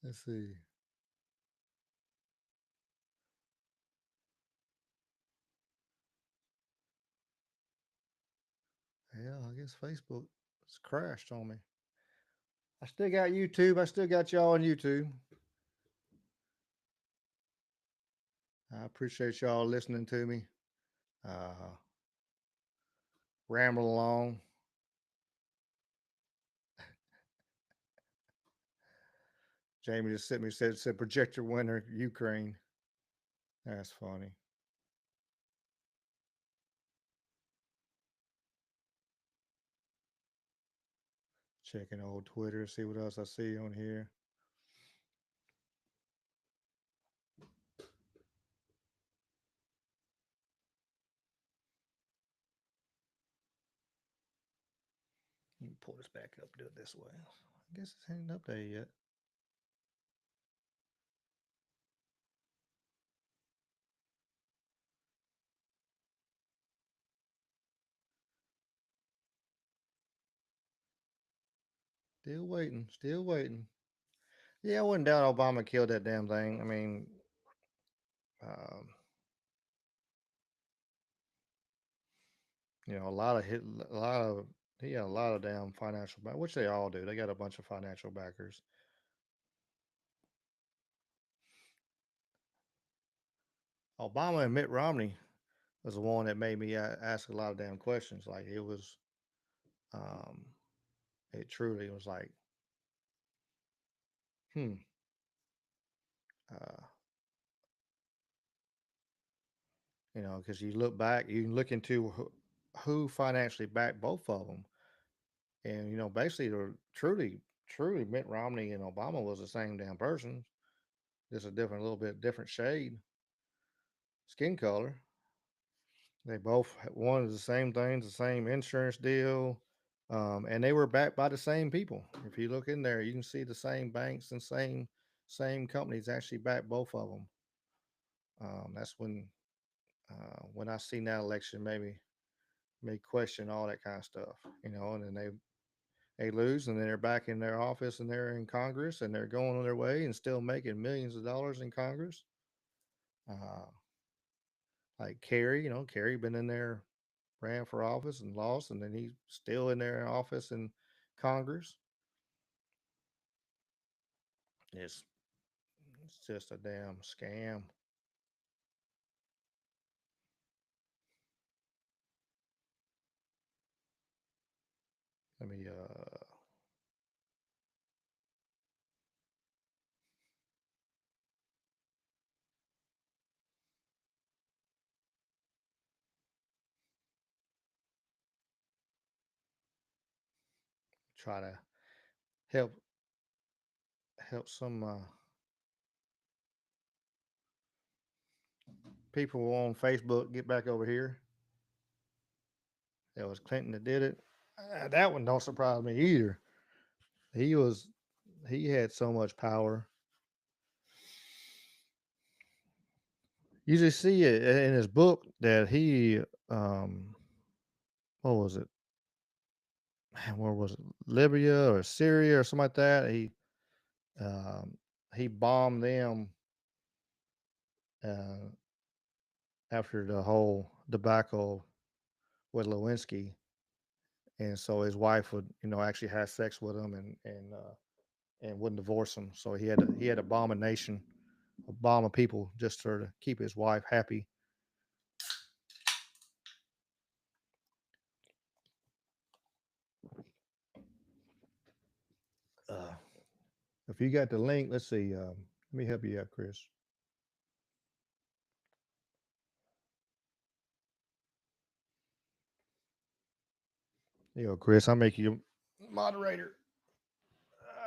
Let's see. Yeah, I guess Facebook has crashed on me. I still got YouTube. I still got y'all on YouTube. I appreciate y'all listening to me. Uh, Ramble along. Jamie just sent me said projector winner Ukraine. That's funny. Checking old Twitter, see what else I see on here. Let me pull this back up, do it this way. I guess it's ain't updated yet. Still waiting, still waiting. Yeah, I wouldn't doubt Obama killed that damn thing. I mean, um, a lot of a lot of he had a lot of damn financial back, which they all do. They got a bunch of financial backers. Obama and Mitt Romney was the one that made me ask a lot of damn questions. Like it was, um, it truly was like, hmm. Uh, because you look back, you can look into who financially backed both of them, and basically, they're truly, Mitt Romney and Obama was the same damn person, just a little bit different shade, skin color. They both wanted the same things, the same insurance deal, and they were backed by the same people. If you look in there, you can see the same banks and same companies actually back both of them. That's when I seen that election, maybe may question all that kind of stuff, and then they lose, and then they're back in their office and they're in Congress and they're going on their way and still making millions of dollars in Congress. Uh, like Kerry, Kerry been in there, ran for office and lost, and then he's still in their office in Congress. It's it's just a damn scam. Let me try to help some people on Facebook get back over here. It was Clinton that did it. That one don't surprise me either. He was he had so much power. You just see it in his book that he um what was it? man, where was it? Libya or Syria or something like that. Um, he bombed them uh, after the whole debacle with Lewinsky, and so his wife would, actually have sex with him and wouldn't divorce him. So he had to bomb a nation, a bomb of people just to keep his wife happy. Uh, if you got the link, let's see. Let me help you out, Chris. There you go, Chris. I'll make you moderator.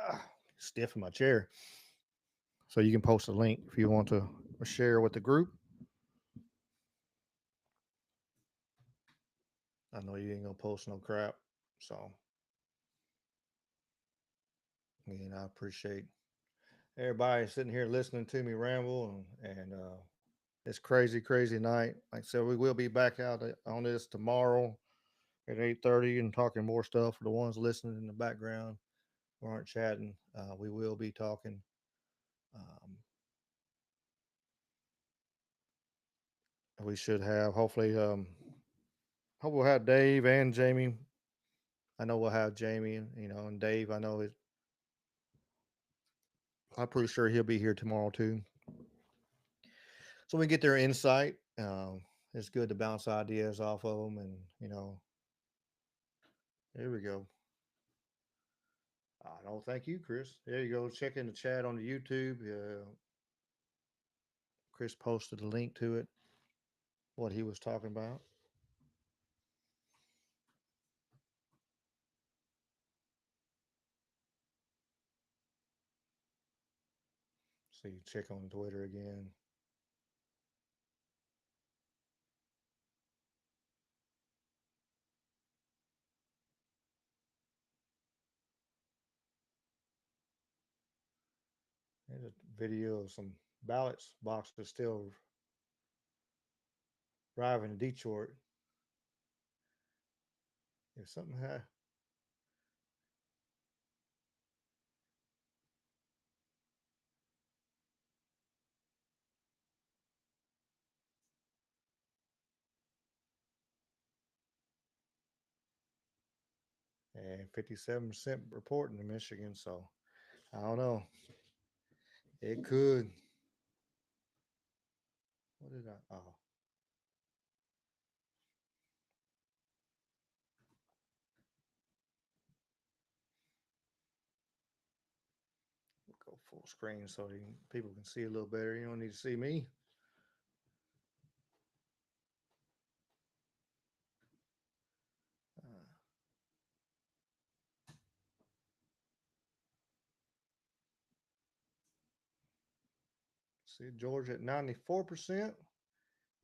Ah, stiff in my chair. So you can post a link if you want to share with the group. I know you ain't gonna post no crap. So again, I appreciate everybody sitting here listening to me ramble and it's crazy, crazy night. Like I said, we will be back out on this tomorrow at 8:30 and talking more stuff for the ones listening in the background who aren't chatting. We will be talking. Um, we should have hopefully. Hope we'll have Dave and Jamie. I know we'll have Jamie, and Dave. I know I'm pretty sure he'll be here tomorrow too. So we get their insight. It's good to bounce ideas off of them, and here we go. I don't thank you, Chris. There you go. Check in the chat on the YouTube. Chris posted a link to it, what he was talking about. So you check on Twitter again. There's a video of some ballots boxes still arriving in Detroit. If something had and 57% reporting in Michigan, so I don't know. It could. What did I? Oh, we'll go full screen so people can see a little better. You don't need to see me. Uh, see Georgia at 94%,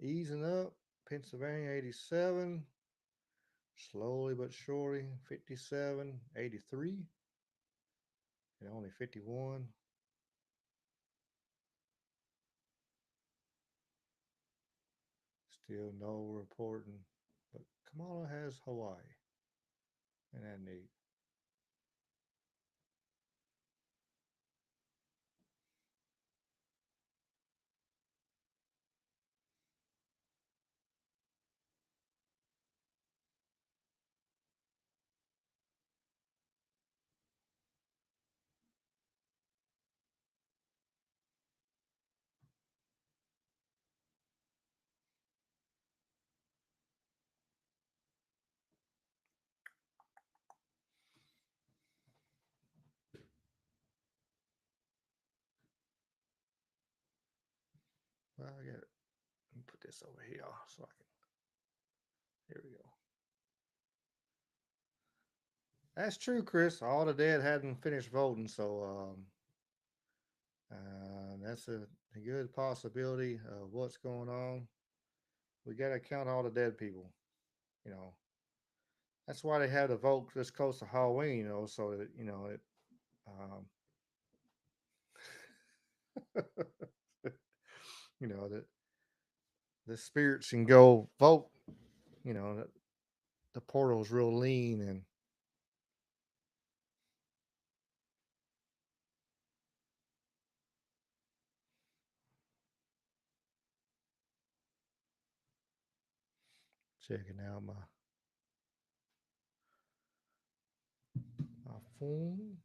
easing up. Pennsylvania 87, slowly but surely 57, 83, and only 51. Still no reporting, but Kamala has Hawaii, and that neat. Well, I got it. Let me put this over here so I can. Here we go. That's true, Chris. All the dead hadn't finished voting, so that's a good possibility of what's going on. We got to count all the dead people. You know, that's why they have the vote this close to Halloween. So that um, that the spirits can go vote. You know, the portal's real lean and Checking out my phone.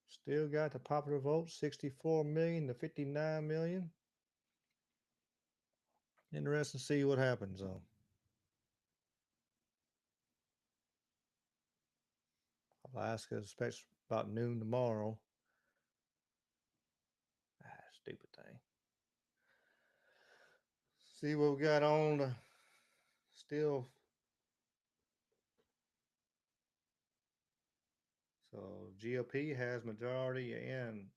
Still got the popular vote 64 million to 59 million. Interesting to see what happens though. Alaska expects about noon tomorrow. Stupid thing. See what we got on. Still. So GOP has majority in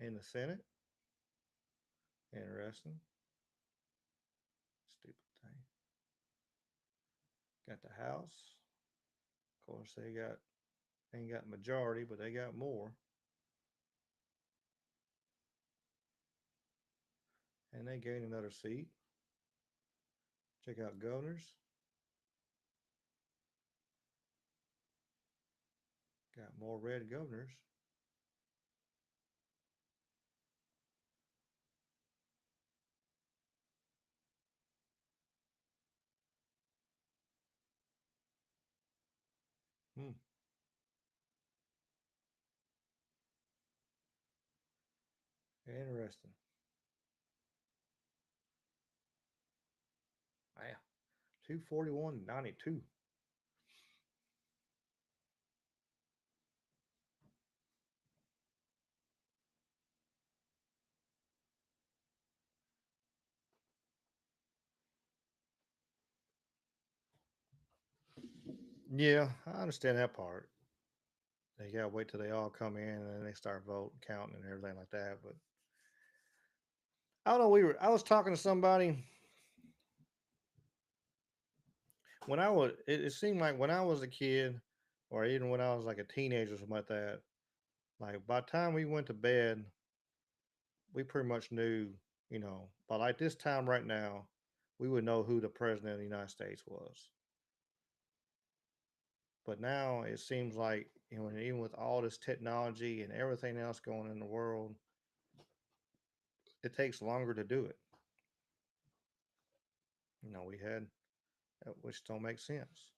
the Senate. Interesting. Stupid thing. Got the House. Of course, they ain't got majority, but they got more. And they gained another seat. Check out governors. Got more red governors. Hmm. Interesting. Wow. 241.92. Yeah, I understand that part. They gotta wait till they all come in and then they start voting, counting, and everything like that. But I don't know. I was talking to somebody when it seemed like when I was a kid, or even when I was like a teenager or something like that. Like by the time we went to bed, we pretty much knew, But like this time right now, we would know who the president of the United States was. But now it seems like, even with all this technology and everything else going in the world, it takes longer to do it. We had, which don't make sense.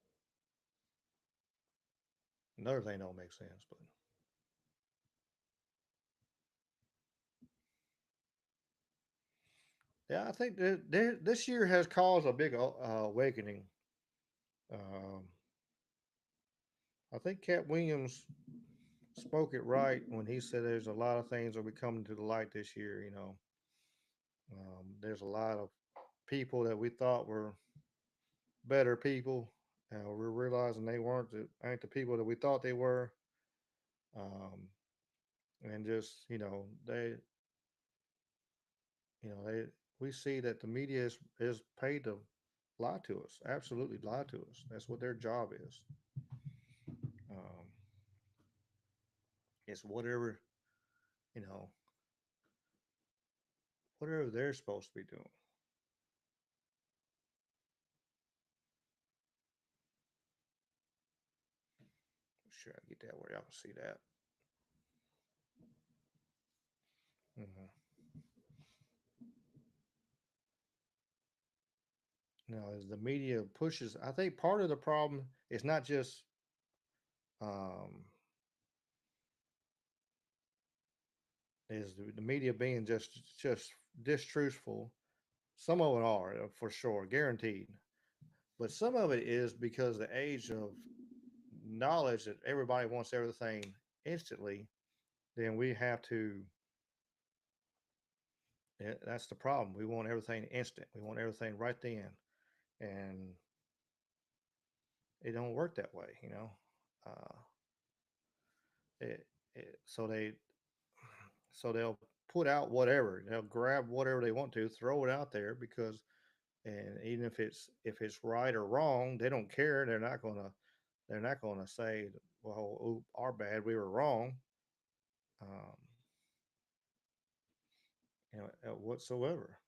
Another thing don't make sense, but yeah, I think that this year has caused a big awakening. Um, I think Cat Williams spoke it right when he said there's a lot of things that will be coming to the light this year. There's a lot of people that we thought were better people. We're realizing they ain't the people that we thought they were. Um, and just they we see that the media is paid to lie to us, absolutely lie to us. That's what their job is. Um, it's you know whatever they're supposed to be doing. Sure, I get that where y'all can see that. Mm-hmm. As the media pushes, I think part of the problem is not just um, is the media being just distruthful. Some of it are for sure, guaranteed. But some of it is because the age of knowledge that everybody wants everything instantly. Then we have to. That's the problem. We want everything instant. We want everything right then, and it don't work that way. Uh, it, so they'll put out whatever. They'll grab whatever they want to, throw it out there because, and even if it's right or wrong, they don't care. They're not gonna say, well, ooh, our bad, we were wrong. Um, whatsoever.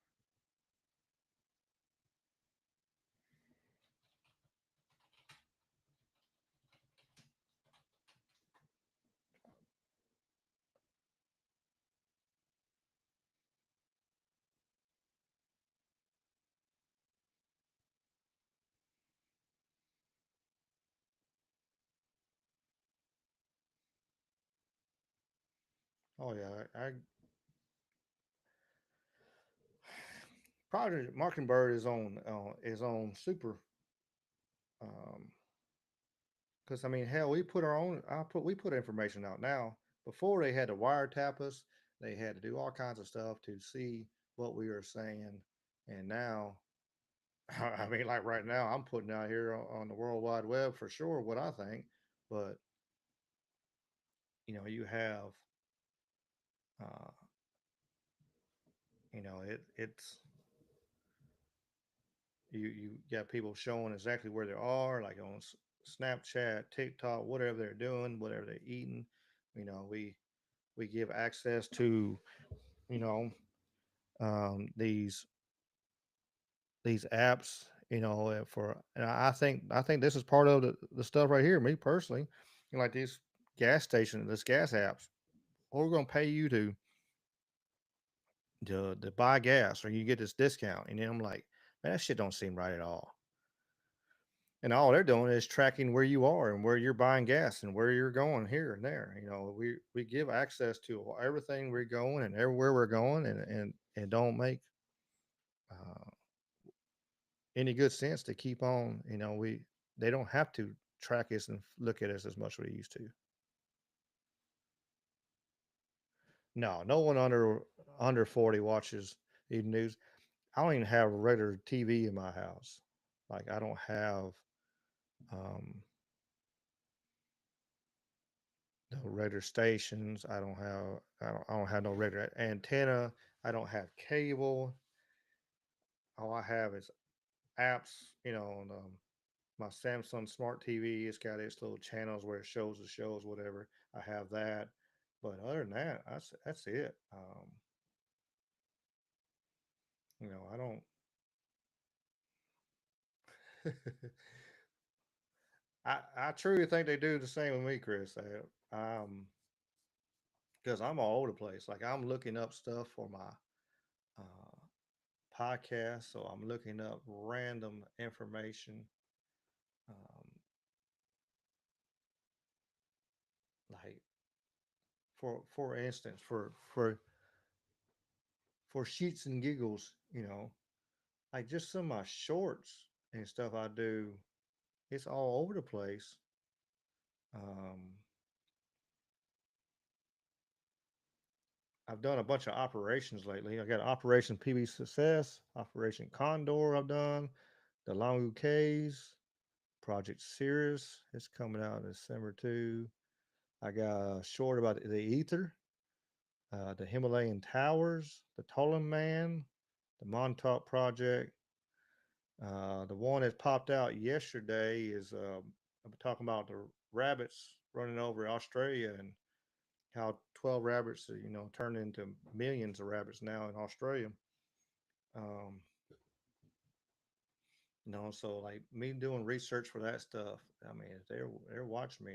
Oh yeah, I Project Mockingbird is on super. Um, because I mean, hell, we put our own. We put information out now. Before they had to wiretap us, they had to do all kinds of stuff to see what we were saying, and now, I mean, like right now, I'm putting out here on the World Wide Web for sure what I think, but you have, uh, it's you got people showing exactly where they are, like on Snapchat, TikTok, whatever they're doing, whatever they're eating. We give access to you know these apps. And I think this is part of the stuff right here. Me personally, like these this gas apps. We're going to pay you to buy gas, or you get this discount. And then I'm like, man, that shit don't seem right at all. And all they're doing is tracking where you are and where you're buying gas and where you're going here and there. We give access to everything we're going and everywhere we're going, and don't make uh, any good sense to keep on. We They don't have to track us and look at us as much as we used to. No, no one under 40 watches even news. I don't even have regular TV in my house. Like I don't have um, no regular stations. I don't have no regular antenna. I don't have cable. All I have is apps. On my Samsung Smart TV. It's got its little channels where it shows the shows, whatever. I have that, but other than that, that's it. I don't. I truly think they do the same with me, Chris. Because I'm all over the place. Like I'm looking up stuff for my uh, podcast, so I'm looking up random information. Um, like for instance, for sheets and giggles, like just some of my shorts and stuff I do, it's all over the place. Um, I've done a bunch of operations lately. I got Operation PB Success, Operation Condor. I've done the Long K's, Project Cirrus. It's coming out in December too. I got a short about the ether, the Himalayan towers, the Tolan Man, the Montauk Project. The one that popped out yesterday is I'm talking about the rabbits running over Australia, and how 12 rabbits, turned into millions of rabbits now in Australia. Um, so like me doing research for that stuff. I mean, if they're watching me,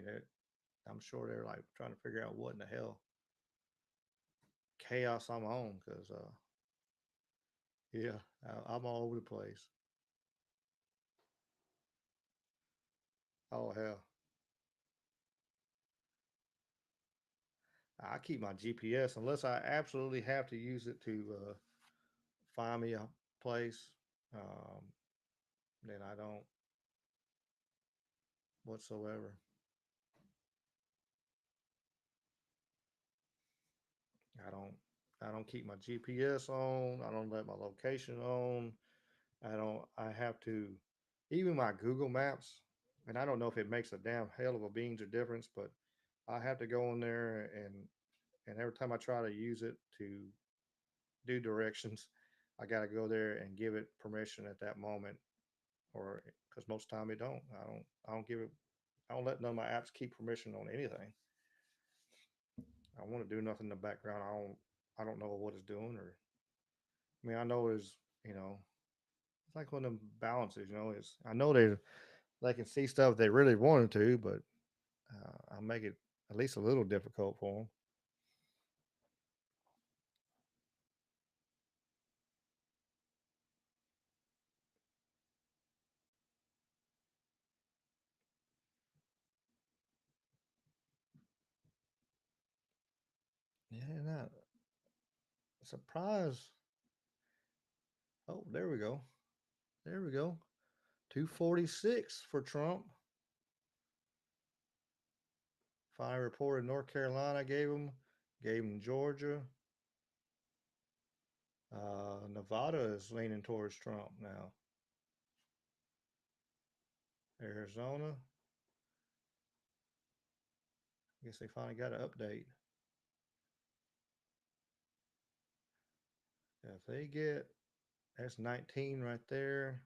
I'm sure they're like trying to figure out what in the hell chaos I'm on, because yeah, I'm all over the place. Oh hell, I keep my GPS unless I absolutely have to use it to find me a place. Um, then I don't whatsoever. I don't I don't keep my GPS on. I don't let my location on. I don't I have to even my Google Maps, and I don't know if it makes a damn hell of a beans or difference, but I have to go in there, and every time I try to use it to do directions, I got to go there and give it permission at that moment, or because most time it don't. I don't give it. I don't let none of my apps keep permission on anything. I want to do nothing in the background. I don't know what it's doing, or I mean I know it's it's like one of them balances. It's I know they can see stuff they really wanted to, but I make it at least a little difficult for them. Yeah, not surprise. Oh, there we go. There we go. 246 for Trump. Finally reported North Carolina gave him Georgia. Nevada is leaning towards Trump now. Arizona. I guess they finally got an update. If they get, that's 19 right there.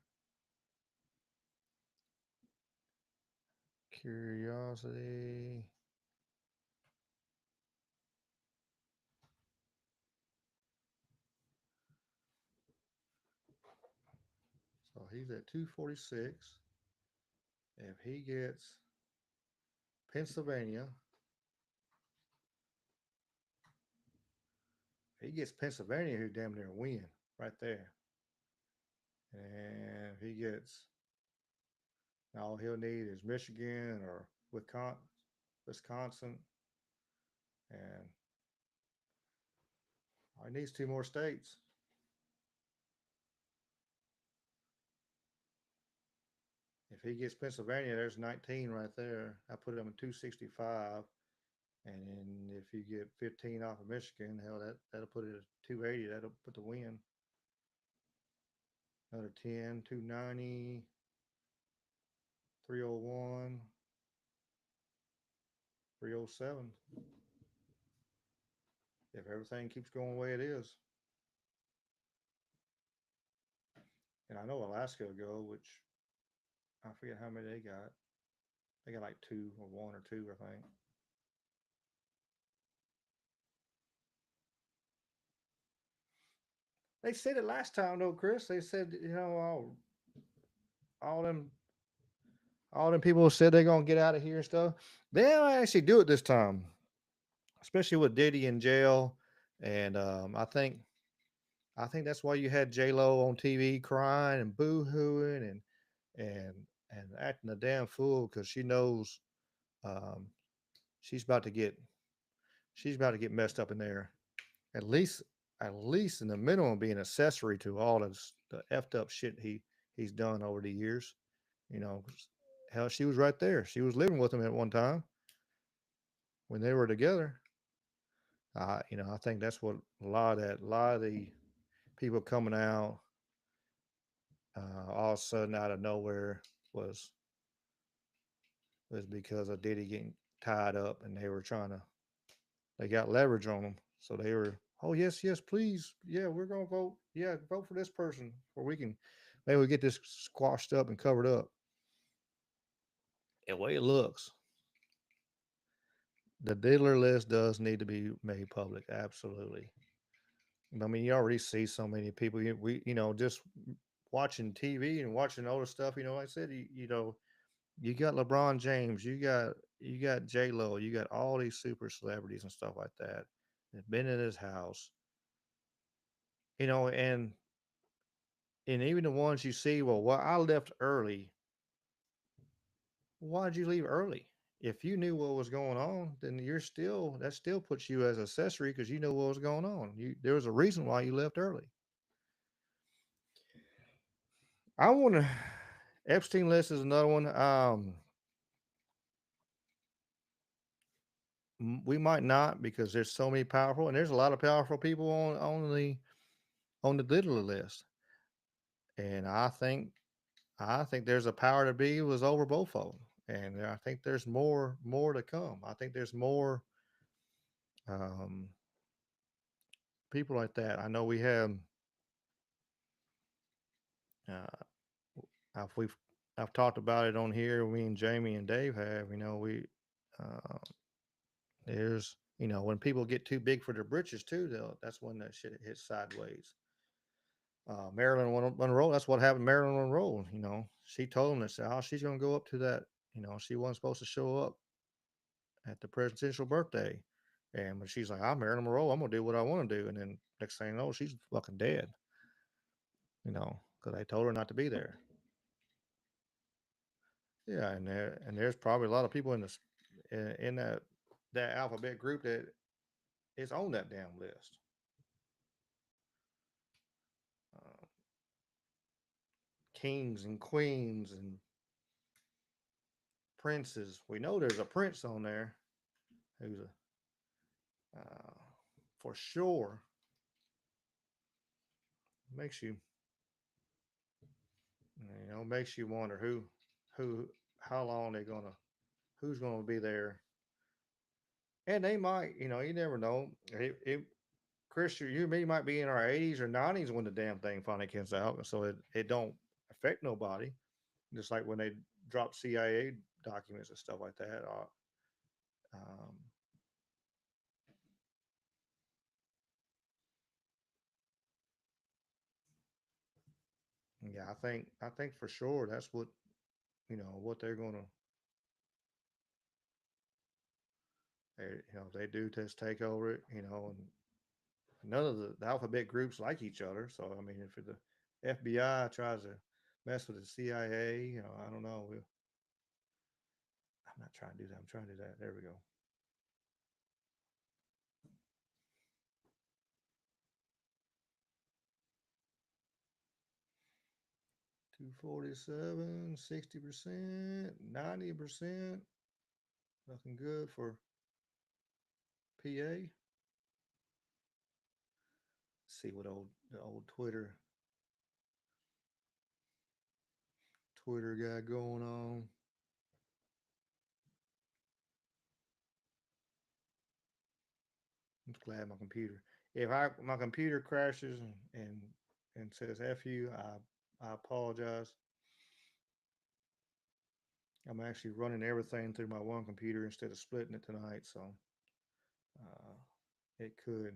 Curiosity. So he's at 246. If he gets Pennsylvania, if he gets Pennsylvania, he'll damn near win right there. And if he gets, all he'll need is Michigan or Wisconsin, and he needs two more states. If he gets Pennsylvania, there's 19 right there. I put him at 265. And then if you get 15 off of Michigan, hell, that'll put it at 280. That'll put the win. Another 10, 290, 301, 307. If everything keeps going the way it is. And I know Alaska will go, which I forget how many they got. They got like two or one or two, I think. They said it last time though, Chris. They said, all them all them people said they're gonna get out of here and stuff. They don't actually do it this time, especially with Diddy in jail. And I think that's why you had J Lo on TV crying and boo hooing and and acting a damn fool because she knows um, she's about to get she's about to get messed up in there. At least in the minimum, be an accessory to all of the effed up shit he's done over the years. You know, hell, she was right there. She was living with him at one time when they were together. I think that's what a lot of the people coming out all of a sudden out of nowhere was was because of Diddy getting tied up, and they got leverage on him, so they were, oh yes, yes, please, yeah, we're gonna vote, yeah, vote for this person, or we can maybe we get this squashed up and covered up. The way it looks, the dealer list does need to be made public, absolutely. I mean, you already see so many people. Just watching TV and watching all the stuff. Like I said, you got LeBron James, you got J Lo, you got all these super celebrities and stuff like that. That's been in his house, and even the ones you see. Well, I left early. Why'd you leave early? If you knew what was going on, then that still puts you as accessory because you know what was going on. There was a reason why you left early. I want to. Epstein list is another one. We might not because there's so many powerful, and there's a lot of powerful people on the digital list, and I think there's a power to be was over both of them, and I think there's more to come. I think there's more um, people like that. I know we have. Uh, we've I've talked about it on here. Me and Jamie and Dave have. We uh, there's when people get too big for their britches too, that's when that shit hits sideways. Marilyn Monroe. That's what happened. To Marilyn Monroe. She told him that said, "Oh, she's going to go up to that." She wasn't supposed to show up at the presidential birthday, and when she's like, "I'm Marilyn Monroe. I'm going to do what I want to do," and then next thing you know, she's fucking dead. Because they told her not to be there. Yeah, and there's probably a lot of people in this in that alphabet group that is on that damn list. Uh, Kings and queens and princes. We know there's a prince on there who's for sure makes you makes you wonder who how long they're gonna who's gonna be there, and they might you never know. Chris, you and me might be in our 80s or 90s when the damn thing finally comes out, so it don't affect nobody. Just like when they drop CIA documents and stuff like that. Um, yeah, I think for sure that's what what they're gonna they do just take over it, and none of the alphabet groups like each other. So I mean, if the FBI tries to mess with the CIA, I don't know. I'm not trying to do that. I'm trying to do that. There we go. 247, 60%, 90%. Nothing good for PA. Let's see what the old Twitter got going on. I'm glad my computer. If my computer crashes and says "f you," I apologize. I'm actually running everything through my one computer instead of splitting it tonight, so uh, it could.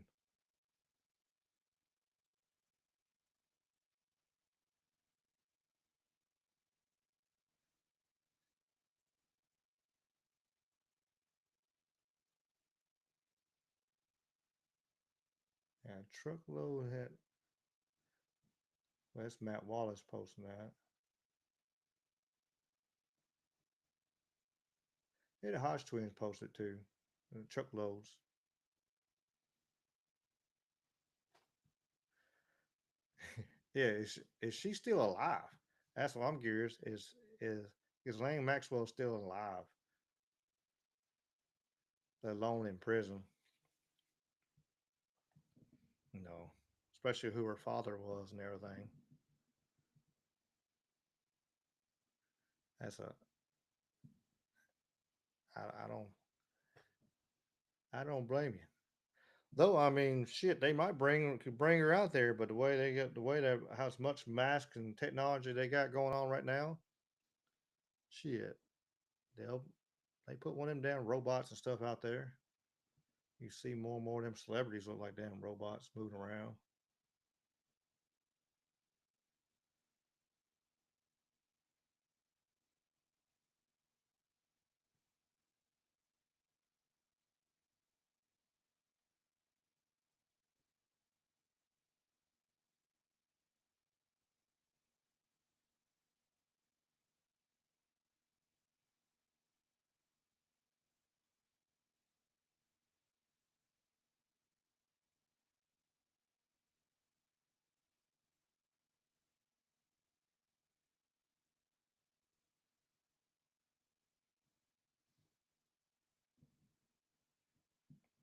Yeah, truckload had. Well, that's Matt Wallace posting that. Yeah, the Hodge twins posted too. Truckloads. Yeah, is she still alive? That's what I'm curious. Is Lane Maxwell still alive? Let alone in prison? Especially who her father was and everything. That's a I don't I don't blame you. Though I mean, shit, they might could bring her out there, but the way that how much mask and technology they got going on right now, shit, they'll they put one of them damn robots and stuff out there. You see more and more of them celebrities look like damn robots moving around.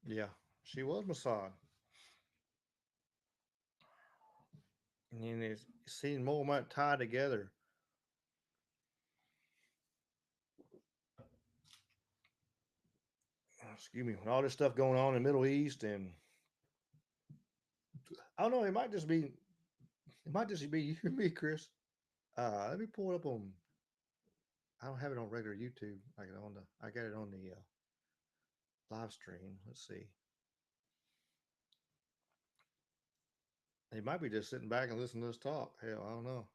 Yeah, she was Mossad, and then it's seeing more and more tied together. Excuse me, with all this stuff going on in the Middle East, and I don't know, it might just be you and me, Chris. Let me pull it up on. I don't have it on regular YouTube. I got it on the live stream. Let's see. They might be just sitting back and listening to us talk. Hell, I don't know.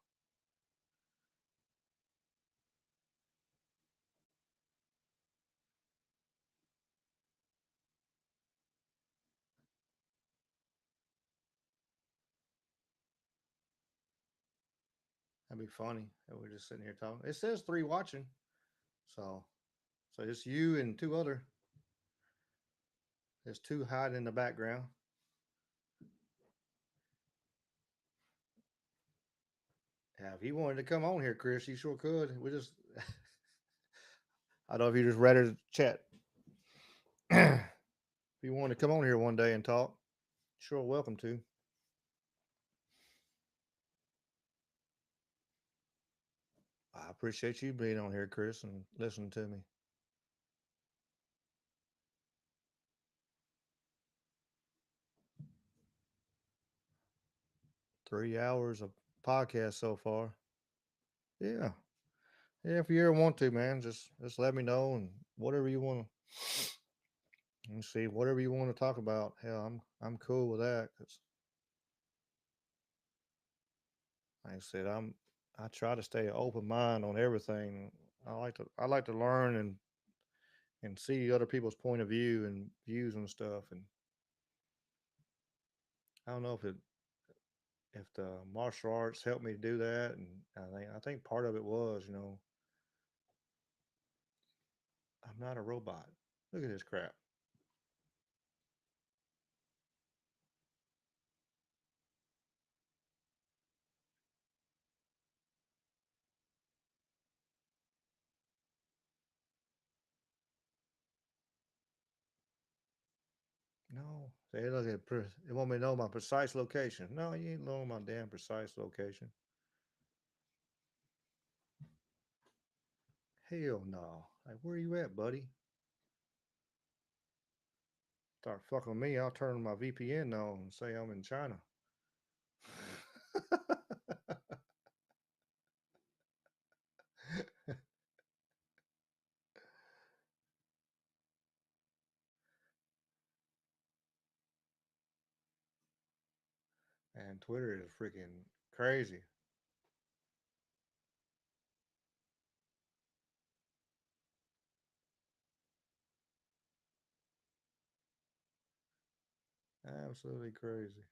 That'd be funny. That we're just sitting here talking. It says three watching, so it's you and two other There's two hiding in the background. Yeah, if you wanted to come on here, Chris, you sure could. We just, I don't know if you just read her chat. If you wanted to come on here one day and talk, sure, welcome to. I appreciate you being on here, Chris, and listening to me. 3 hours of podcast so far. Yeah. Yeah, if you ever want to, man, just let me know and whatever you want to. Let me see, whatever you want to talk about. Hell, I'm cool with that. Cause like I said, I try to stay an open mind on everything. I like to learn and see other people's point of view and views and stuff. And I don't know if the martial arts helped me do that. And I think part of it was, I'm not a robot. Look at this crap. No, they look at they want me to know my precise location. No, you ain't knowing my damn precise location. Hell no. Like, where you at, buddy? Start fucking with me, I'll turn my VPN on and say I'm in China. And Twitter is freaking crazy. Absolutely crazy.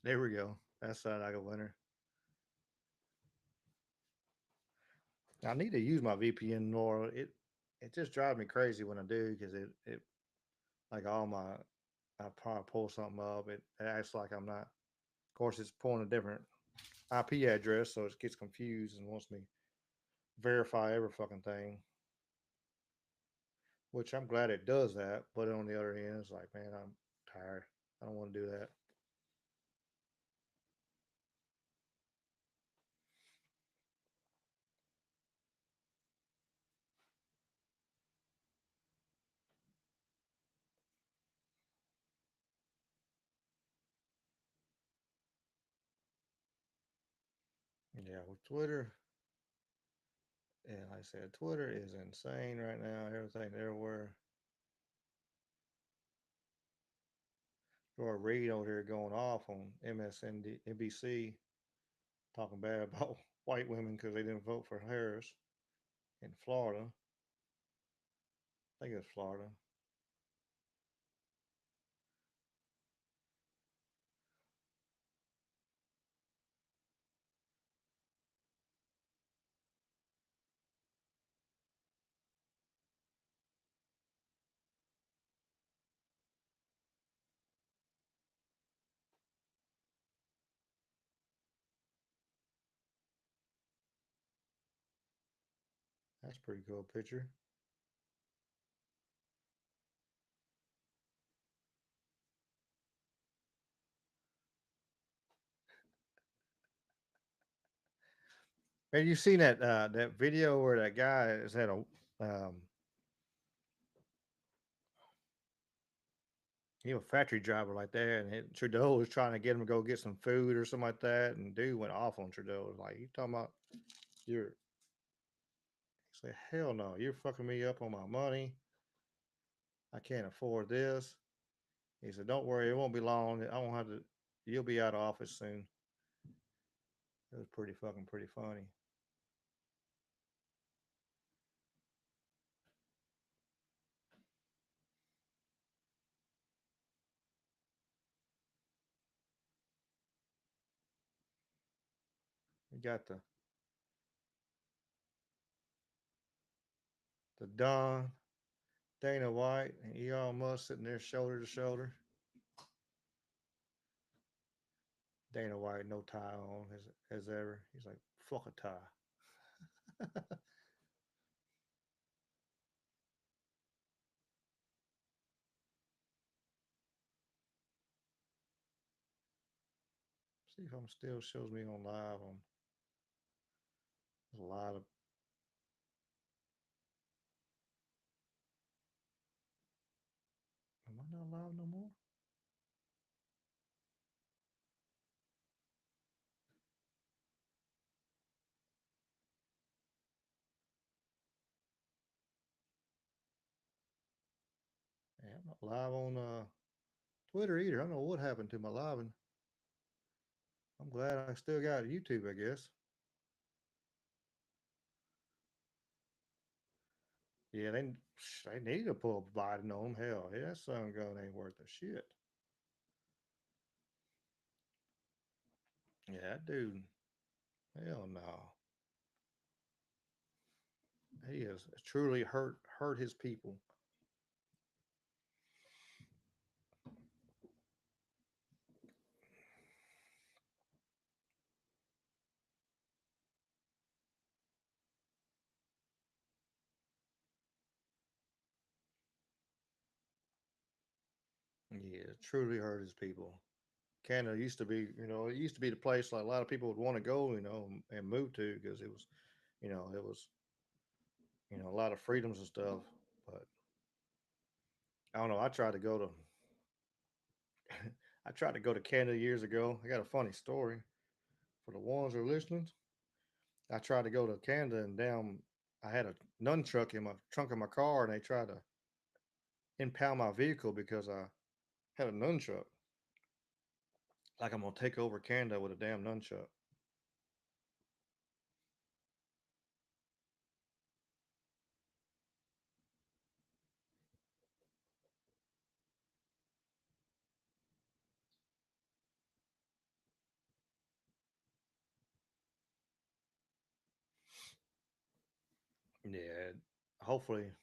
There we go. That's like a winner. I need to use my VPN more. It just drives me crazy when I do because it like all my I probably pull something up. It acts like I'm not. Of course, it's pulling a different IP address, so it gets confused and wants me verify every fucking thing. Which I'm glad it does that, but on the other hand, it's like, man, I'm tired. I don't want to do that. Yeah, with Twitter, yeah, like I said, Twitter is insane right now. Everything everywhere. Or Reed over here going off on MSNBC talking bad about white women because they didn't vote for Harris in Florida. I think it's Florida. That's a pretty cool picture. And you seen that video where that guy has had a factory driver like that, and Trudeau was trying to get him to go get some food or something like that, and dude went off on Trudeau. Like, you talking about you're say hell no, you're fucking me up on my money. I can't afford this. He said, "Don't worry, it won't be long. I won't have to. You'll be out of office soon." It was pretty funny. You got the Don, Dana White, and Elon Musk sitting there shoulder to shoulder. Dana White, no tie on as ever. He's like, "Fuck a tie." See if I'm still shows me on live on. There's a lot of. Am I not live no more? Yeah, I'm not live on Twitter either. I don't know what happened to my live, and I'm glad I still got YouTube. I guess. Yeah, they need to pull Biden on them. Hell, yeah, that son gun ain't worth a shit. Yeah, that dude. Hell no. He has truly hurt his people. Yeah, truly hurt his people. Canada used to be, it used to be the place like a lot of people would want to go, and move to because it was, a lot of freedoms and stuff. But I don't know. I tried to go to Canada years ago. I got a funny story for the ones who are listening. I tried to go to Canada and damn, I had a nunchuck in my trunk of my car, and they tried to impound my vehicle because I had a nunchuck. Like I'm gonna take over Canada with a damn nunchuck. Yeah, hopefully.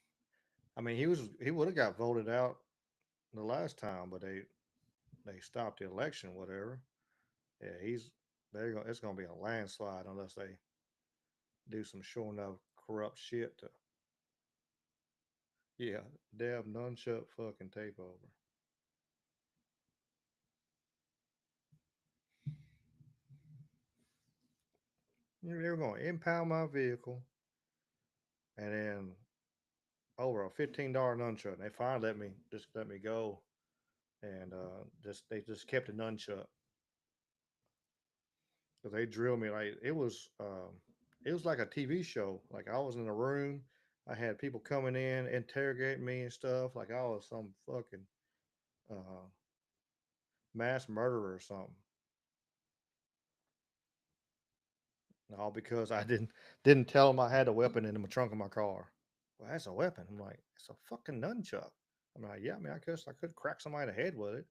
I mean, he would have got voted out the last time, but they stopped the election, whatever. Yeah, it's gonna be a landslide unless they do some sure enough corrupt shit to yeah, damn nunchuck fucking takeover. They were gonna impound my vehicle and then over a $15 nunchuck. And they finally let me go and just they just kept the nunchuck because they drilled me like it was like a TV show. Like I was in a room, I had people coming in interrogating me and stuff. Like I was some fucking uh, mass murderer or something. All because I didn't tell them I had a weapon in the trunk of my car. Well, that's a weapon. I'm like, it's a fucking nunchuck. I'm like, yeah, I mean, I could crack somebody in the head with it.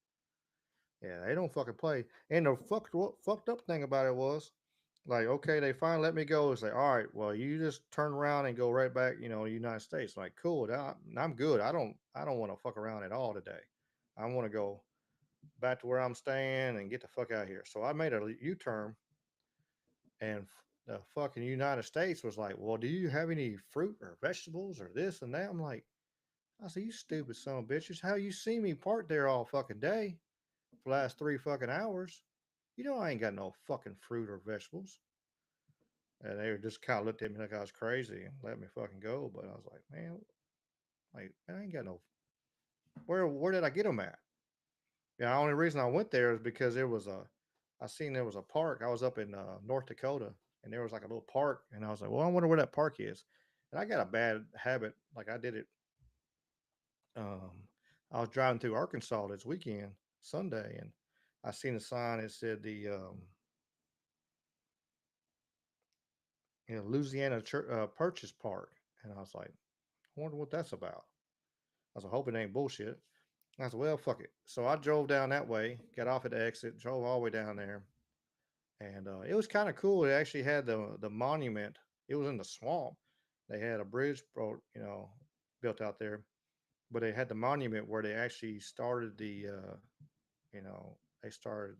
Yeah, they don't fucking play. And the fucked up thing about it was, like, okay, they finally let me go. It's like, all right, well, you just turn around and go right back, United States. Like, cool, I'm good. I don't want to fuck around at all today. I want to go back to where I'm staying and get the fuck out of here. So I made a U-turn, and the fucking United States was like, well, do you have any fruit or vegetables or this and that? I'm like, I said, you stupid son of bitches. How you see me parked there all fucking day for the last 3 fucking hours? You know I ain't got no fucking fruit or vegetables. And they just kind of looked at me like I was crazy and let me fucking go. But I was like, man, I ain't got no. Where did I get them at? Yeah, the only reason I went there is because I seen there was a park. I was up in North Dakota, and there was like a little park, and I was like, well, I wonder where that park is. And I got a bad habit, like I did it. Um, I was driving through Arkansas this weekend, Sunday, and I seen a sign that said the Louisiana Purchase Park, and I was like, I wonder what that's about. I was like, hoping it ain't bullshit. I said, well, fuck it. So I drove down that way, got off at the exit, drove all the way down there, and it was kind of cool. It actually had the monument. It was in the swamp. They had a bridge, built out there, but they had the monument where they actually started they started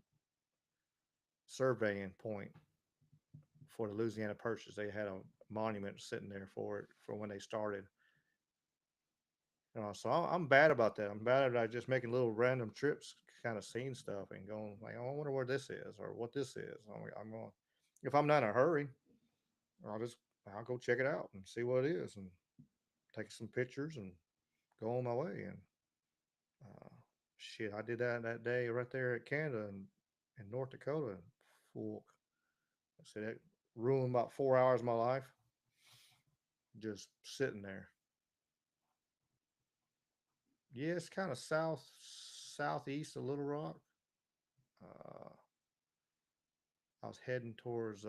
surveying point for the Louisiana Purchase. They had a monument sitting there for it for when they started. So I'm bad about that. I'm bad at just making little random trips, kind of seeing stuff and going like, oh, I wonder where this is or what this is. I'm going. If I'm not in a hurry, I'll just I'll go check it out and see what it is and take some pictures and go on my way. And uh, shit, I did that day right there at Canada and in North Dakota. Full, I said that ruined about 4 hours of my life just sitting there. Yeah, it's kind of southeast of Little Rock. Uh, I was heading towards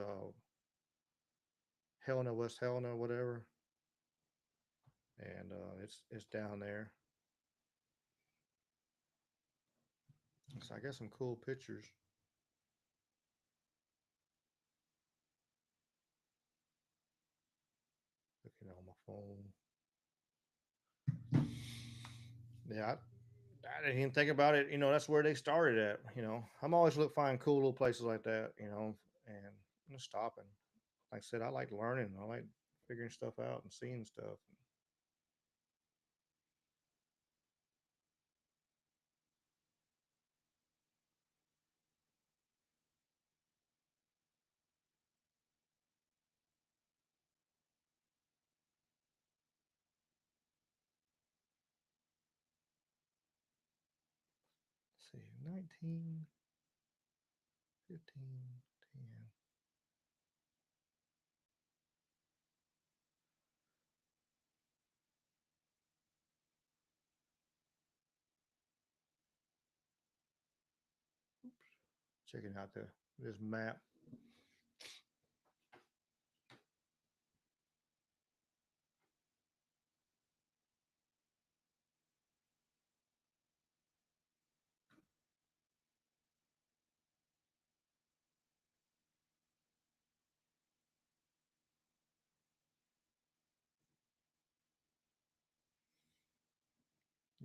Helena, West Helena, whatever, and it's down there. So I got some cool pictures. Looking on my phone. Yeah, I didn't even think about it. That's where they started at. I'm always look find cool little places like that. And just stopping. Like I said, I like learning. I like figuring stuff out and seeing stuff. Let's see, 19, 15, 10. Checking out this map.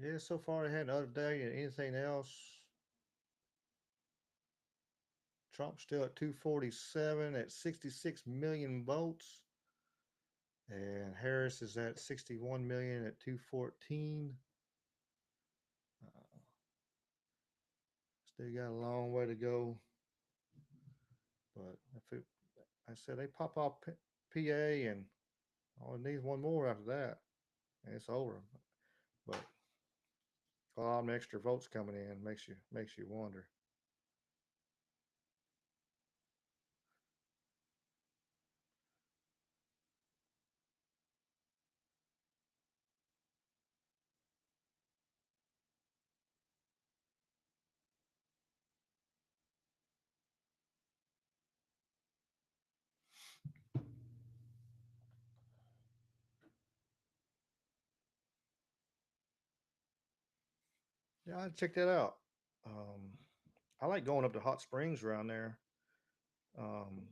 Yeah, so far they had the other day. And anything else? Trump's still at 247 at 66 million votes. And Harris is at 61 million at 214. Uh, Still got a long way to go. But if it, I said they pop off PA and all it needs one more after that, and it's over. But a lot of extra votes coming in makes you wonder. Yeah, I check that out. Um, I like going up to hot springs around there. Um,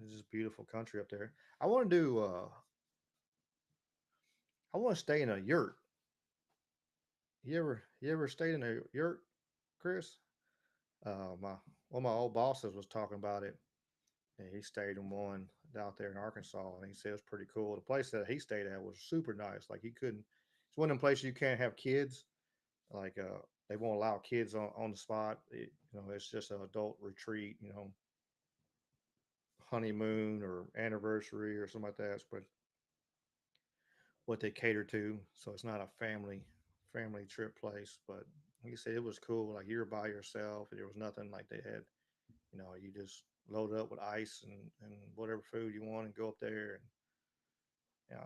it's just beautiful country up there. I want to do. I want to stay in a yurt. You ever stayed in a yurt, Chris? My One of my old bosses was talking about it, and he stayed in one out there in Arkansas, and he said it was pretty cool. The place that he stayed at was super nice. Like you couldn't. It's one of them places you can't have kids. Like they won't allow kids on the spot. It's just an adult retreat. Honeymoon or anniversary or something like that. But what they cater to, so it's not a family trip place. But like you said, it was cool. Like you were by yourself. There was nothing like they had. You just load it up with ice and whatever food you want and go up there. And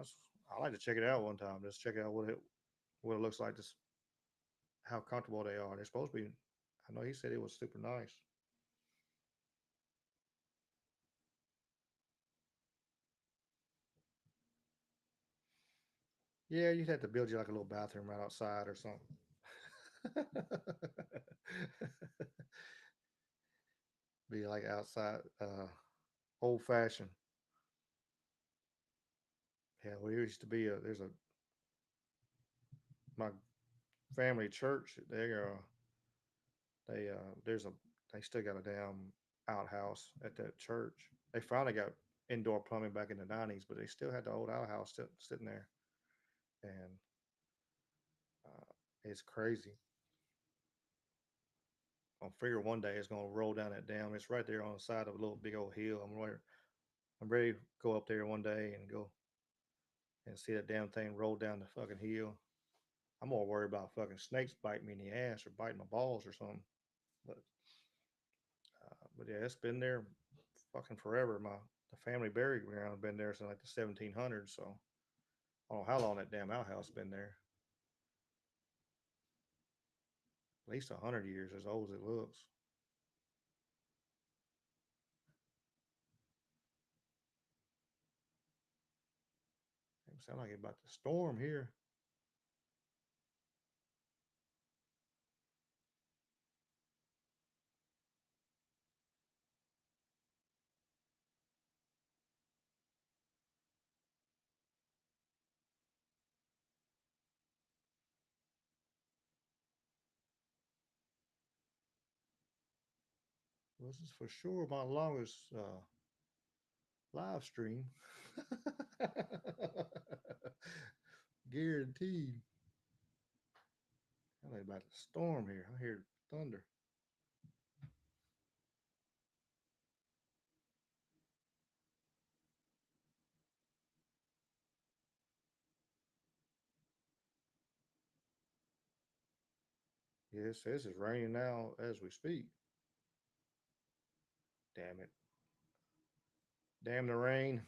I like to check it out one time. Just check out what it looks like. Just how comfortable they are. They're supposed to be. I know he said it was super nice. Yeah, you'd have to build you like a little bathroom right outside or something. Be like outside, old fashioned. Yeah, well, there used to be there's a my family church. There's a they still got a damn outhouse at that church. They finally got indoor plumbing back in the '90s, but they still had the old outhouse sitting there, and it's crazy. I figure one day it's gonna roll down that dam. It's right there on the side of a little big old hill. I'm ready to go up there one day and go and see that damn thing roll down the fucking hill. I'm more worried about fucking snakes biting me in the ass or biting my balls or something. But but yeah, it's been there fucking forever. The family burial ground has been there since like the 1700s. So I don't know how long that damn outhouse been there. At least 100 years, as old as it looks. It sound like it's about to storm here. Well, this is for sure my longest live stream. Guaranteed. I think about the storm here. I hear thunder. Yeah, it says it's raining now as we speak. Damn it. Damn the rain.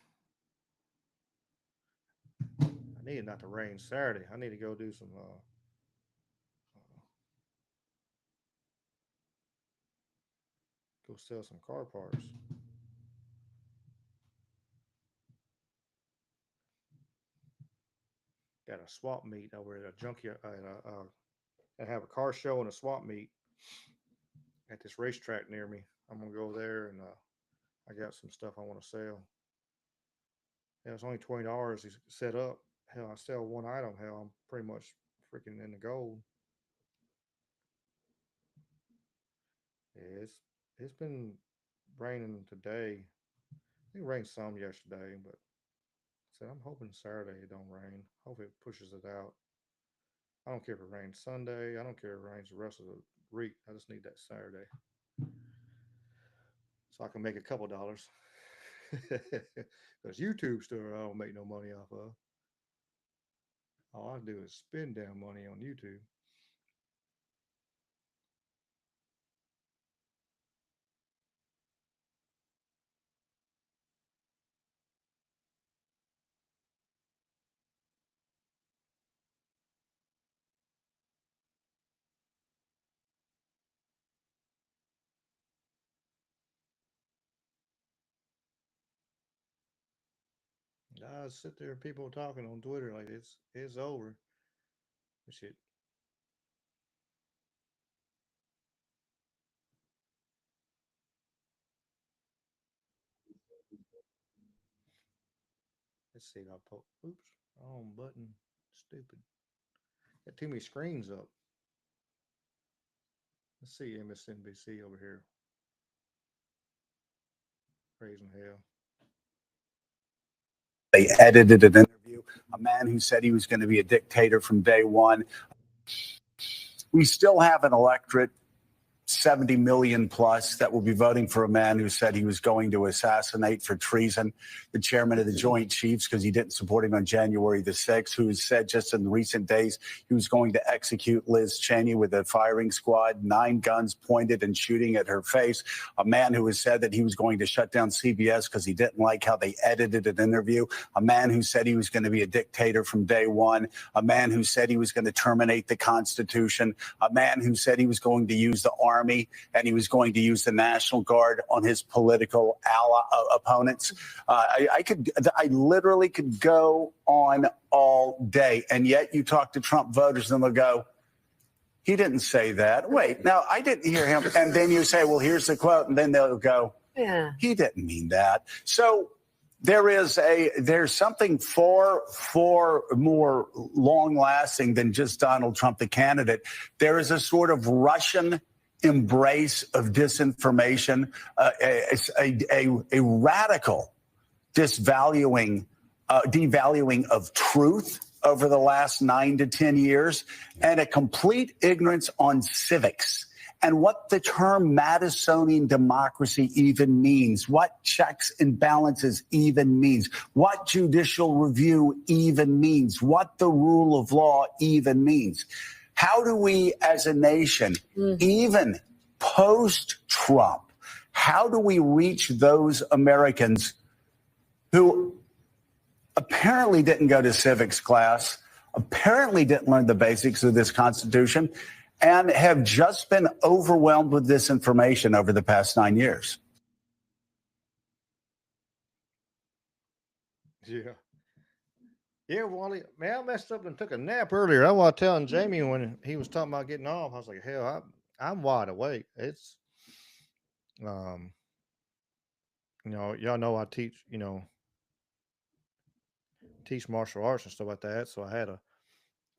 I need it not to rain Saturday. I need to go do some go sell some car parts. Got a swap meet over at a junkyard. I have a car show and a swap meet at this racetrack near me. I'm gonna go there and I got some stuff I want to sell. Yeah, it's only $20 to set up. Hell, I sell one item. Hell, I'm pretty much freaking in the gold. Yeah, it's been raining today. I think it rained some yesterday, but I said I'm hoping Saturday it don't rain. Hopefully it pushes it out. I don't care if it rains Sunday. I don't care if it rains the rest of the week. I just need that Saturday so I can make a couple dollars. Because YouTube still I don't make no money off of. All I do is spend damn money on YouTube. I sit there, people talking on Twitter like it's over. Shit. Let's see if I put. Oops, wrong button. Stupid. Got too many screens up. Let's see MSNBC over here. Raising hell. They edited an interview. A man who said he was going to be a dictator from day one. We still have an electorate 70 million plus that will be voting for a man who said he was going to assassinate for treason the chairman of the Joint Chiefs because he didn't support him on January the 6th, who has said just in recent days he was going to execute Liz Cheney with a firing squad, 9 guns pointed and shooting at her face. A man who has said that he was going to shut down CBS because he didn't like how they edited an interview. A man who said he was going to be a dictator from day one. A man who said he was going to terminate the Constitution. A man who said he was going to use the army and he was going to use the National Guard on his political opponents. I literally could go on all day. And yet you talk to Trump voters and they'll go, he didn't say that. Wait, now I didn't hear him. And then you say, well, here's the quote. And then they'll go, yeah, he didn't mean that. So there's something far more long lasting than just Donald Trump, the candidate. There is a sort of Russian embrace of disinformation, a radical devaluing of truth over the last 9 to 10 years, and a complete ignorance on civics and what the term Madisonian democracy even means, what checks and balances even means, what judicial review even means, what the rule of law even means. How do we as a nation, even post-Trump, how do we reach those Americans who apparently didn't go to civics class, apparently didn't learn the basics of this Constitution, and have just been overwhelmed with this information over the past 9 years? Yeah. Yeah, Wally, man, I messed up and took a nap earlier. I was telling Jamie when he was talking about getting off. I was like, hell, I'm wide awake. It's, um, y'all know I teach martial arts and stuff like that. So I had a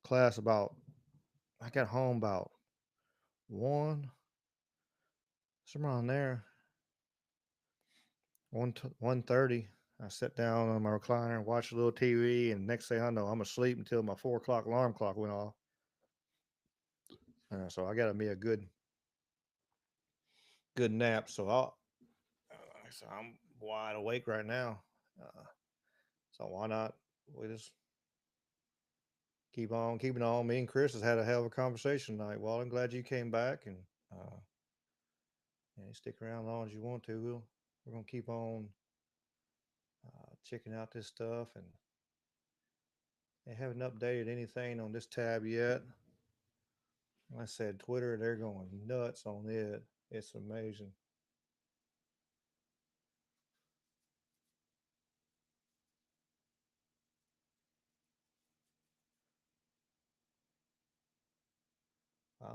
class I got home about 1, somewhere on there, 1:30. I sat down on my recliner and watched a little TV, and next thing I know, I'm asleep until my 4 o'clock alarm clock went off. So I got me a good nap. So I'm wide awake right now. Uh, so why not? We just keep on keeping on. Me and Chris has had a hell of a conversation tonight. Well, I'm glad you came back, and uh, yeah, stick around as long as you want to. We're gonna keep on checking out this stuff, and they haven't updated anything on this tab yet. Like I said, Twitter, they're going nuts on it. It's amazing.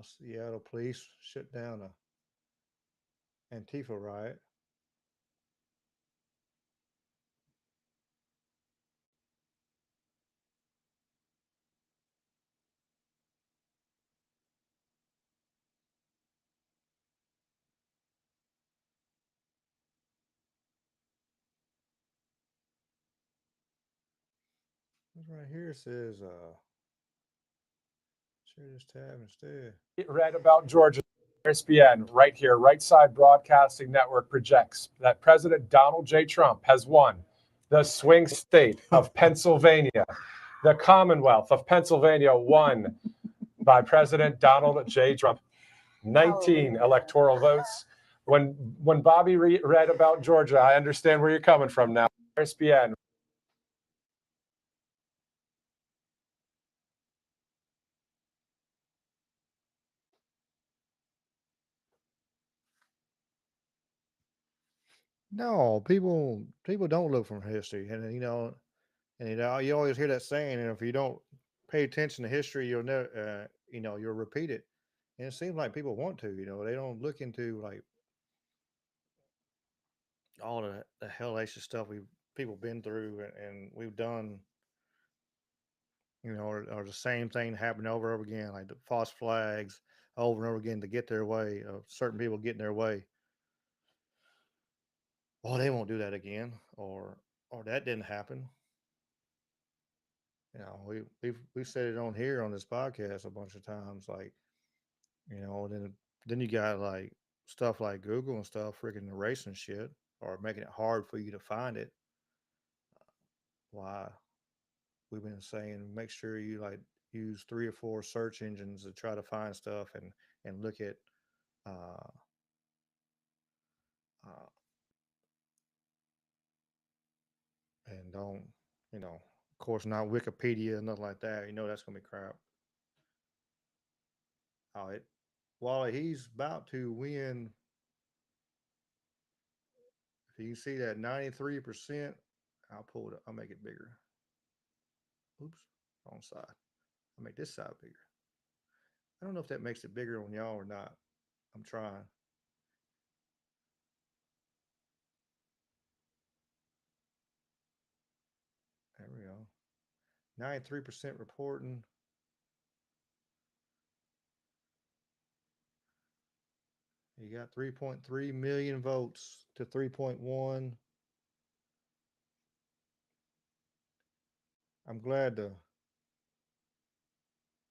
Seattle police shut down a Antifa riot. This right here says, share this tab instead. Read about Georgia. ESPN right here, Right Side Broadcasting Network projects that President Donald J. Trump has won the swing state of Pennsylvania. The Commonwealth of Pennsylvania won by President Donald J. Trump. 19 electoral votes. When Bobby read about Georgia, I understand where you're coming from now. ESPN. No, people don't look from history, and you always hear that saying, and if you don't pay attention to history, you'll never, you'll repeat it. And it seems like people want to, they don't look into like all the hellacious stuff we've people been through, and we've done, or the same thing happening over and over again, like the false flags over and over again to get their way, of certain people getting their way. Well, they won't do that again, or that didn't happen. We've said it on here on this podcast a bunch of times, like, then Then you got like stuff like Google and stuff freaking erasing shit or making it hard for you to find it. Why we've been saying make sure you like use 3 or 4 search engines to try to find stuff and look at uh, uh, and don't of course not Wikipedia nothing like that. You know that's gonna be crap. Oh, it Wally, he's about to win. If you see that 93%, I'll pull it. I'll make it bigger. Oops, wrong side. I'll make this side bigger. I don't know if that makes it bigger on y'all or not. I'm trying. There we go. 93% reporting. You got 3.3 million votes to 3.1. I'm glad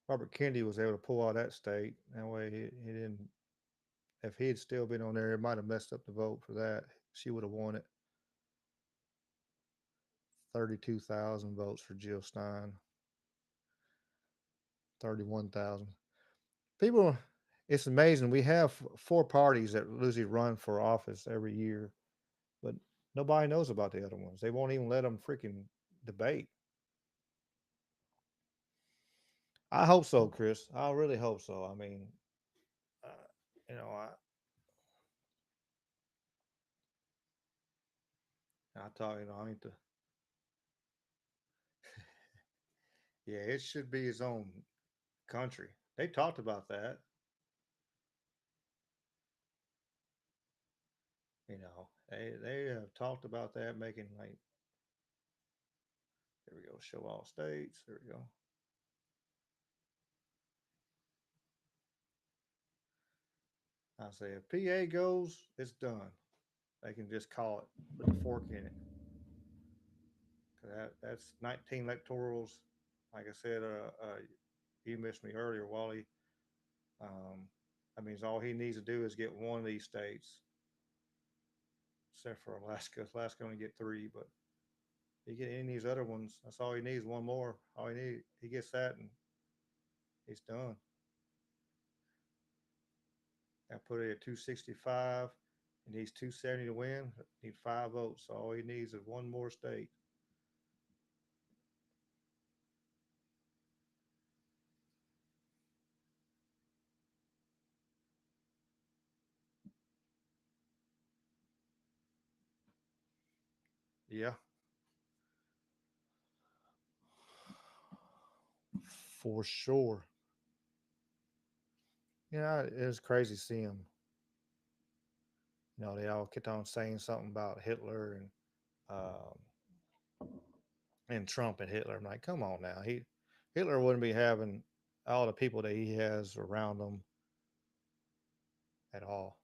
Robert Kennedy was able to pull out that state. That way he didn't. If he had still been on there, it might have messed up the vote for that. She would have won it. 32,000 votes for Jill Stein. 31,000. People, it's amazing. We have 4 parties that usually run for office every year, but nobody knows about the other ones. They won't even let them freaking debate. I hope so, Chris. I really hope so. I mean, uh, you know, I thought, I need to. Yeah, it should be its own country. They talked about that. They have talked about that, making like, there we go, show all states. There we go. I say if PA goes, it's done. They can just call it, put the fork in it. That's 19 electorals. Like I said, you missed me earlier, Wally. Um, that means all he needs to do is get one of these states, except for Alaska. Alaska only get 3, but he get any of these other ones. That's all he needs. One more. All he needs. He gets that, and he's done. I put it at 265. He needs 270 to win. Need 5 votes. So all he needs is one more state. Yeah, for sure. Yeah, it's crazy to see him. They all kept on saying something about Hitler and Trump and Hitler. I'm like, come on now. Hitler wouldn't be having all the people that he has around him at all.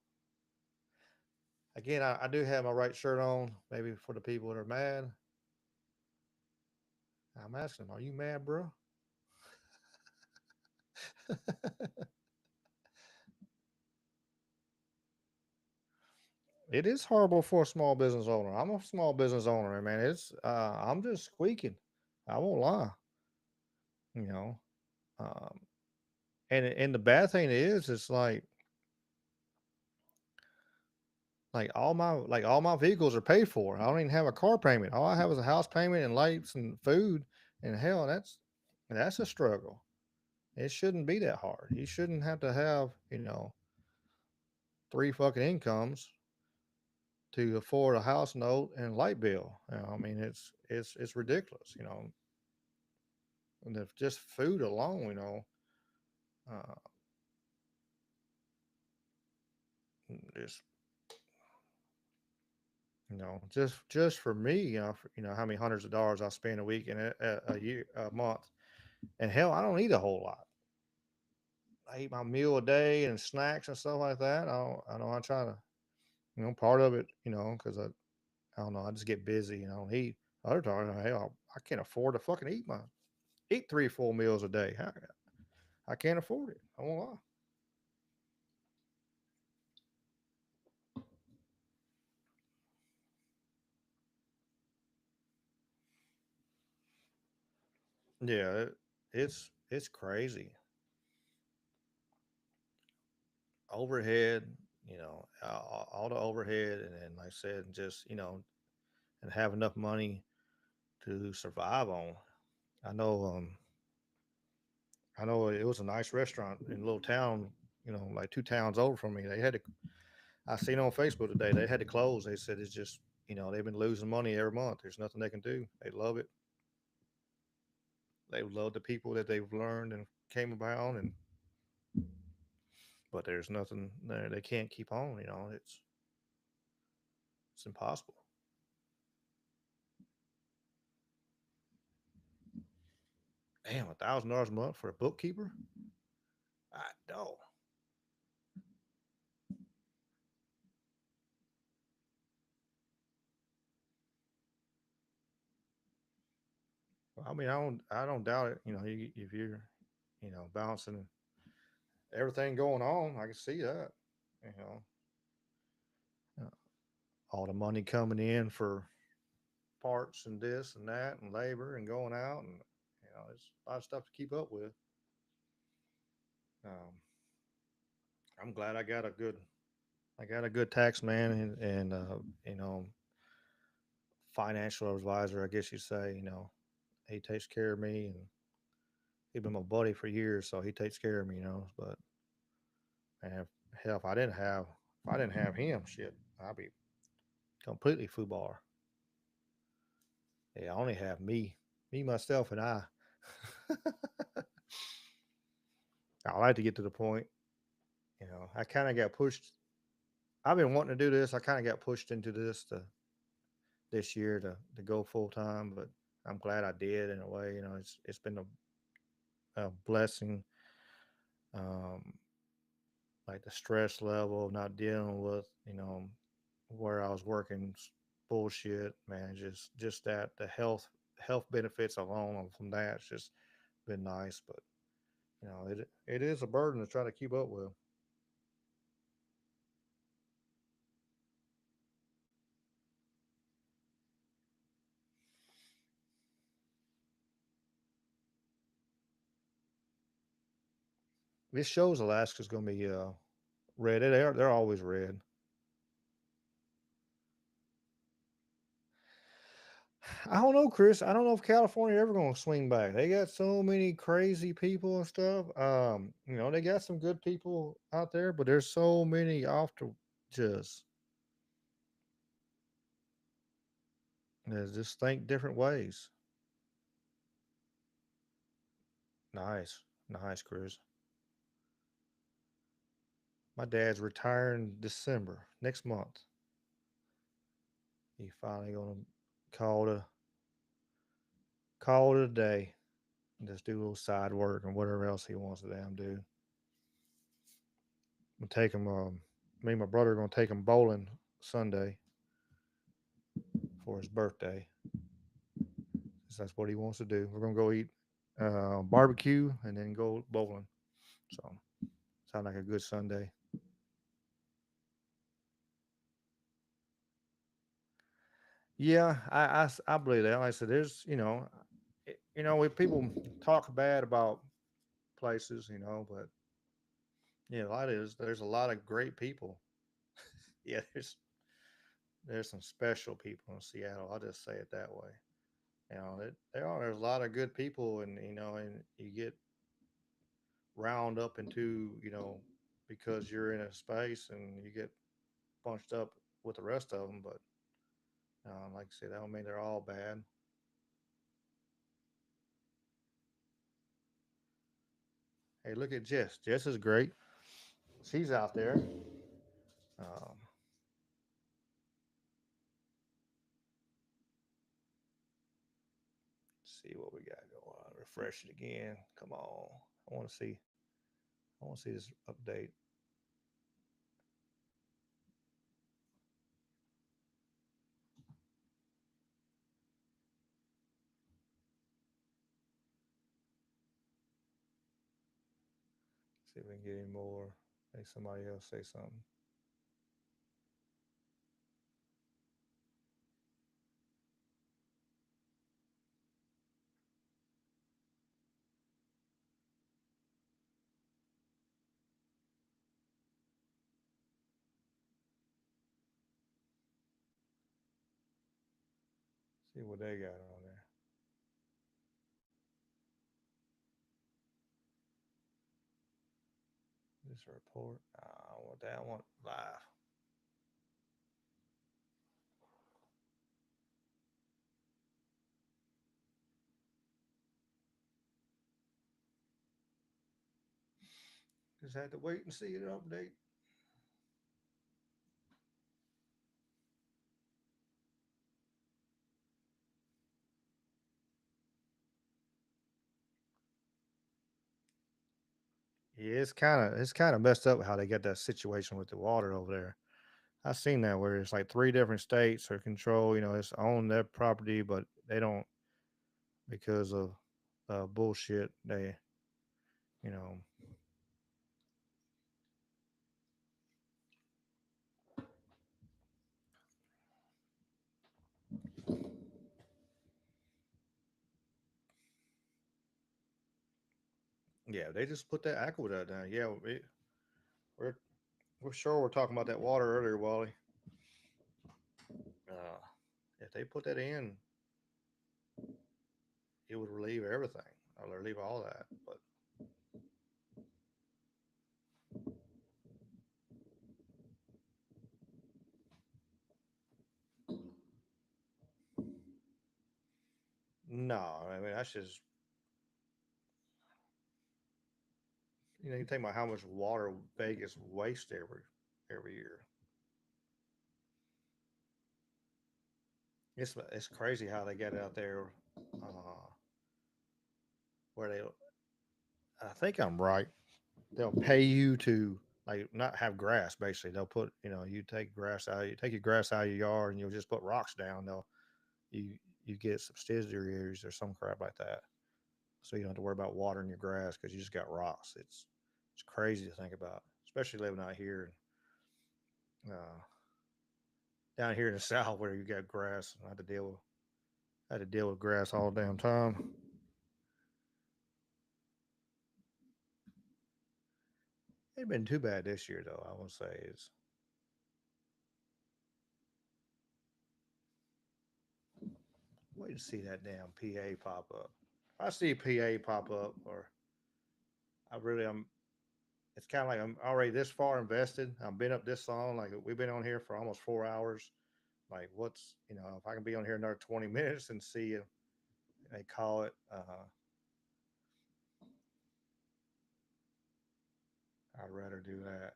Again, I do have my right shirt on. Maybe for the people that are mad, I'm asking them, are you mad, bro? It is horrible for a small business owner. I'm a small business owner, man. I'm just squeaking. I won't lie. You know, um, and the bad thing is, it's like all my vehicles are paid for. I don't even have a car payment. All I have is a house payment and lights and food. And hell, that's a struggle. It shouldn't be that hard. You shouldn't have to have 3 fucking incomes to afford a house note and light bill. I mean, it's ridiculous. And if just food alone, uh, it's just for me, how many hundreds of dollars I spend a week and a year, a month, and hell, I don't eat a whole lot. I eat my meal a day and snacks and stuff like that. I know I try to, part of it, because I don't know, I just get busy and I don't eat. Other times, hell, I can't afford to fucking eat 3 full meals a day. I can't afford it. I won't lie. Yeah, it's crazy. Overhead, all the overhead, and then like I said, just and have enough money to survive on. I know, I know it was a nice restaurant in a little town, like two towns over from me. They had to. I seen on Facebook today they had to close. They said it's just they've been losing money every month. There's nothing they can do. They love it. They love the people that they've learned and came about, and but there's nothing there. They can't keep on. It's impossible. Damn, $1,000 a month for a bookkeeper. I know. I mean, I don't doubt it. If you're, balancing everything going on, I can see that. You know, uh, all the money coming in for parts and this and that and labor and going out, and there's a lot of stuff to keep up with. Um, I'm glad I got a good tax man and financial advisor, I guess you say. He takes care of me, and he's been my buddy for years, so he takes care of me. But man, hell, if I didn't have him, shit, I'd be completely foobar. Yeah, I only have me, myself, and I. I like to get to the point. I kind of got pushed. I've been wanting to do this. I kind of got pushed into this year to go full time, but I'm glad I did in a way. It's been a blessing. Like the stress level of not dealing with where I was working bullshit, man. Just that the health benefits alone from that, it's just been nice. But it is a burden to try to keep up with. This shows Alaska's going to be red. They're always red. I don't know, Chris. I don't know if California ever going to swing back. They got so many crazy people and stuff. They got some good people out there, but there's so many off to just just think different ways. Nice, nice, Chris. My dad's retiring December next month. He finally gonna call to call it a day and just do a little side work and whatever else he wants to damn do. I'm gonna take him. Me and my brother are gonna take him bowling Sunday for his birthday. 'Cause that's what he wants to do. We're gonna go eat barbecue and then go bowling. So sound like a good Sunday. Yeah, I believe that. Like I said, there's when people talk bad about places, but a lot is there's a lot of great people. Yeah, there's some special people in Seattle. I'll just say it that way. There's a lot of good people, and you get round up into because you're in a space and you get bunched up with the rest of them. But like I said, that don't mean they're all bad. Hey, look at Jess. Jess is great. She's out there. Um, see what we got going on. Refresh it again. Come on. I want to see. I want to see this update. See if we can get any more. Hey, somebody else say something. See what they got on there. This report. I want that one live. Just had to wait and see it update. Yeah, it's kind of messed up how they got that situation with the water over there. I've seen that where it's like three different states are control. It's on their property, but they don't because of bullshit. They, you know, yeah, they just put that aqueduct down. Yeah, we're we're sure we're talking about that water earlier, Wally. Uh, if they put that in, it would relieve everything. Or relieve all that. But no, I mean that's just you think about how much water Vegas wastes every year. It's crazy how they get it out there, uh, where they. I think I'm right. They'll pay you to like not have grass. Basically, they'll put you take grass out. You take your grass out of your yard, and you'll just put rocks down. You you get subsidiaries or some crap like that, so you don't have to worry about watering your grass because you just got rocks. It's crazy to think about, especially living out here down here in the south where you got grass. And I had to deal with grass all the damn time. It ain't been too bad this year though. I would say is wait to see that damn PA pop up. If I see a PA pop up, or I really am. It's kind of like I'm already this far invested. I've been up this long. Like we've been on here for almost 4 hours. Like what's if I can be on here another 20 minutes and see if they call it, I'd rather do that.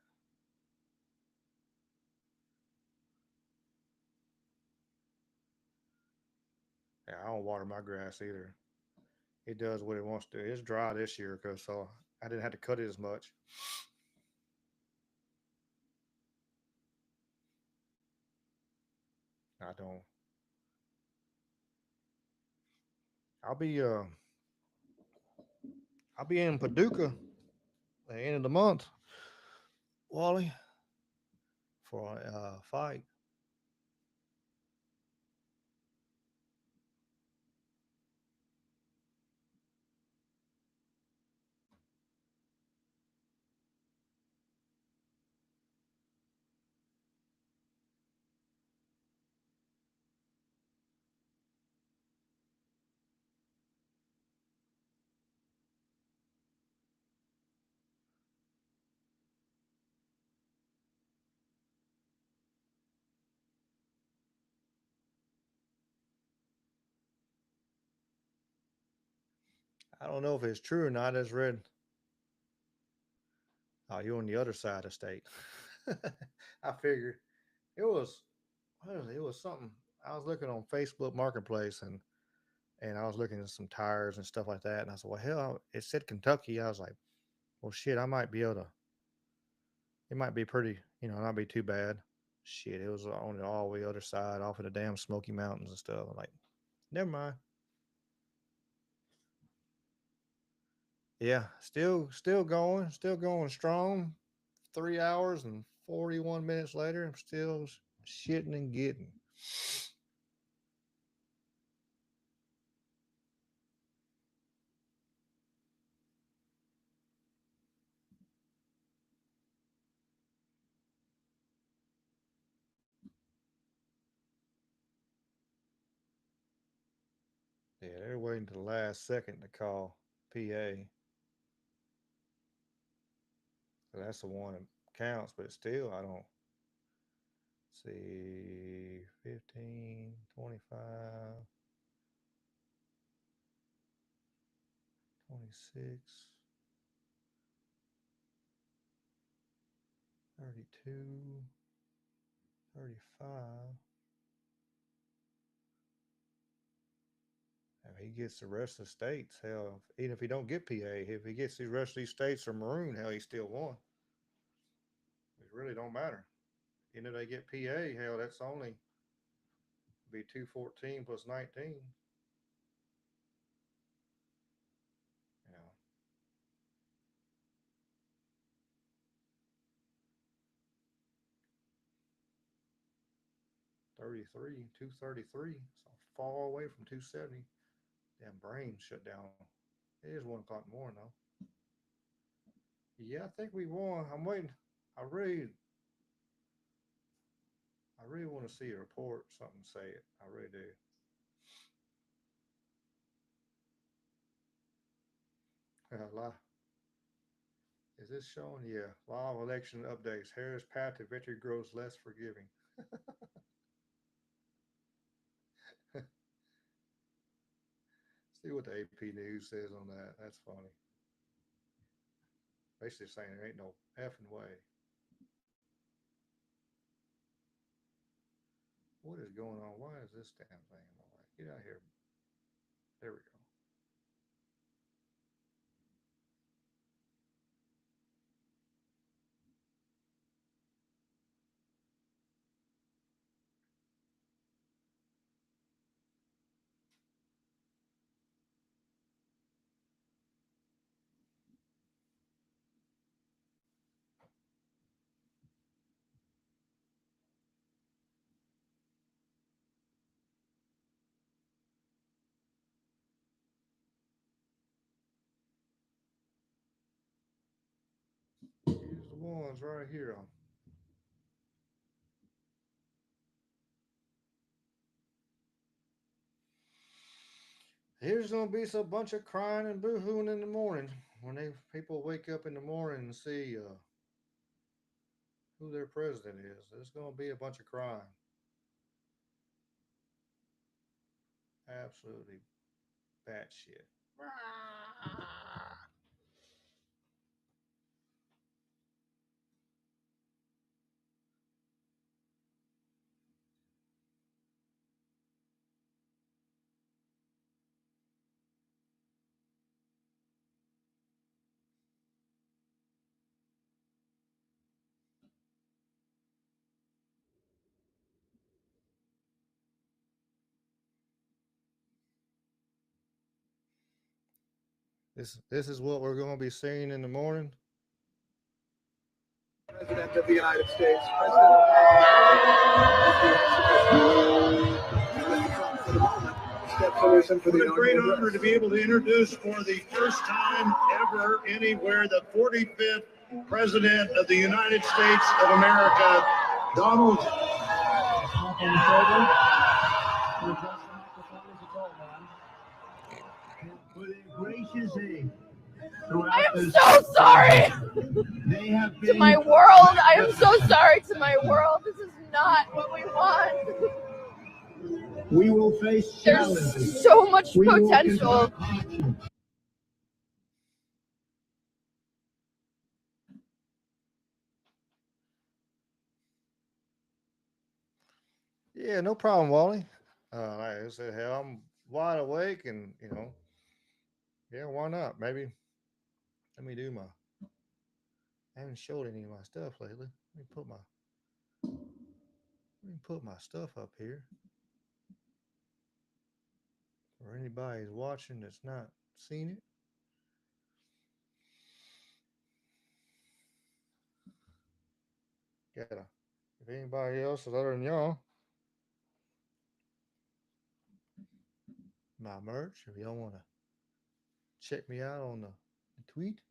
Yeah, I don't water my grass either. It does what it wants to. It's dry this year because so I didn't have to cut it as much. I don't. I'll be uh I'll be in Paducah at the end of the month, Wally, for a fight. I don't know if it's true or not. I just read. Oh, you're on the other side of the state. I figured it was. What was it? It was something. I was looking on Facebook Marketplace and I was looking at some tires and stuff like that. And I said, well, hell, it said Kentucky. I was like, well, shit, I might be able to. It might be pretty, not be too bad. Shit, it was on the all the way other side, off of the damn Smoky Mountains and stuff. I'm like, never mind. Yeah, still going strong. 3 hours and 41 minutes later, I'm still shitting and getting. waiting to the last second to call PA. So that's the one that counts, but still, I don't see 15, 25, 26, 32, 35. If he gets the rest of the states, hell, even if he don't get PA, if he gets the rest of these states or maroon, hell, he still won. It really don't matter. Even if they get PA, hell, that's only be 214 plus 19. You know, 33, 233. So far away from 270. Damn brain shut down. It is 1 o'clock in the morning though. Yeah, I think we won. I'm waiting. I really want to see a report. Something say it. I really do. Is this showing? Yeah. Live election updates. Harris path to victory grows less forgiving. See what the AP News says on that. That's funny. Basically saying there ain't no effing way. What is going on? Why is this damn thing in my way? Get out of here. There we go. Here's the ones right here. Here's gonna be a bunch of crying and boo-hooing in the morning when people wake up in the morning and see who their president is. There's gonna be a bunch of crying. Absolutely batshit. This is what we're gonna be seeing in the morning. President of the United States. What a great honor to be able to introduce for the first time ever anywhere the 45th President of the United States of America, Donald. I am so sorry to my world. I am so sorry to my world. This is not what we want. We will face challenges. There's so much potential. Yeah, no problem, Wally. Like I said, hell, I'm wide awake, and yeah, why not? Maybe let me do my. I haven't showed any of my stuff lately. Let me put my stuff up here for anybody who's watching that's not seen it. Gotta. If anybody else is other than y'all, my merch. If y'all want to check me out on the tweet.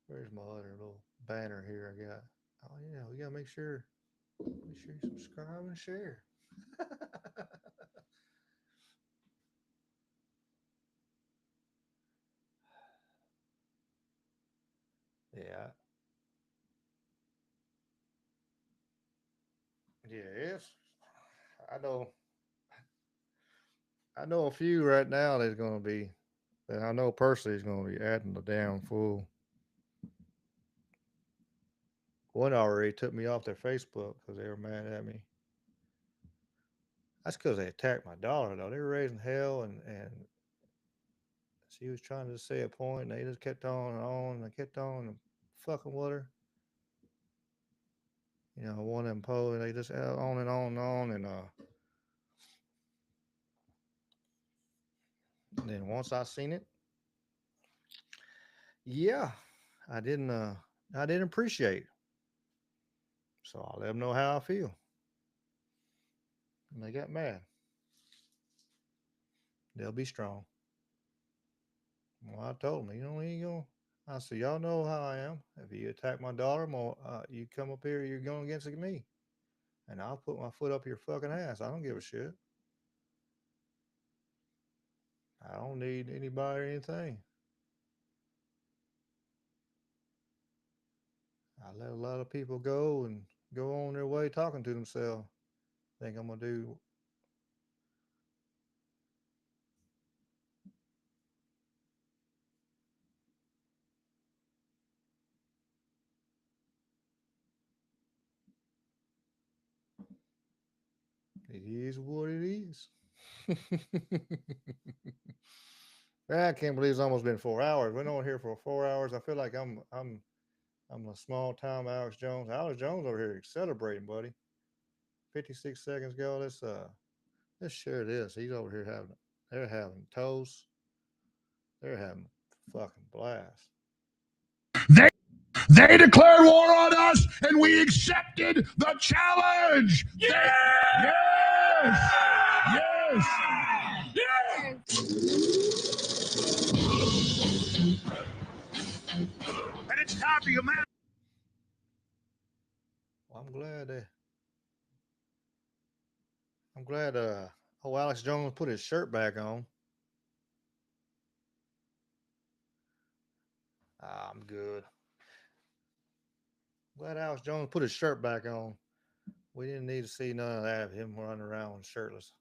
Where's my other little banner here I got? Oh yeah, we gotta make sure Make sure you subscribe and share. Yeah. Yeah, it's I know I know a few right now that's gonna be that I know personally is gonna be adding the damn fool. One already took me off their Facebook because they were mad at me. That's because they attacked my daughter though. They were raising hell and she was trying to say a point and they just kept on and on and kept on and fucking with her. One of them posts, they just on and on and on and then once I seen it, yeah, I didn't uh I didn't appreciate it. So I let them know how I feel. And they got mad. They'll be strong. Well, I told them, you ain't gonna. I said, y'all know how I am. If you attack my daughter, you come up here, you're going against me, and I'll put my foot up your fucking ass. I don't give a shit. I don't need anybody or anything. I let a lot of people go and go on their way talking to themselves. Think I'm gonna do. It is what it is. I can't believe it's almost been 4 hours. We're on here for 4 hours. I feel like I'm a small time Alex Jones. Alex Jones over here celebrating, buddy. 56 seconds ago. Let's share this. He's over here they're having toast. They're having fucking blast. They they declared war on us, and we accepted the challenge. Yes, yes, and it's time for you, man. Well, I'm glad Alex Jones put his shirt back on. I'm good. Glad Alex Jones put his shirt back on. We didn't need to see none of that of him running around shirtless.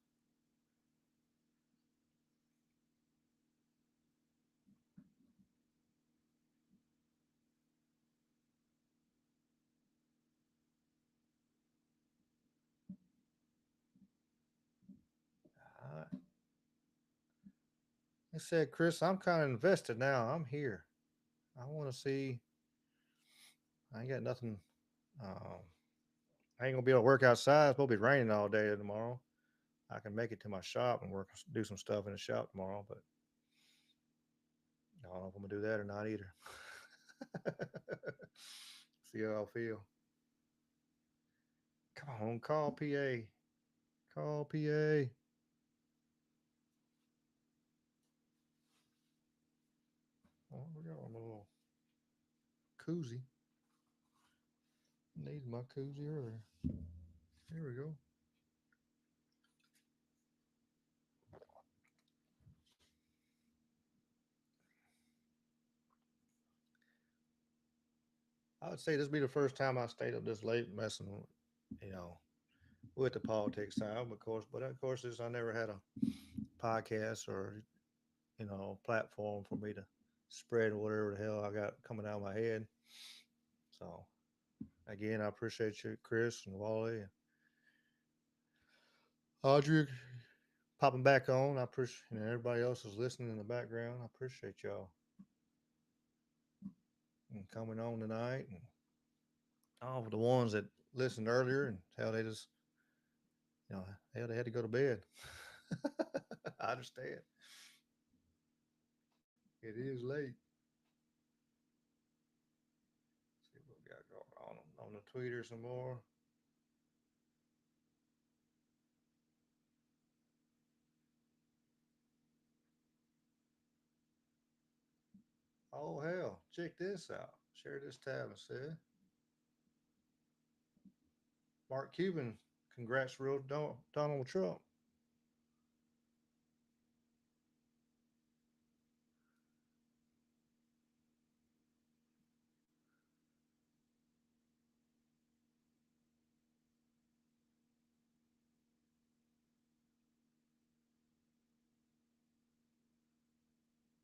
They said, Chris, I'm kind of invested now. I'm here. I want to see. I ain't got nothing. Um, I ain't gonna be able to work outside. It's supposed to be raining all day tomorrow. I can make it to my shop and do some stuff in the shop tomorrow, but I don't know if I'm gonna do that or not either. See how I feel. Come on, call PA. Call PA. Oh, we got my little koozie. Needed my koozie earlier. Here we go. I would say this be the first time I stayed up this late messing, you know, with the politics side, of course. But of course, I never had a podcast or platform for me to spread whatever the hell I got coming out of my head. So again, I appreciate you, Chris and Wally and Audrey popping back on. I appreciate everybody else is listening in the background. I appreciate y'all and coming on tonight and all of the ones that listened earlier and how they just hell they had to go to bed. I understand. It is late. Let's see what we got going on the Twitter some more. Oh hell, check this out. Share this tab and say Mark Cuban, congrats, real Donald Trump.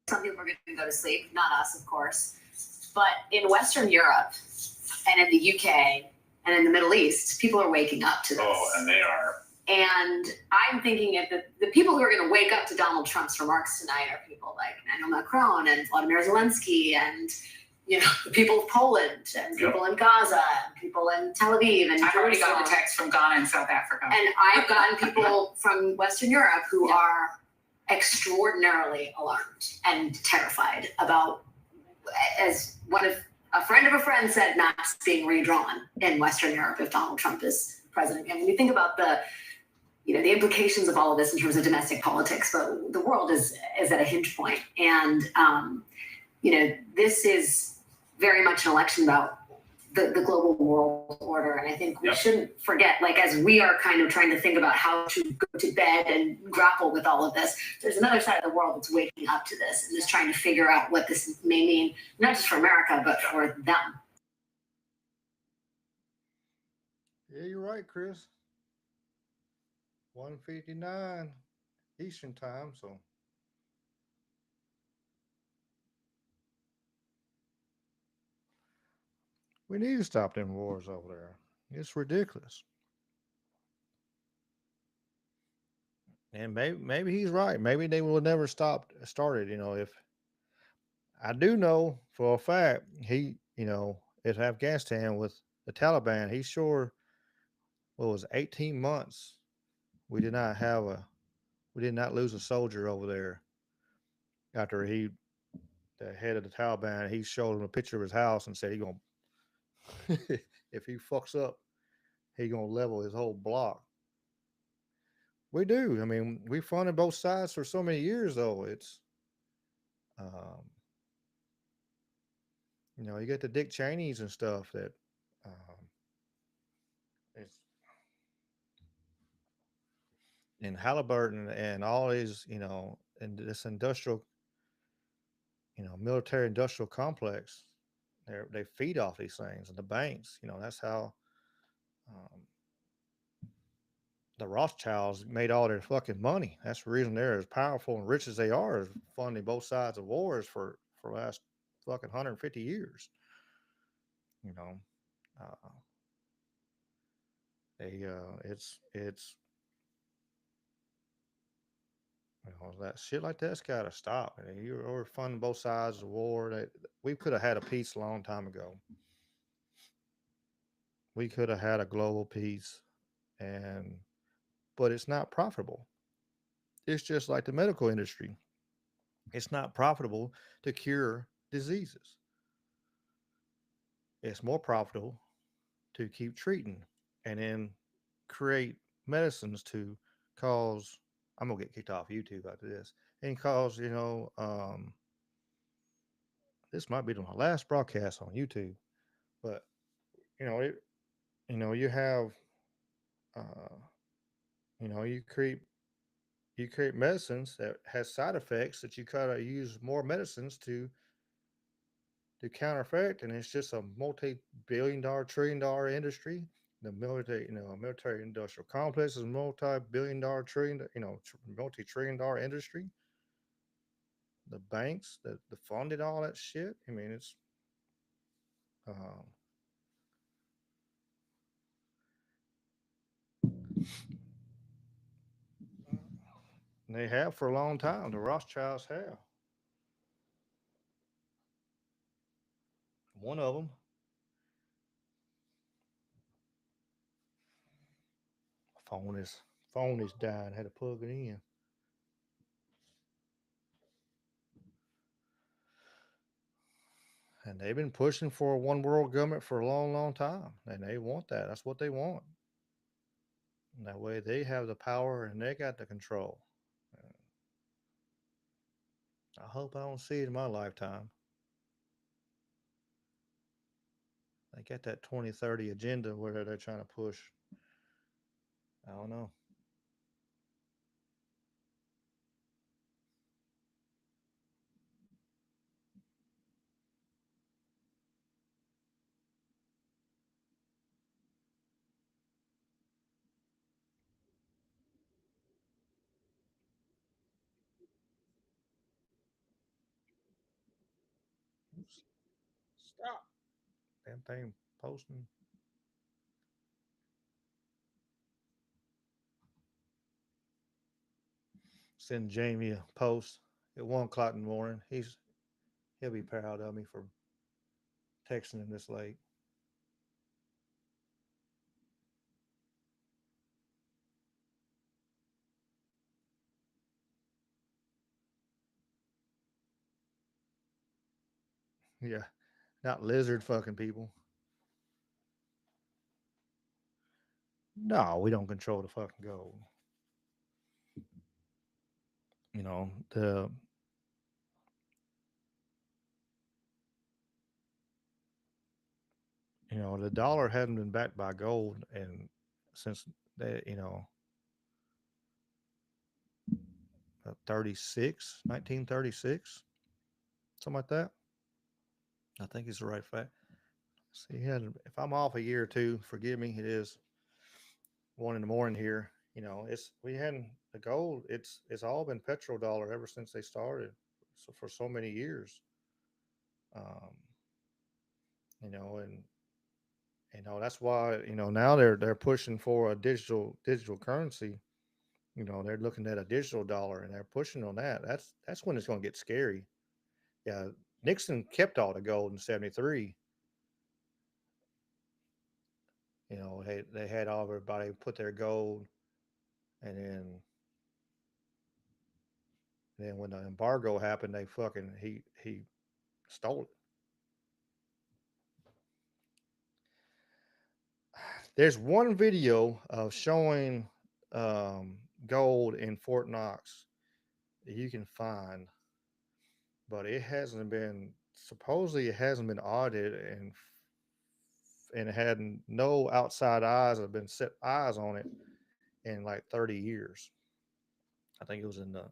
Some people are going to go to sleep, not us, of course. But in Western Europe and in the UK and in the Middle East, people are waking up to this. Oh, and they are. And I'm thinking if the people who are going to wake up to Donald Trump's remarks tonight are people like Emmanuel Macron and Vladimir Zelensky and the people of Poland and people in Gaza and people in Tel Aviv and I've already gotten a text from Ghana and South Africa. And I've gotten people from Western Europe who are extraordinarily alarmed and terrified about, as a friend of a friend said, maps being redrawn in Western Europe if Donald Trump is president. And when you think about the implications of all of this in terms of domestic politics, but the world is at a hinge point. And, this is very much an election about the global world order. And I think we shouldn't forget, as we are kind of trying to think about how to go to bed and grapple with all of this, there's another side of the world that's waking up to this and is trying to figure out what this may mean, not just for America, but for them. Yeah, you're right, Chris. 1:59 Eastern time, so we need to stop them wars over there. It's ridiculous. And maybe he's right. Maybe they will never started. If I do know for a fact at Afghanistan with the Taliban, he sure what was 18 months. We did not lose a soldier over there after the head of the Taliban, he showed him a picture of his house and said he gonna if he fucks up, he gonna level his whole block. We do. I mean, we funded both sides for so many years, though. It's, um, you get the Dick Cheneys and stuff that, it's in Halliburton and all these, and this industrial, military industrial complex. They feed off these things and the banks. That's how um, the Rothschilds made all their fucking money. That's the reason they're as powerful and rich as they are, is funding both sides of wars for the last fucking 150 years. You know, uh, it's that shit like that's got to stop. I mean, you're funding both sides of the war. That we could have had a peace a long time ago. We could have had a global peace, and but it's not profitable. It's just like the medical industry. It's not profitable to cure diseases. It's more profitable to keep treating and then create medicines to cause. I'm gonna get kicked off YouTube after this, and cause this might be my last broadcast on YouTube, but it, you have uh, you create medicines that has side effects that you gotta use more medicines to counterfeit, and it's just a multi-billion-dollar, trillion-dollar industry. The military industrial complex is a multi-billion-dollar, multi-trillion-dollar industry. The banks that funded all that shit. I mean, it's um, they have for a long time. The Rothschilds have. One of them. Phone is phone is dying. Had to plug it in. And they've been pushing for a one world government for a long, long time. And they want that. That's what they want. And that way they have the power and they got the control. I hope I don't see it in my lifetime. They got that 2030 agenda where they're trying to push I don't know. Oops. Stop. Damn thing posting. Send Jamie a post at 1 o'clock in the morning. He'll be proud of me for texting him this late. Yeah, not lizard fucking people. No, we don't control the fucking gold. You know the dollar hadn't been backed by gold and since they 36 1936, something like that. I think it's the right fact. See, if I'm off a year or two, forgive me. It is 1 in the morning here. It's we hadn't the gold. It's all been petrodollar ever since they started. So for so many years, um, and that's why now they're pushing for a digital currency. They're looking at a digital dollar and they're pushing on that. That's when it's going to get scary. Yeah, Nixon kept all the gold in '73. They had all everybody put their gold, and then when the embargo happened, they fucking he stole it. There's one video of showing gold in Fort Knox that you can find, but it hasn't been supposedly it hasn't been audited and it had no outside eyes have been set eyes on it in like 30 years. I think it was in the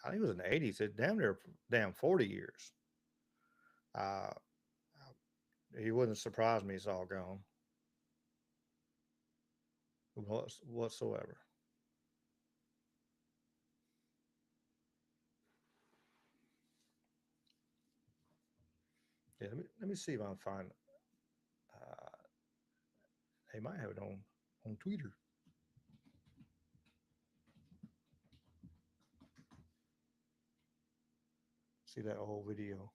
I think it was in the 80s. It damn 40 years. Uh, he wouldn't surprise me. It's all gone whatsoever. Yeah, let me see if I can find. Uh, they might have it on Twitter. See that old video.